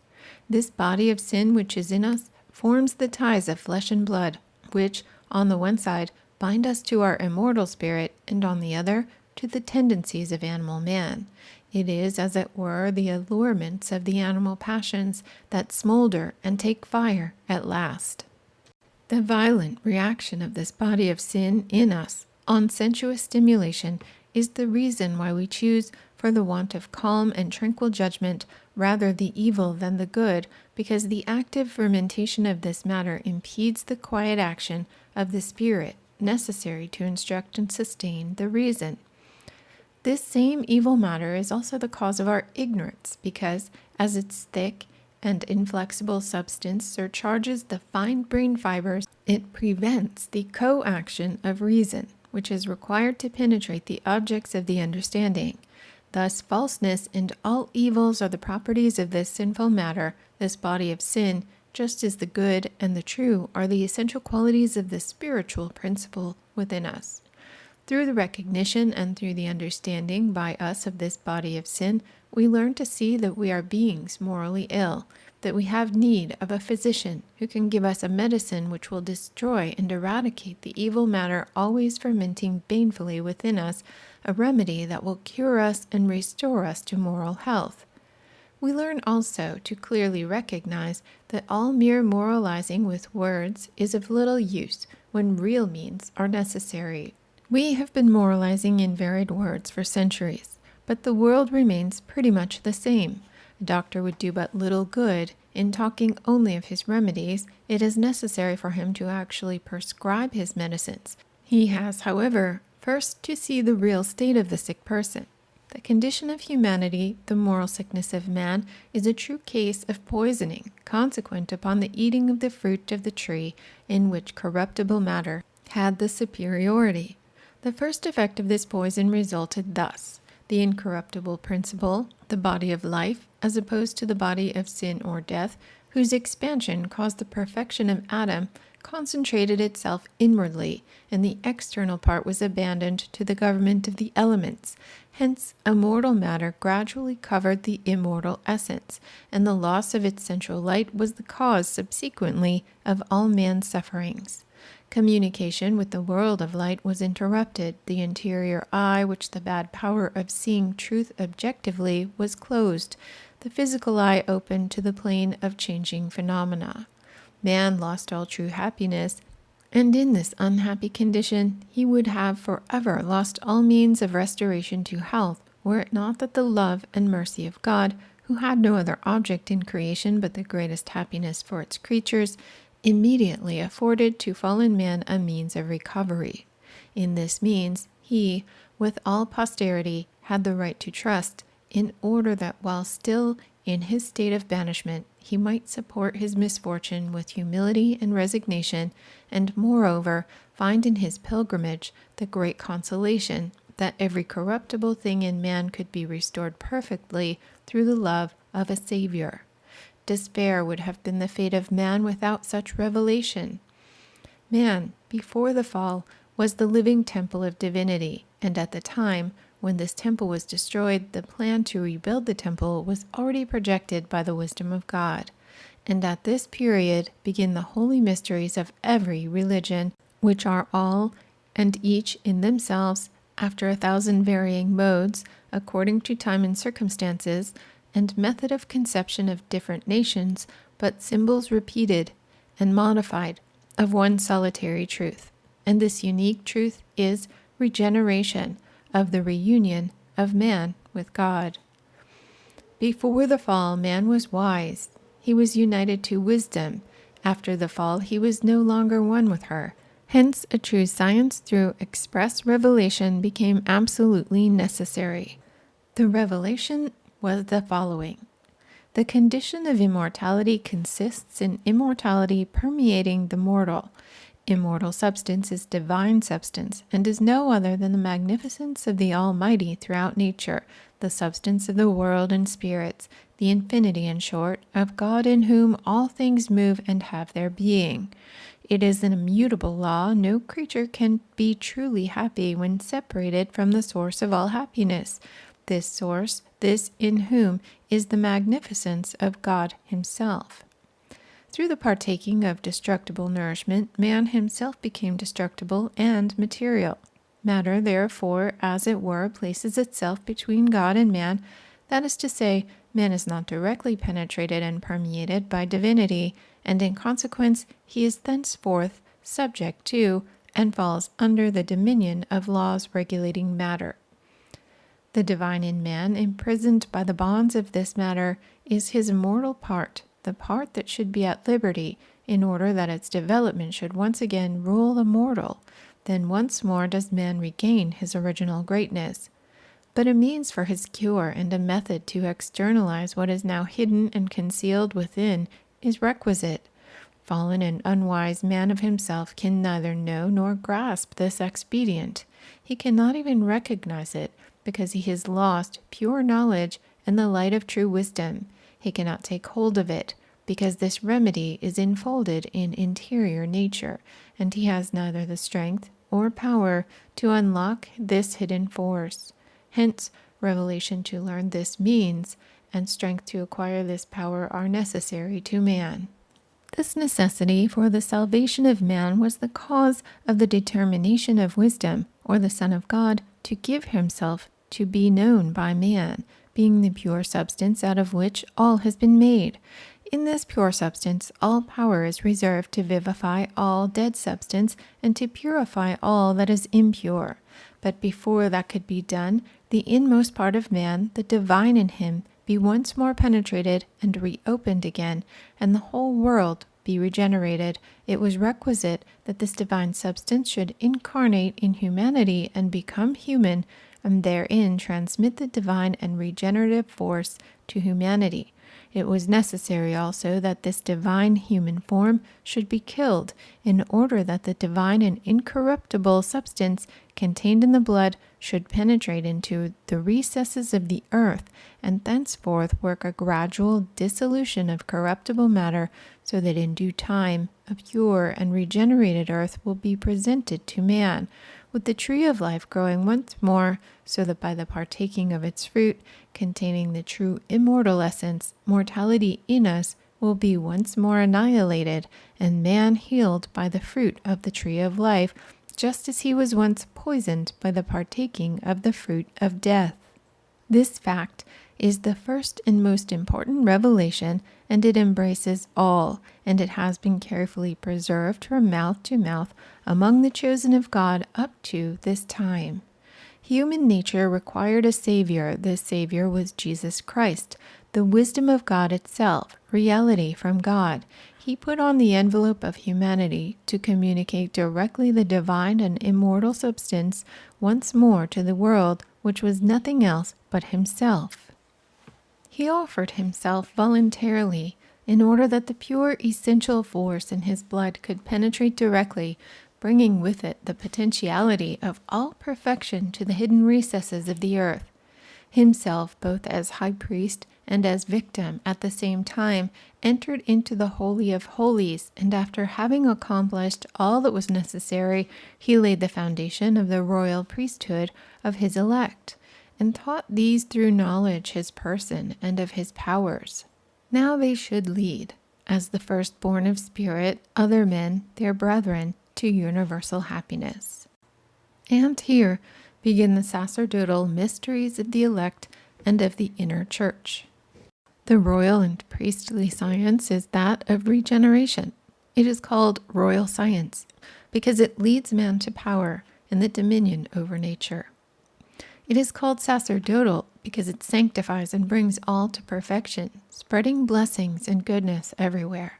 S1: This body of sin which is in us forms the ties of flesh and blood, which, on the one side, bind us to our immortal spirit, and on the other, to the tendencies of animal man. It is, as it were, the allurements of the animal passions that smolder and take fire at last. The violent reaction of this body of sin in us on sensuous stimulation is the reason why we choose, for the want of calm and tranquil judgment, rather the evil than the good, because the active fermentation of this matter impedes the quiet action of the spirit necessary to instruct and sustain the reason. This same evil matter is also the cause of our ignorance, because, as its thick and inflexible substance surcharges the fine brain fibers, it prevents the co-action of reason, which is required to penetrate the objects of the understanding. Thus, falseness and all evils are the properties of this sinful matter, this body of sin, just as the good and the true are the essential qualities of the spiritual principle within us. Through the recognition and through the understanding by us of this body of sin, we learn to see that we are beings morally ill, that we have need of a physician who can give us a medicine which will destroy and eradicate the evil matter always fermenting banefully within us, a remedy that will cure us and restore us to moral health. We learn also to clearly recognize that all mere moralizing with words is of little use when real means are necessary. We have been moralizing in varied words for centuries, but the world remains pretty much the same. A doctor would do but little good in talking only of his remedies. It is necessary for him to actually prescribe his medicines. He has, however, first to see the real state of the sick person. The condition of humanity, the moral sickness of man, is a true case of poisoning, consequent upon the eating of the fruit of the tree in which corruptible matter had the superiority. The first effect of this poison resulted thus. The incorruptible principle, the body of life, as opposed to the body of sin or death, whose expansion caused the perfection of Adam, concentrated itself inwardly, and the external part was abandoned to the government of the elements. Hence, immortal matter gradually covered the immortal essence, and the loss of its central light was the cause, subsequently, of all man's sufferings. Communication with the world of light was interrupted. The interior eye, which the bad power of seeing truth objectively, was closed. The physical eye opened to the plane of changing phenomena. Man lost all true happiness, and in this unhappy condition he would have forever lost all means of restoration to health, were it not that the love and mercy of God, who had no other object in creation but the greatest happiness for its creatures, immediately afforded to fallen man a means of recovery. In this means he, with all posterity, had the right to trust, in order that while still in his state of banishment he might support his misfortune with humility and resignation, and moreover find in his pilgrimage the great consolation that every corruptible thing in man could be restored perfectly through the love of a Savior. Despair would have been the fate of man without such revelation. Man, before the fall, was the living temple of divinity, and at the time when this temple was destroyed, the plan to rebuild the temple was already projected by the wisdom of God. And at this period begin the holy mysteries of every religion, which are all and each in themselves, after 1,000 varying modes, according to time and circumstances, and method of conception of different nations, but symbols repeated, and modified of one solitary truth, and this unique truth is regeneration of the reunion of man with God. Before the fall, man was wise. He was united to wisdom. After the fall, he was no longer one with her. Hence, a true science through express revelation became absolutely necessary. The revelation was the following. The condition of immortality consists in immortality permeating the mortal. Immortal substance is divine substance, and is no other than the magnificence of the Almighty throughout nature, the substance of the world and spirits, the infinity, in short, of God in whom all things move and have their being. It is an immutable law. No creature can be truly happy when separated from the source of all happiness. This source, this in whom, is the magnificence of God himself. Through the partaking of destructible nourishment, man himself became destructible and material. Matter, therefore, as it were, places itself between God and man. That is to say, man is not directly penetrated and permeated by divinity, and in consequence he is thenceforth subject to and falls under the dominion of laws regulating matter. The divine in man, imprisoned by the bonds of this matter, is his immortal part, the part that should be at liberty, in order that its development should once again rule the mortal. Then once more does man regain his original greatness. But a means for his cure and a method to externalize what is now hidden and concealed within is requisite. Fallen and unwise man of himself can neither know nor grasp this expedient. He cannot even recognize it, because he has lost pure knowledge and the light of true wisdom. He cannot take hold of it, because this remedy is enfolded in interior nature, and he has neither the strength or power to unlock this hidden force. Hence, revelation to learn this means, and strength to acquire this power are necessary to man. This necessity for the salvation of man was the cause of the determination of wisdom, or the Son of God, to give himself to be known by man, being the pure substance out of which all has been made. In this pure substance, all power is reserved to vivify all dead substance and to purify all that is impure. But before that could be done, the inmost part of man, the divine in him, be once more penetrated and reopened again, and the whole world be regenerated, it was requisite that this divine substance should incarnate in humanity and become human, and therein transmit the divine and regenerative force to humanity. It was necessary also that this divine human form should be killed, in order that the divine and incorruptible substance contained in the blood should penetrate into the recesses of the earth, and thenceforth work a gradual dissolution of corruptible matter, so that in due time a pure and regenerated earth will be presented to man, with the tree of life growing once more, so that by the partaking of its fruit, containing the true immortal essence, mortality in us will be once more annihilated, and man healed by the fruit of the tree of life, just as he was once poisoned by the partaking of the fruit of death. This fact is the first and most important revelation, and it embraces all, and it has been carefully preserved from mouth to mouth among the chosen of God up to this time. Human nature required a Savior. This Savior was Jesus Christ, the wisdom of God itself, reality from God. He put on the envelope of humanity to communicate directly the divine and immortal substance once more to the world, which was nothing else but himself. He offered himself voluntarily in order that the pure essential force in his blood could penetrate directly, bringing with it the potentiality of all perfection to the hidden recesses of the earth. Himself, both as high priest and as victim at the same time, entered into the Holy of Holies, and after having accomplished all that was necessary, he laid the foundation of the royal priesthood of his elect, and taught these through knowledge his person and of his powers. Now they should lead, as the firstborn of spirit, other men, their brethren, to universal happiness. And here begin the sacerdotal mysteries of the elect and of the inner church. The royal and priestly science is that of regeneration. It is called royal science because it leads man to power and the dominion over nature. It is called sacerdotal because it sanctifies and brings all to perfection, spreading blessings and goodness everywhere.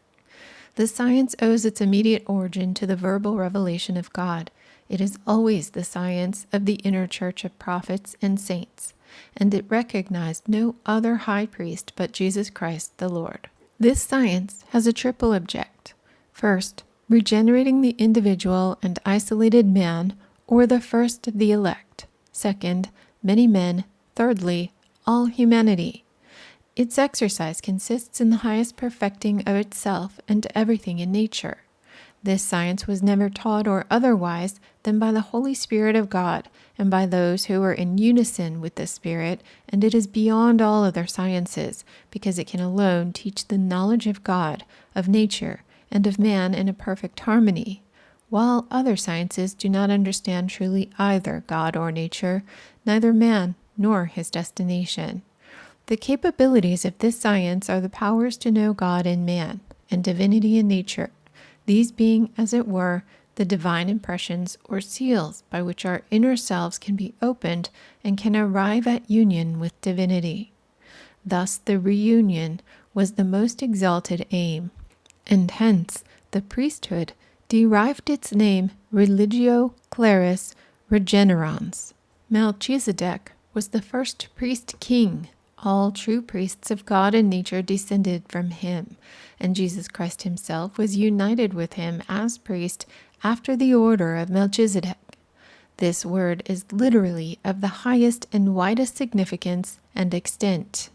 S1: The science owes its immediate origin to the verbal revelation of God. It is always the science of the inner church of prophets and saints, and it recognized no other high priest but Jesus Christ the Lord. This science has a triple object. First, regenerating the individual and isolated man, or the first of the elect. Second, many men. Thirdly, all humanity. Its exercise consists in the highest perfecting of itself and everything in nature. This science was never taught or otherwise than by the Holy Spirit of God and by those who were in unison with the Spirit, and it is beyond all other sciences because it can alone teach the knowledge of God, of nature, and of man in a perfect harmony, while other sciences do not understand truly either God or nature, neither man nor his destination. The capabilities of this science are the powers to know God in man, and divinity in nature, these being, as it were, the divine impressions or seals by which our inner selves can be opened and can arrive at union with divinity. Thus the reunion was the most exalted aim, and hence the priesthood derived its name Religio Claris Regenerans. Melchizedek was the first priest-king. All true priests of God and nature descended from him, and Jesus Christ himself was united with him as priest after the order of Melchizedek. This word is literally of the highest and widest significance and extent.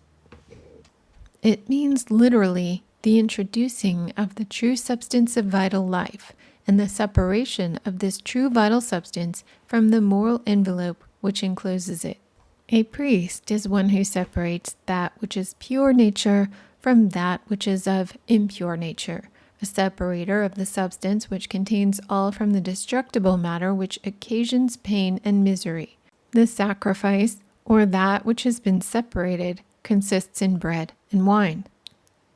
S1: It means literally the introducing of the true substance of vital life and the separation of this true vital substance from the moral envelope which encloses it. A priest is one who separates that which is pure nature from that which is of impure nature, a separator of the substance which contains all from the destructible matter which occasions pain and misery. The sacrifice, or that which has been separated, consists in bread and wine.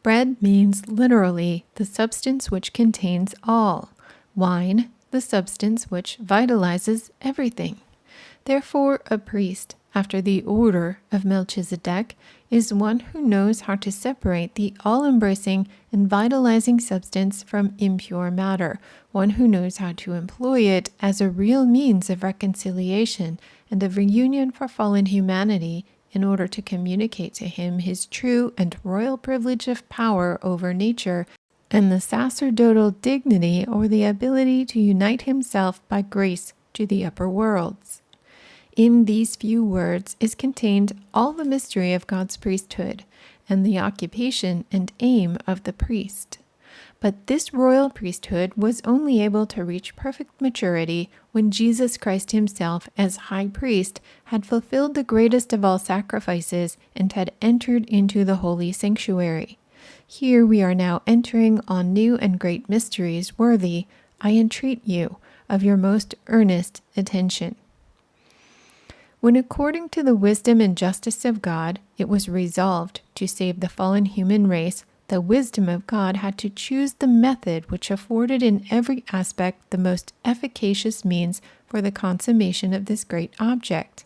S1: Bread means literally the substance which contains all. Wine, the substance which vitalizes everything. Therefore, a priest, after the order of Melchizedek, is one who knows how to separate the all-embracing and vitalizing substance from impure matter, one who knows how to employ it as a real means of reconciliation and of reunion for fallen humanity in order to communicate to him his true and royal privilege of power over nature and the sacerdotal dignity or the ability to unite himself by grace to the upper worlds. In these few words is contained all the mystery of God's priesthood and the occupation and aim of the priest. But this royal priesthood was only able to reach perfect maturity when Jesus Christ himself, as high priest, had fulfilled the greatest of all sacrifices and had entered into the holy sanctuary. Here we are now entering on new and great mysteries worthy, I entreat you, of your most earnest attention. When according to the wisdom and justice of God, it was resolved to save the fallen human race, the wisdom of God had to choose the method which afforded in every aspect the most efficacious means for the consummation of this great object.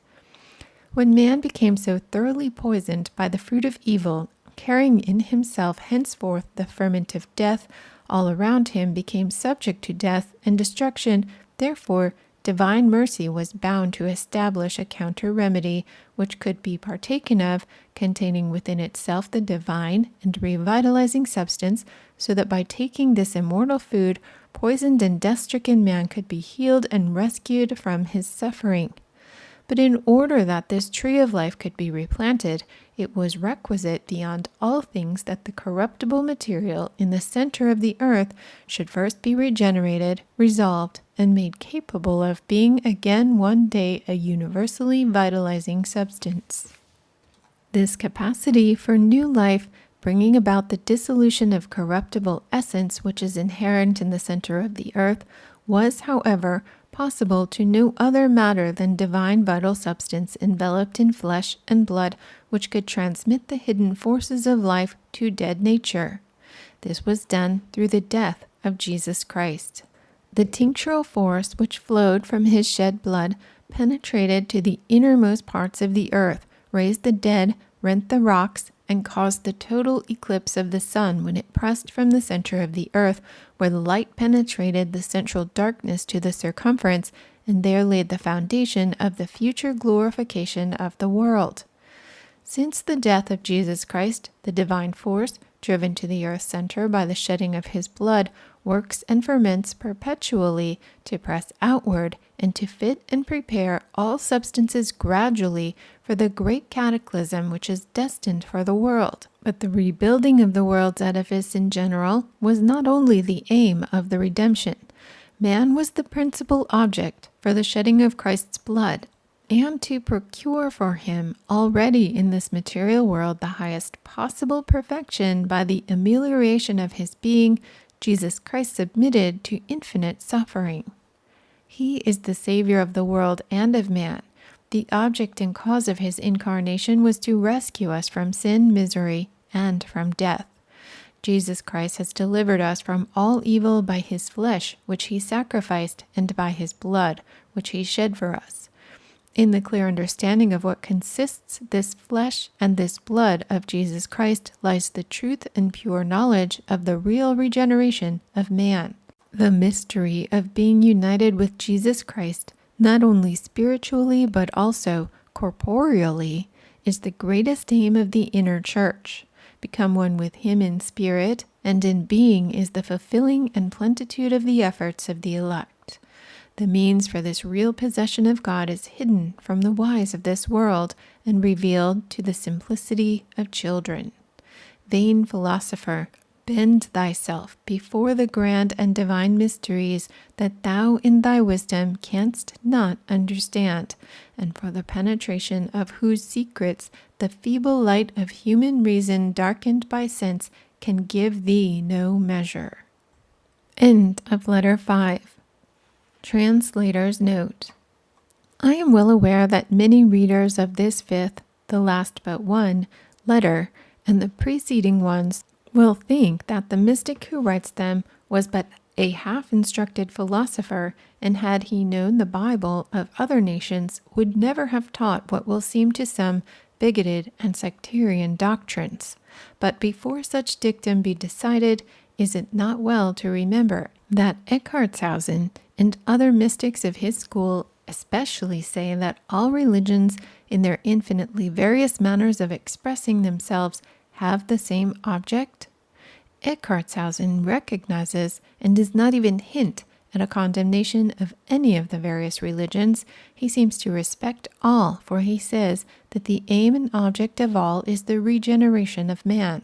S1: When man became so thoroughly poisoned by the fruit of evil, carrying in himself henceforth the ferment of death, all around him became subject to death and destruction. Therefore, divine mercy was bound to establish a counter-remedy which could be partaken of, containing within itself the divine and revitalizing substance, so that by taking this immortal food, poisoned and death-stricken man could be healed and rescued from his suffering. But in order that this tree of life could be replanted, it was requisite beyond all things that the corruptible material in the center of the earth should first be regenerated, resolved, and made capable of being again one day a universally vitalizing substance. This capacity for new life, bringing about the dissolution of corruptible essence which is inherent in the center of the earth, was, however, possible to no other matter than divine vital substance enveloped in flesh and blood, which could transmit the hidden forces of life to dead nature. This was done through the death of Jesus Christ. The tinctural force which flowed from his shed blood penetrated to the innermost parts of the earth, raised the dead, rent the rocks, and caused the total eclipse of the sun when it pressed from the center of the earth, where the light penetrated the central darkness to the circumference, and there laid the foundation of the future glorification of the world. Since the death of Jesus Christ, the divine force, driven to the earth's center by the shedding of his blood, works and ferments perpetually to press outward and to fit and prepare all substances gradually for the great cataclysm which is destined for the world. But the rebuilding of the world's edifice in general was not only the aim of the redemption. Man was the principal object for the shedding of Christ's blood, and to procure for him already in this material world the highest possible perfection by the amelioration of his being, Jesus Christ submitted to infinite suffering. He is the Savior of the world and of man. The object and cause of his incarnation was to rescue us from sin, misery, and from death. Jesus Christ has delivered us from all evil by his flesh, which he sacrificed, and by his blood, which he shed for us. In the clear understanding of what consists this flesh and this blood of Jesus Christ lies the truth and pure knowledge of the real regeneration of man. The mystery of being united with Jesus Christ, not only spiritually but also corporeally, is the greatest aim of the inner church. Become one with him in spirit, and in being is the fulfilling and plenitude of the efforts of the elect. The means for this real possession of God is hidden from the wise of this world and revealed to the simplicity of children. Vain philosopher, bend thyself before the grand and divine mysteries that thou in thy wisdom canst not understand, and for the penetration of whose secrets the feeble light of human reason darkened by sense can give thee no measure. End of Letter 5. Translator's Note. I am well aware that many readers of this fifth, the last but one, letter, and the preceding ones will think that the mystic who writes them was but a half-instructed philosopher, and had he known the Bible of other nations, would never have taught what will seem to some bigoted and sectarian doctrines. But before such dictum be decided, is it not well to remember that Eckhartshausen and other mystics of his school especially say that all religions, in their infinitely various manners of expressing themselves, have the same object? Eckhartshausen recognizes and does not even hint at a condemnation of any of the various religions. He seems to respect all, for he says that the aim and object of all is the regeneration of man.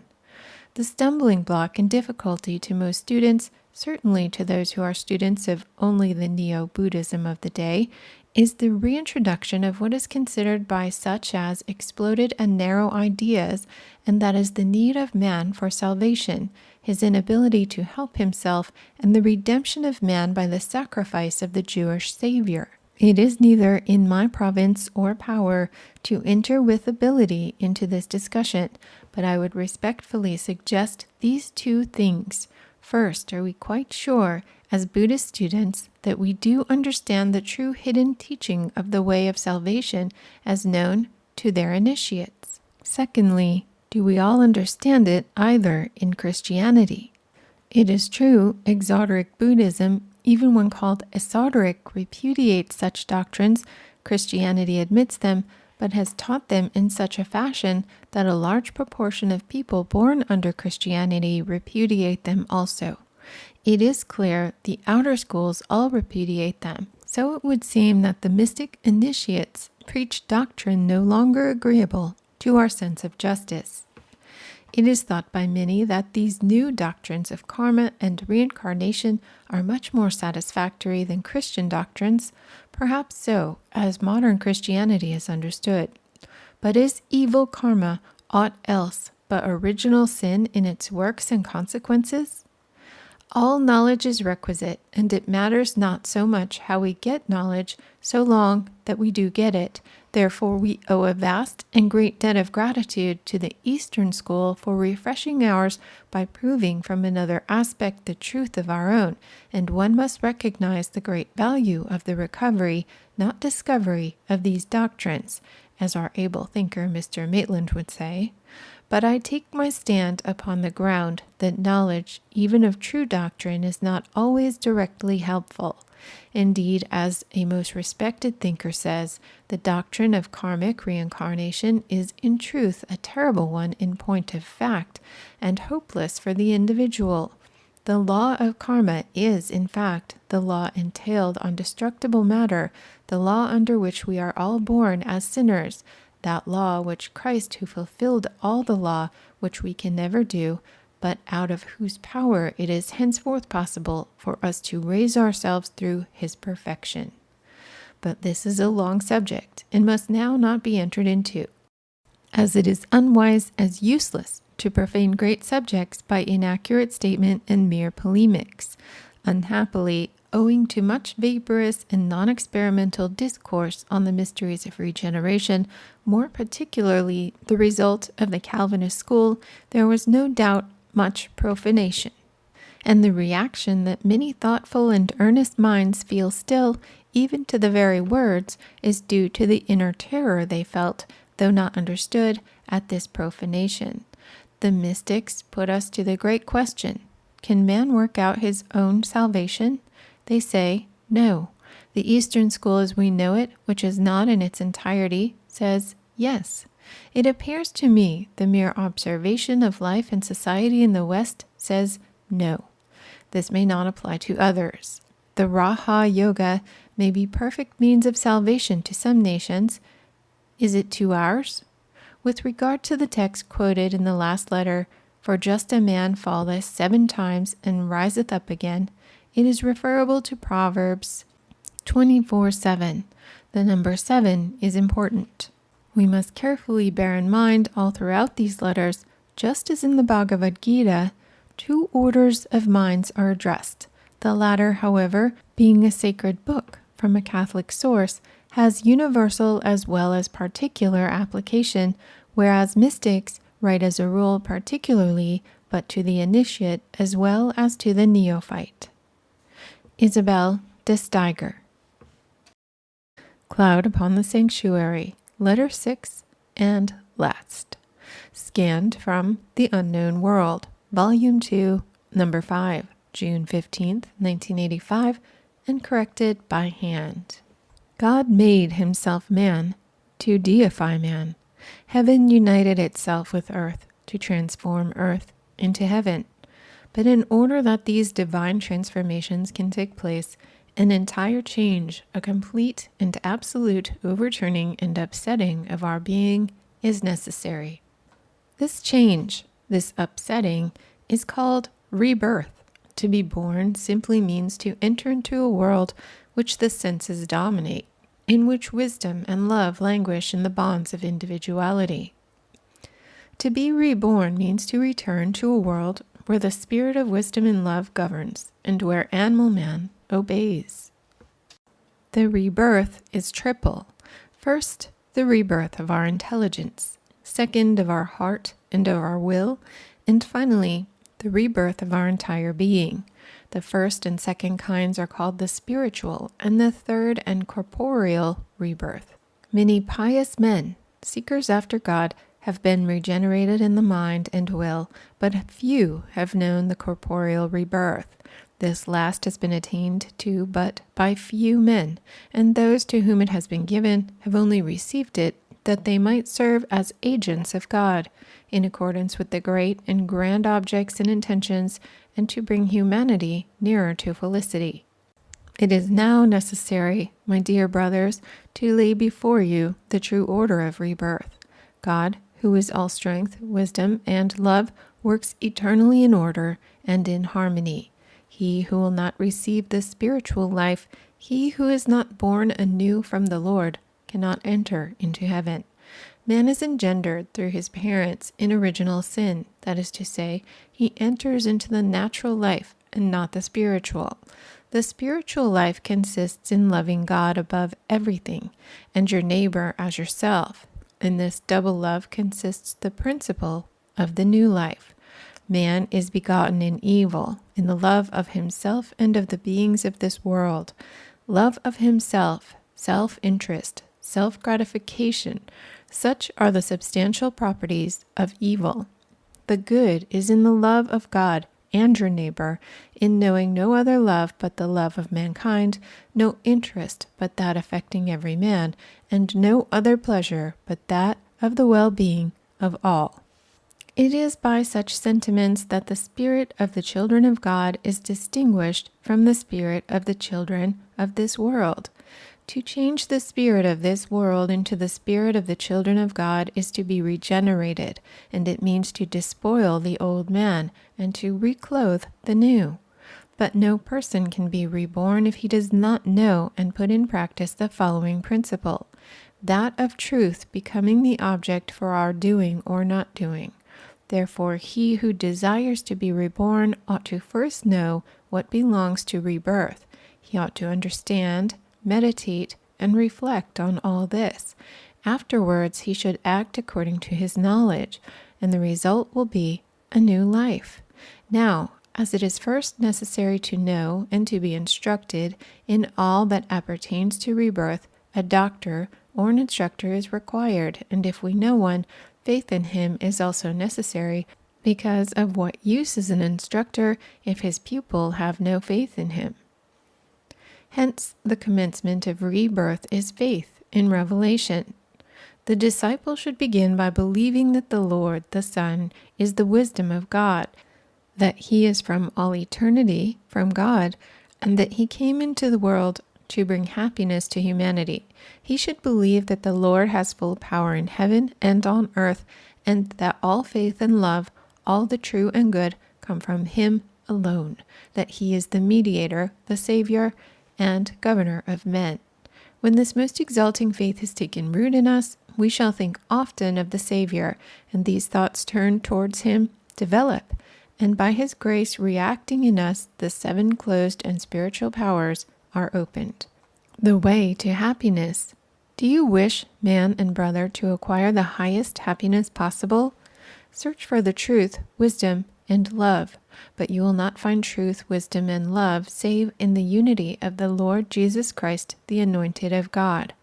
S1: The stumbling block and difficulty to most students, certainly to those who are students of only the Neo-Buddhism of the day, is the reintroduction of what is considered by such as exploded and narrow ideas, and that is the need of man for salvation, his inability to help himself, and the redemption of man by the sacrifice of the Jewish Savior. It is neither in my province or power to enter with ability into this discussion, but I would respectfully suggest these two things. First, are we quite sure, as Buddhist students, that we do understand the true hidden teaching of the way of salvation as known to their initiates? Secondly, do we all understand it either in Christianity? It is true, exoteric Buddhism, even when called esoteric, repudiates such doctrines. Christianity admits them, but has taught them in such a fashion that a large proportion of people born under Christianity repudiate them also. It is clear the outer schools all repudiate them, so it would seem that the mystic initiates preach doctrine no longer agreeable to our sense of justice. It is thought by many that these new doctrines of karma and reincarnation are much more satisfactory than Christian doctrines, perhaps so, as modern Christianity is understood. But is evil karma aught else but original sin in its works and consequences? All knowledge is requisite, and it matters not so much how we get knowledge, so long that we do get it. Therefore we owe a vast and great debt of gratitude to the Eastern school for refreshing ours by proving from another aspect the truth of our own, and one must recognize the great value of the recovery, not discovery, of these doctrines, as our able thinker Mr. Maitland would say. But I take my stand upon the ground that knowledge, even of true doctrine, is not always directly helpful. Indeed, as a most respected thinker says, the doctrine of karmic reincarnation is in truth a terrible one in point of fact, and hopeless for the individual. The law of karma is, in fact, the law entailed on destructible matter, the law under which we are all born as sinners, that law which Christ, who fulfilled all the law, which we can never do, but out of whose power it is henceforth possible for us to raise ourselves through his perfection. But this is a long subject, and must now not be entered into, as it is unwise as useless to profane great subjects by inaccurate statement and mere polemics. Unhappily, owing to much vaporous and non-experimental discourse on the mysteries of regeneration, more particularly the result of the Calvinist school, there was no doubt much profanation. And the reaction that many thoughtful and earnest minds feel still, even to the very words, is due to the inner terror they felt, though not understood, at this profanation. The mystics put us to the great question, can man work out his own salvation? They say, no. The Eastern school as we know it, which is not in its entirety, says yes. It appears to me the mere observation of life and society in the West says no. This may not apply to others. The Raha Yoga may be perfect means of salvation to some nations. Is it to ours? With regard to the text quoted in the last letter, for just a man falleth 7 times and riseth up again, it is referable to Proverbs 24:7. The number 7 is important. We must carefully bear in mind all throughout these letters, just as in the Bhagavad Gita, 2 orders of minds are addressed. The latter, however, being a sacred book from a Catholic source, has universal as well as particular application, whereas mystics write as a rule particularly, but to the initiate as well as to the neophyte. Isabel De Steiger. Cloud upon the Sanctuary, Letter 6 and last. Scanned from The Unknown World, Volume 2, Number 5, June 15th, 1985, and corrected by hand. God made himself man to deify man. Heaven united itself with earth to transform earth into heaven. But in order that these divine transformations can take place, an entire change, a complete and absolute overturning and upsetting of our being is necessary. This change, this upsetting, is called rebirth. To be born simply means to enter into a world which the senses dominate, in which wisdom and love languish in the bonds of individuality. To be reborn means to return to a world where the spirit of wisdom and love governs, and where animal man obeys. The rebirth is triple. First, the rebirth of our intelligence. Second, of our heart and of our will. And finally, the rebirth of our entire being. The first and second kinds are called the spiritual, and the third and corporeal rebirth. Many pious men, seekers after God, have been regenerated in the mind and will, but few have known the corporeal rebirth. This last has been attained to but by few men, and those to whom it has been given have only received it that they might serve as agents of God, in accordance with the great and grand objects and intentions, and to bring humanity nearer to felicity. It is now necessary, my dear brothers, to lay before you the true order of rebirth. God, who is all strength, wisdom, and love, works eternally in order and in harmony. He who will not receive the spiritual life, he who is not born anew from the Lord, cannot enter into heaven. Man is engendered through his parents in original sin, that is to say, he enters into the natural life and not the spiritual. The spiritual life consists in loving God above everything and your neighbor as yourself. In this double love consists the principle of the new life. Man is begotten in evil, in the love of himself and of the beings of this world. Love of himself, self-interest, self-gratification, such are the substantial properties of evil. The good is in the love of God and your neighbor, in knowing no other love but the love of mankind, no interest but that affecting every man, and no other pleasure but that of the well-being of all. It is by such sentiments that the spirit of the children of God is distinguished from the spirit of the children of this world. To change the spirit of this world into the spirit of the children of God is to be regenerated, and it means to despoil the old man and to reclothe the new. But no person can be reborn if he does not know and put in practice the following principle, that of truth becoming the object for our doing or not doing. Therefore, he who desires to be reborn ought to first know what belongs to rebirth. He ought to understand, meditate, and reflect on all this. Afterwards, he should act according to his knowledge, and the result will be a new life. Now, as it is first necessary to know and to be instructed in all that appertains to rebirth, a doctor or an instructor is required, and if we know one, faith in him is also necessary, because of what use is an instructor if his pupil have no faith in him? Hence, the commencement of rebirth is faith in revelation. The disciple should begin by believing that the Lord, the Son, is the wisdom of God, that he is from all eternity from God, and that he came into the world to bring happiness to humanity. He should believe that the Lord has full power in heaven and on earth, and that all faith and love, all the true and good, come from him alone, that he is the mediator, the Savior, and governor of men. When this most exalting faith has taken root in us, we shall think often of the Savior, and these thoughts turned towards him develop, and by his grace reacting in us, the seven closed and spiritual powers are opened. The way to happiness. Do you wish, man and brother, to acquire the highest happiness possible? Search for the truth, wisdom, and love, but you will not find truth, wisdom, and love save in the unity of the Lord Jesus Christ, the Anointed of God.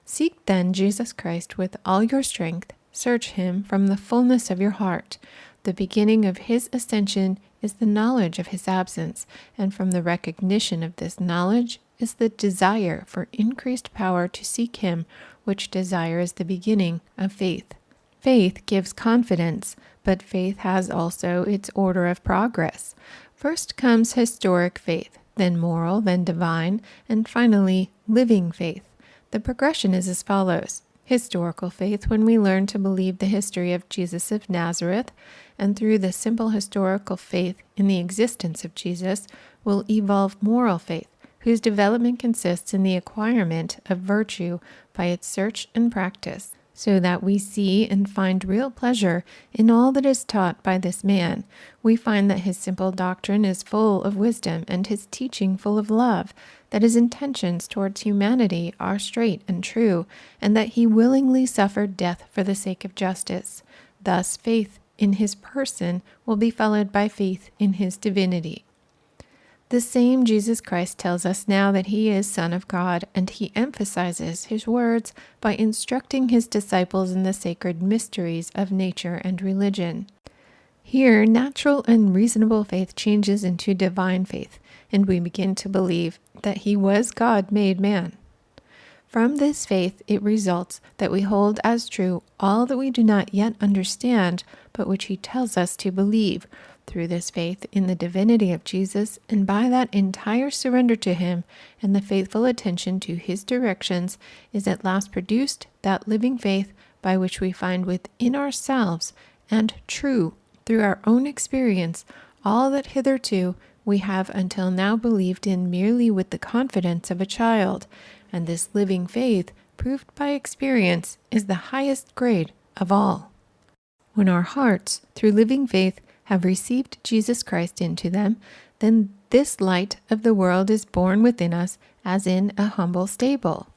S1: Seek then Jesus Christ with all your strength, search him from the fullness of your heart. The beginning of his ascension is the knowledge of his absence, and from the recognition of this knowledge is the desire for increased power to seek him, which desire is the beginning of faith. Faith gives confidence, but faith has also its order of progress. First comes historic faith, then moral, then divine, and finally living faith. The progression is as follows. Historical faith, when we learn to believe the history of Jesus of Nazareth, and through the simple historical faith in the existence of Jesus, will evolve moral faith, whose development consists in the acquirement of virtue by its search and practice, so that we see and find real pleasure in all that is taught by this man. We find that his simple doctrine is full of wisdom, and his teaching full of love, that his intentions towards humanity are straight and true, and that he willingly suffered death for the sake of justice. Thus, faith in his person will be followed by faith in his divinity. The same Jesus Christ tells us now that he is Son of God, and he emphasizes his words by instructing his disciples in the sacred mysteries of nature and religion. Here, natural and reasonable faith changes into divine faith, and we begin to believe that he was God made man. From this faith it results that we hold as true all that we do not yet understand, but which he tells us to believe. Through this faith in the divinity of Jesus, and by that entire surrender to him and the faithful attention to his directions, is at last produced that living faith by which we find within ourselves and true through our own experience all that hitherto we have until now believed in merely with the confidence of a child, and this living faith, proved by experience, is the highest grade of all. When our hearts, through living faith, have received Jesus Christ into them, then This light of the world is born within us as in a humble stable.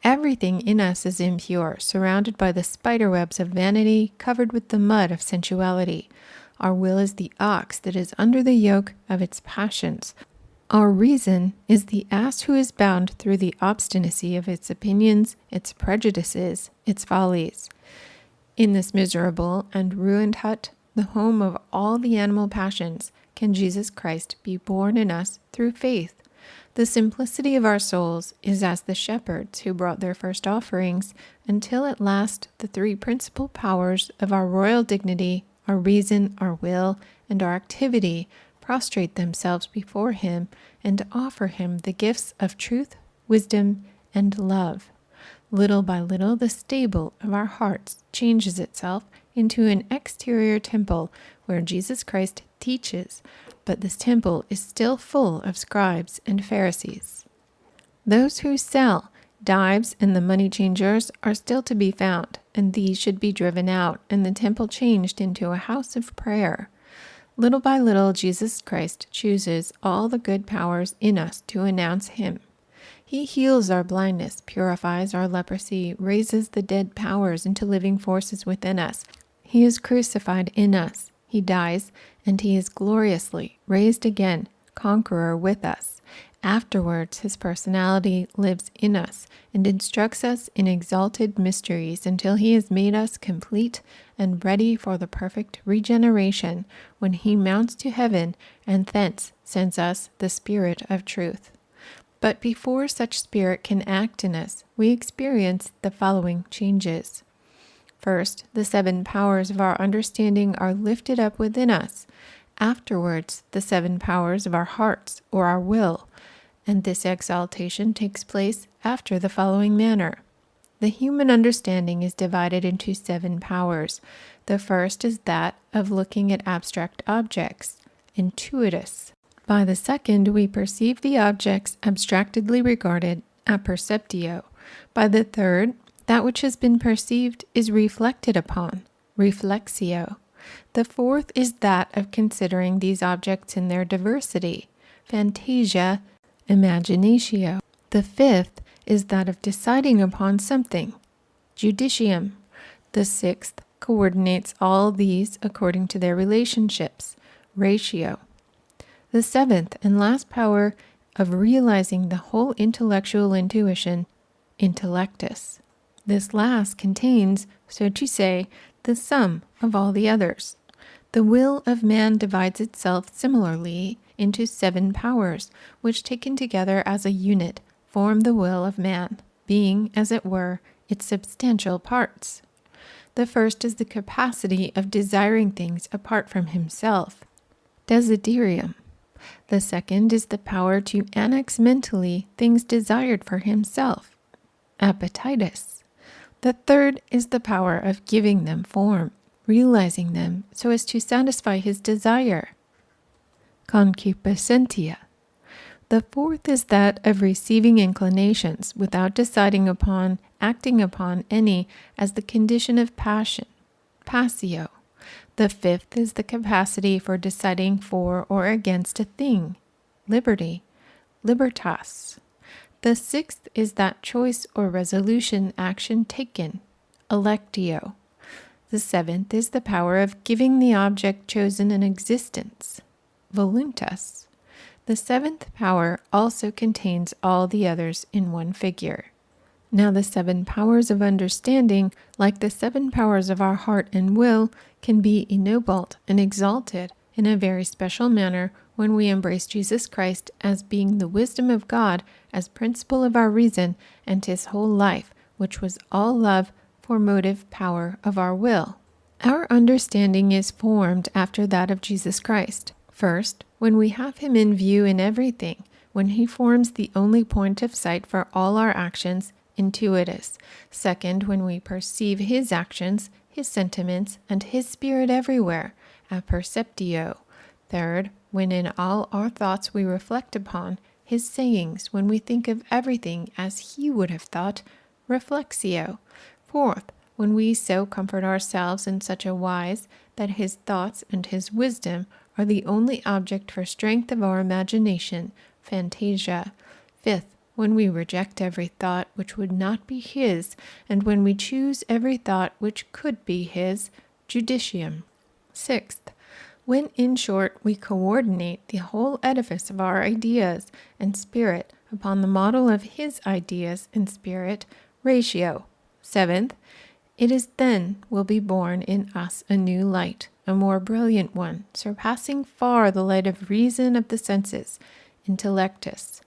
S1: Everything in us is impure, surrounded by the spiderwebs of vanity, covered with the mud of sensuality. Our will is the ox that is under the yoke of its passions. Our reason is the ass who is bound through the obstinacy of its opinions, its prejudices, its follies. In this miserable and ruined hut, the home of all the animal passions, can Jesus Christ be born in us through faith. The simplicity of our souls is as the shepherds who brought their first offerings, until at last the three principal powers of our royal dignity, our reason, our will, and our activity, prostrate themselves before him and offer him the gifts of truth, wisdom, and love. Little by little, the stable of our hearts changes itself into an exterior temple where Jesus Christ teaches, but this temple is still full of scribes and Pharisees. Those who sell, dives, and the money changers are still to be found, and these should be driven out, and the temple changed into a house of prayer. Little by little, Jesus Christ chooses all the good powers in us to announce him. He heals our blindness, purifies our leprosy, raises the dead powers into living forces within us. He is crucified in us. He dies, and he is gloriously raised again, conqueror with us. Afterwards, his personality lives in us and instructs us in exalted mysteries until he has made us complete and ready for the perfect regeneration when he mounts to heaven and thence sends us the Spirit of truth. But before such Spirit can act in us, we experience the following changes. First, the 7 powers of our understanding are lifted up within us. Afterwards, the 7 powers of our hearts or our will, and this exaltation takes place after the following manner. The human understanding is divided into 7 powers. The first is that of looking at abstract objects, intuitus. By the second, we perceive the objects abstractedly regarded, apperceptio. By the third, that which has been perceived is reflected upon, reflexio. The fourth is that of considering these objects in their diversity, phantasia, imaginatio. The fifth is that of deciding upon something, judicium. The sixth coordinates all these according to their relationships, ratio. The seventh and last power of realizing the whole intellectual intuition, intellectus. This last contains, so to say, the sum of all the others. The will of man divides itself similarly into 7 powers, which taken together as a unit form the will of man, being, as it were, its substantial parts. The first is the capacity of desiring things apart from himself, desiderium. The second is the power to annex mentally things desired for himself, appetitus. The third is the power of giving them form, realizing them so as to satisfy his desire, concupiscentia. The fourth is that of receiving inclinations without deciding upon, acting upon any as the condition of passion, passio. The fifth is the capacity for deciding for or against a thing, liberty, libertas. The sixth is that choice or resolution action taken, electio. The seventh is the power of giving the object chosen an existence, voluntas. The seventh power also contains all the others in one figure. Now the 7 powers of understanding, like the 7 powers of our heart and will, can be ennobled and exalted in a very special manner when we embrace Jesus Christ as being the wisdom of God, as principle of our reason, and his whole life, which was all love for motive power of our will. Our understanding is formed after that of Jesus Christ. First, when we have him in view in everything, when he forms the only point of sight for all our actions, intuitus. Second, when we perceive his actions, his sentiments, and his spirit everywhere, apperceptio. Third, when in all our thoughts we reflect upon his sayings, when we think of everything as he would have thought, reflexio. Fourth, when we so comfort ourselves in such a wise that his thoughts and his wisdom are the only object for strength of our imagination, fantasia. Fifth, when we reject every thought which would not be his, and when we choose every thought which could be his, judicium. Sixth, when in short we coordinate the whole edifice of our ideas and spirit upon the model of his ideas and spirit, ratio. Seventh, it is then will be born in us a new light, a more brilliant one, surpassing far the light of reason of the senses, intellectus.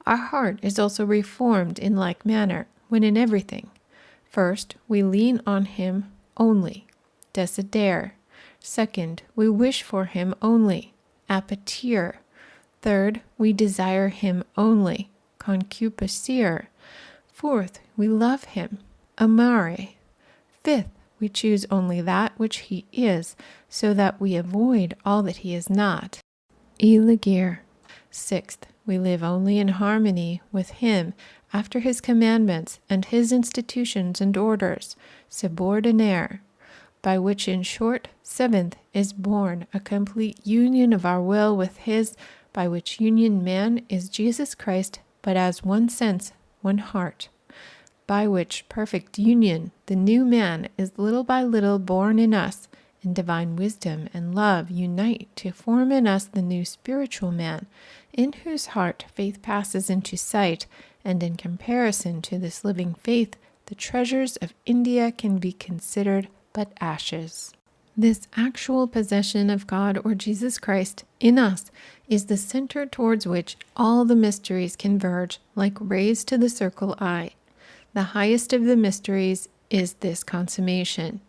S1: Our heart is also reformed in like manner, when in everything. First, we lean on him only, desidere. Second, we wish for him only, appetire. Third, we desire him only, concupiscere. Fourth, we love him, amare. Fifth, we choose only that which he is, so that we avoid all that he is not, elegere. Sixth, we live only in harmony with him after his commandments and his institutions and orders, subordinare, by which in short, seventh, is born a complete union of our will with his, by which union man is Jesus Christ, but as one sense, one heart. By which perfect union the new man is little by little born in us, and divine wisdom and love unite to form in us the new spiritual man, in whose heart faith passes into sight, and in comparison to this living faith, the treasures of India can be considered but ashes. This actual possession of God or Jesus Christ in us is the center towards which all the mysteries converge like rays to the circle eye. The highest of the mysteries is this consummation.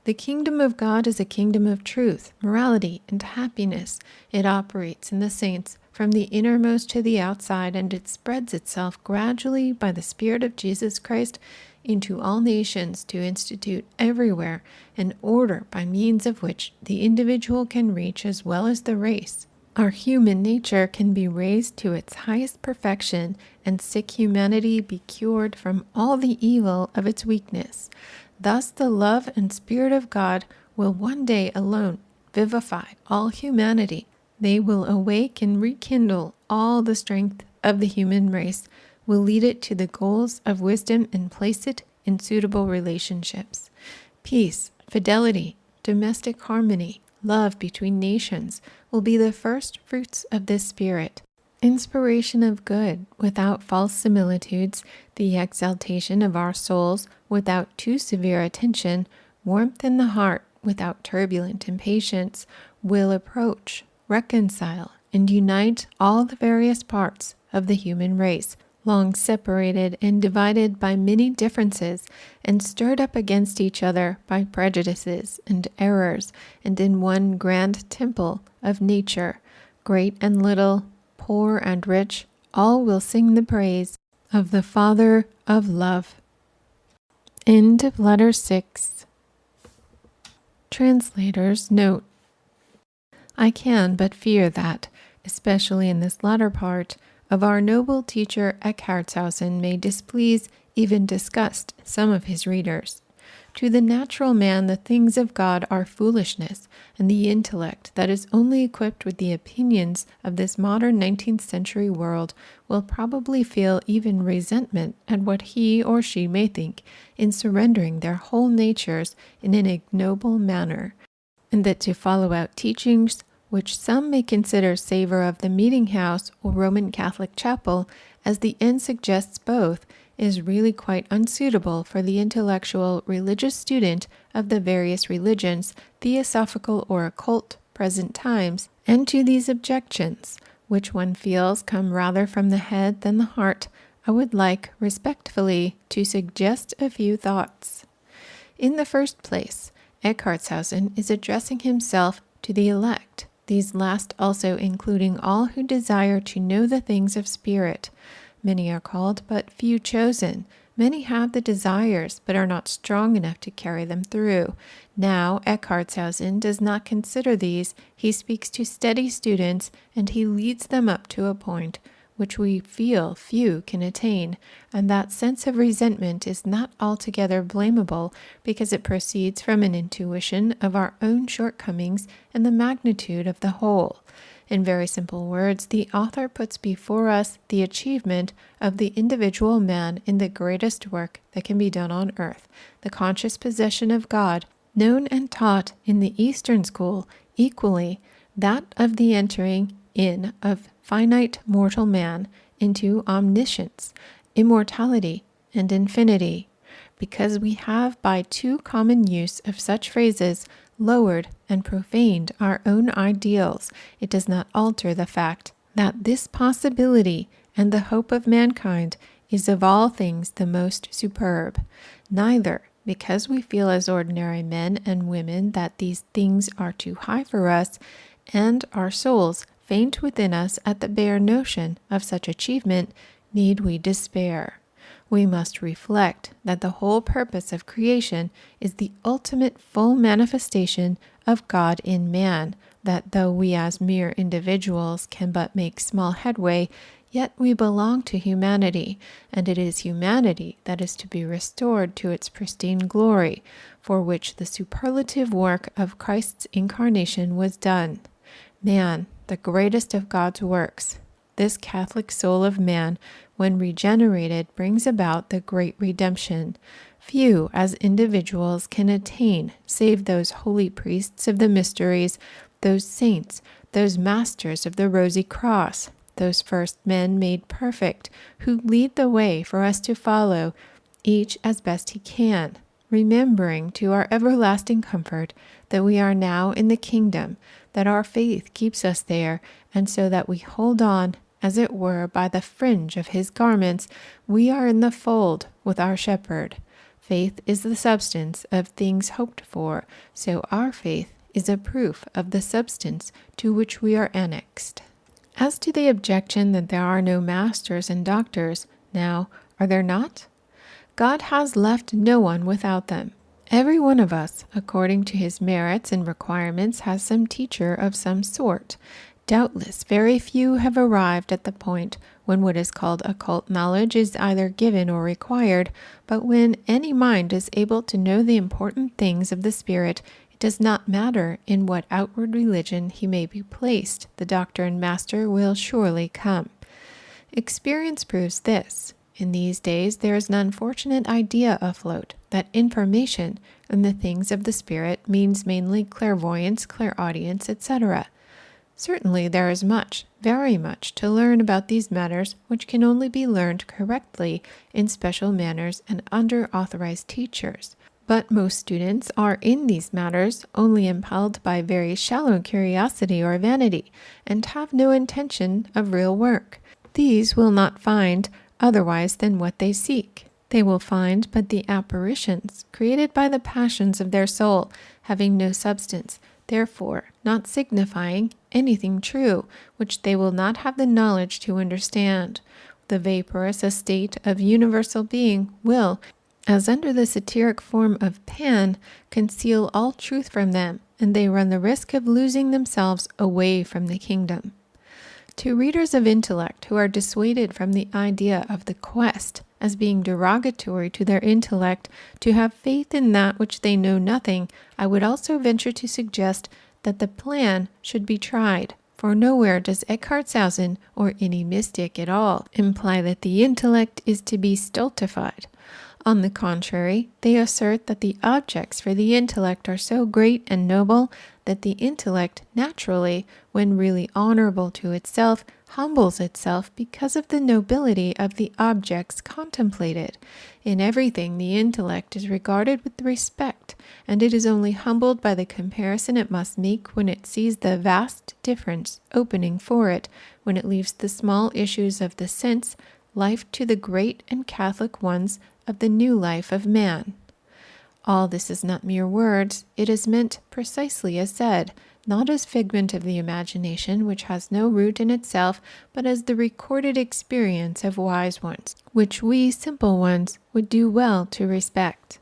S1: The kingdom of God is a kingdom of truth, morality, and happiness. It operates in the saints from the innermost to the outside, and it spreads itself gradually by the Spirit of Jesus Christ into all nations to institute everywhere an order by means of which the individual can reach as well as the race. Our human nature can be raised to its highest perfection, and sick humanity be cured from all the evil of its weakness. Thus the love and Spirit of God will one day alone vivify all humanity. They will awake and rekindle all the strength of the human race, will lead it to the goals of wisdom and place it in suitable relationships. Peace, fidelity, domestic harmony, love between nations will be the first fruits of this Spirit. Inspiration of good without false similitudes, the exaltation of our souls without too severe attention, warmth in the heart without turbulent impatience, will approach, reconcile, and unite all the various parts of the human race, long separated and divided by many differences, and stirred up against each other by prejudices and errors, and in one grand temple of nature, great and little, poor and rich, all will sing the praise of the Father of love. End of Letter 6. Translator's note. I can but fear that, especially in this latter part, of our noble teacher Eckhartshausen may displease, even disgust, some of his readers. To the natural man the things of God are foolishness, and the intellect that is only equipped with the opinions of this modern 19th century world will probably feel even resentment at what he or she may think in surrendering their whole natures in an ignoble manner, and that to follow out teachings which some may consider savor of the meeting house or Roman Catholic chapel, as the end suggests both, is really quite unsuitable for the intellectual religious student of the various religions, theosophical or occult, present times, and to these objections, which one feels come rather from the head than the heart, I would like, respectfully, to suggest a few thoughts. In the first place, Eckhartshausen is addressing himself to the elect, these last also including all who desire to know the things of spirit. Many are called, but few chosen. Many have the desires, but are not strong enough to carry them through. Now, Eckhartshausen does not consider these. He speaks to steady students, and he leads them up to a point which we feel few can attain, and that sense of resentment is not altogether blamable because it proceeds from an intuition of our own shortcomings and the magnitude of the whole. In very simple words, the author puts before us the achievement of the individual man in the greatest work that can be done on earth, the conscious possession of God, known and taught in the Eastern school equally, that of the entering in of finite mortal man into omniscience, immortality, and infinity. Because we have by too common use of such phrases lowered and profaned our own ideals, it does not alter the fact that this possibility and the hope of mankind is of all things the most superb. Neither because we feel as ordinary men and women that these things are too high for us, and our souls faint within us at the bare notion of such achievement, need we despair. We must reflect that the whole purpose of creation is the ultimate full manifestation of God in man, that though we as mere individuals can but make small headway, yet we belong to humanity, and it is humanity that is to be restored to its pristine glory, for which the superlative work of Christ's incarnation was done. Man, the greatest of God's works. This Catholic soul of man, when regenerated, brings about the great redemption. Few as individuals can attain, save those holy priests of the mysteries, those saints, those masters of the rosy cross, those first men made perfect, who lead the way for us to follow, each as best he can, remembering to our everlasting comfort that we are now in the kingdom, that our faith keeps us there, and so that we hold on, as it were, by the fringe of his garments, we are in the fold with our shepherd. Faith is the substance of things hoped for, so our faith is a proof of the substance to which we are annexed. As to the objection that there are no masters and doctors, now, are there not? God has left no one without them. Every one of us, according to his merits and requirements, has some teacher of some sort. Doubtless, very few have arrived at the point when what is called occult knowledge is either given or required, but when any mind is able to know the important things of the spirit, it does not matter in what outward religion he may be placed, the doctor and master will surely come. Experience proves this. In these days there is an unfortunate idea afloat that information in the things of the spirit means mainly clairvoyance, clairaudience, etc. Certainly there is much, very much, to learn about these matters which can only be learned correctly in special manners and under authorized teachers. But most students are in these matters only impelled by very shallow curiosity or vanity, and have no intention of real work. These will not find otherwise than what they seek. They will find but the apparitions created by the passions of their soul, having no substance, therefore not signifying anything true, which they will not have the knowledge to understand. The vaporous estate of universal being will, as under the satiric form of Pan, conceal all truth from them, and they run the risk of losing themselves away from the kingdom. To readers of intellect who are dissuaded from the idea of the quest as being derogatory to their intellect to have faith in that which they know nothing, I would also venture to suggest that the plan should be tried, for nowhere does Eckhartshausen, or any mystic at all, imply that the intellect is to be stultified. On the contrary, they assert that the objects for the intellect are so great and noble that the intellect naturally, when really honorable to itself, humbles itself because of the nobility of the objects contemplated. In everything the intellect is regarded with respect, and it is only humbled by the comparison it must make when it sees the vast difference opening for it, when it leaves the small issues of the sense life to the great and catholic ones of the new life of man. All this is not mere words, it is meant precisely as said, not as figment of the imagination which has no root in itself, but as the recorded experience of wise ones, which we simple ones would do well to respect.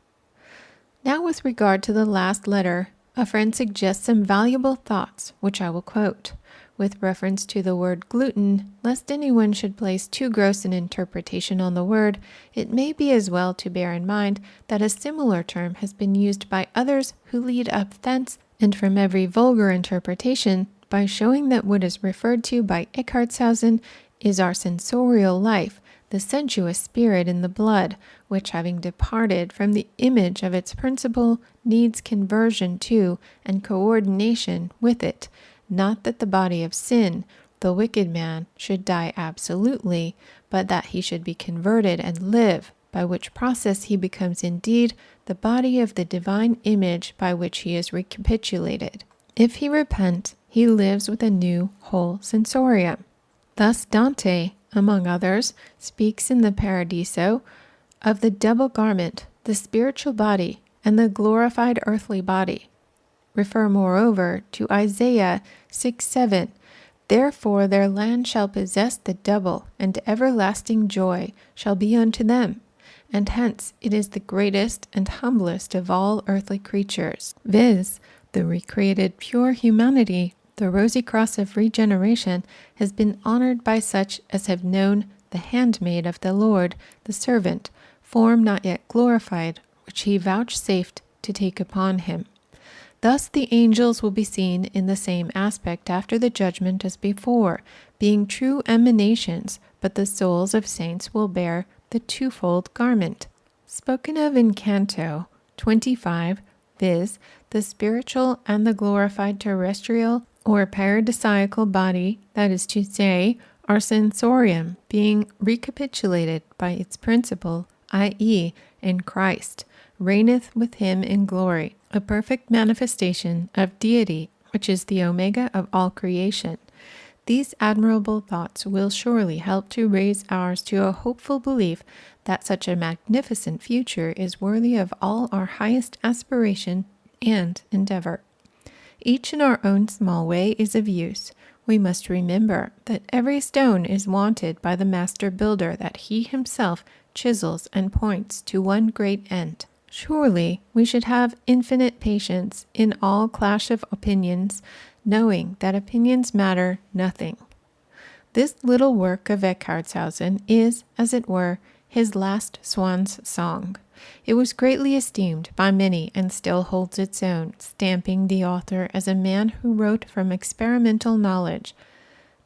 S1: Now with regard to the last letter A friend suggests some valuable thoughts, which I will quote. With reference to the word gluten, lest anyone should place too gross an interpretation on the word, it may be as well to bear in mind that a similar term has been used by others who lead up thence, and from every vulgar interpretation, by showing that what is referred to by Eckhartshausen is our sensorial life, the sensuous spirit in the blood, which having departed from the image of its principle, needs conversion to and coordination with it. Not that the body of sin, the wicked man, should die absolutely, but that he should be converted and live, by which process he becomes indeed the body of the divine image by which he is recapitulated. If he repent, he lives with a new whole sensorium. Thus Dante, among others, speaks in the Paradiso of the double garment, the spiritual body, and the glorified earthly body. Refer moreover to Isaiah 6:7. Therefore their land shall possess the double, and everlasting joy shall be unto them. And hence it is the greatest and humblest of all earthly creatures, viz., the recreated pure humanity. The rosy cross of regeneration has been honored by such as have known the handmaid of the Lord, the servant, form not yet glorified, which he vouchsafed to take upon him. Thus the angels will be seen in the same aspect after the judgment as before, being true emanations, but the souls of saints will bear the twofold garment, spoken of in Canto 25, viz., the spiritual and the glorified terrestrial or paradisiacal body, that is to say, our sensorium, being recapitulated by its principle, i.e., in Christ, reigneth with him in glory, a perfect manifestation of deity, which is the omega of all creation. These admirable thoughts will surely help to raise ours to a hopeful belief that such a magnificent future is worthy of all our highest aspiration and endeavor. Each in our own small way is of use. We must remember that every stone is wanted by the master builder, that he himself chisels and points to one great end. Surely we should have infinite patience in all clash of opinions, knowing that opinions matter nothing. This little work of Eckhartshausen is, as it were, his last swan's song. It was greatly esteemed by many and still holds its own, stamping the author as a man who wrote from experimental knowledge.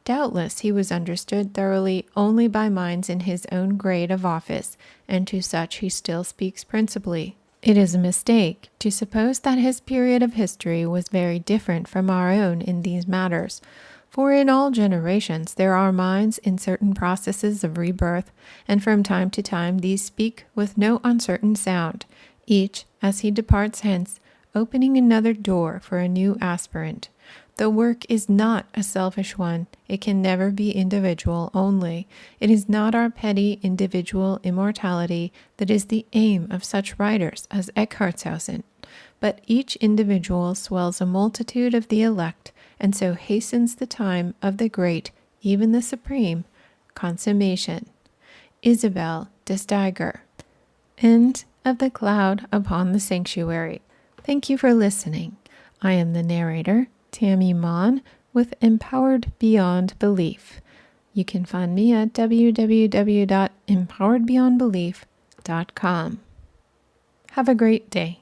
S1: Doubtless he was understood thoroughly only by minds in his own grade of office, and to such he still speaks principally. It is a mistake to suppose that his period of history was very different from our own in these matters, for in all generations there are minds in certain processes of rebirth, and from time to time these speak with no uncertain sound, each, as he departs hence, opening another door for a new aspirant. The work is not a selfish one. It can never be individual only. It is not our petty individual immortality that is the aim of such writers as Eckhartshausen, but each individual swells a multitude of the elect, and so hastens the time of the great, even the supreme, consummation. Isabel De Steiger. End of The Cloud Upon the Sanctuary. Thank you for listening. I am the narrator, Tammie Mohn, with Empowered Beyond Belief. You can find me at www.empoweredbeyondbelief.com. Have a great day.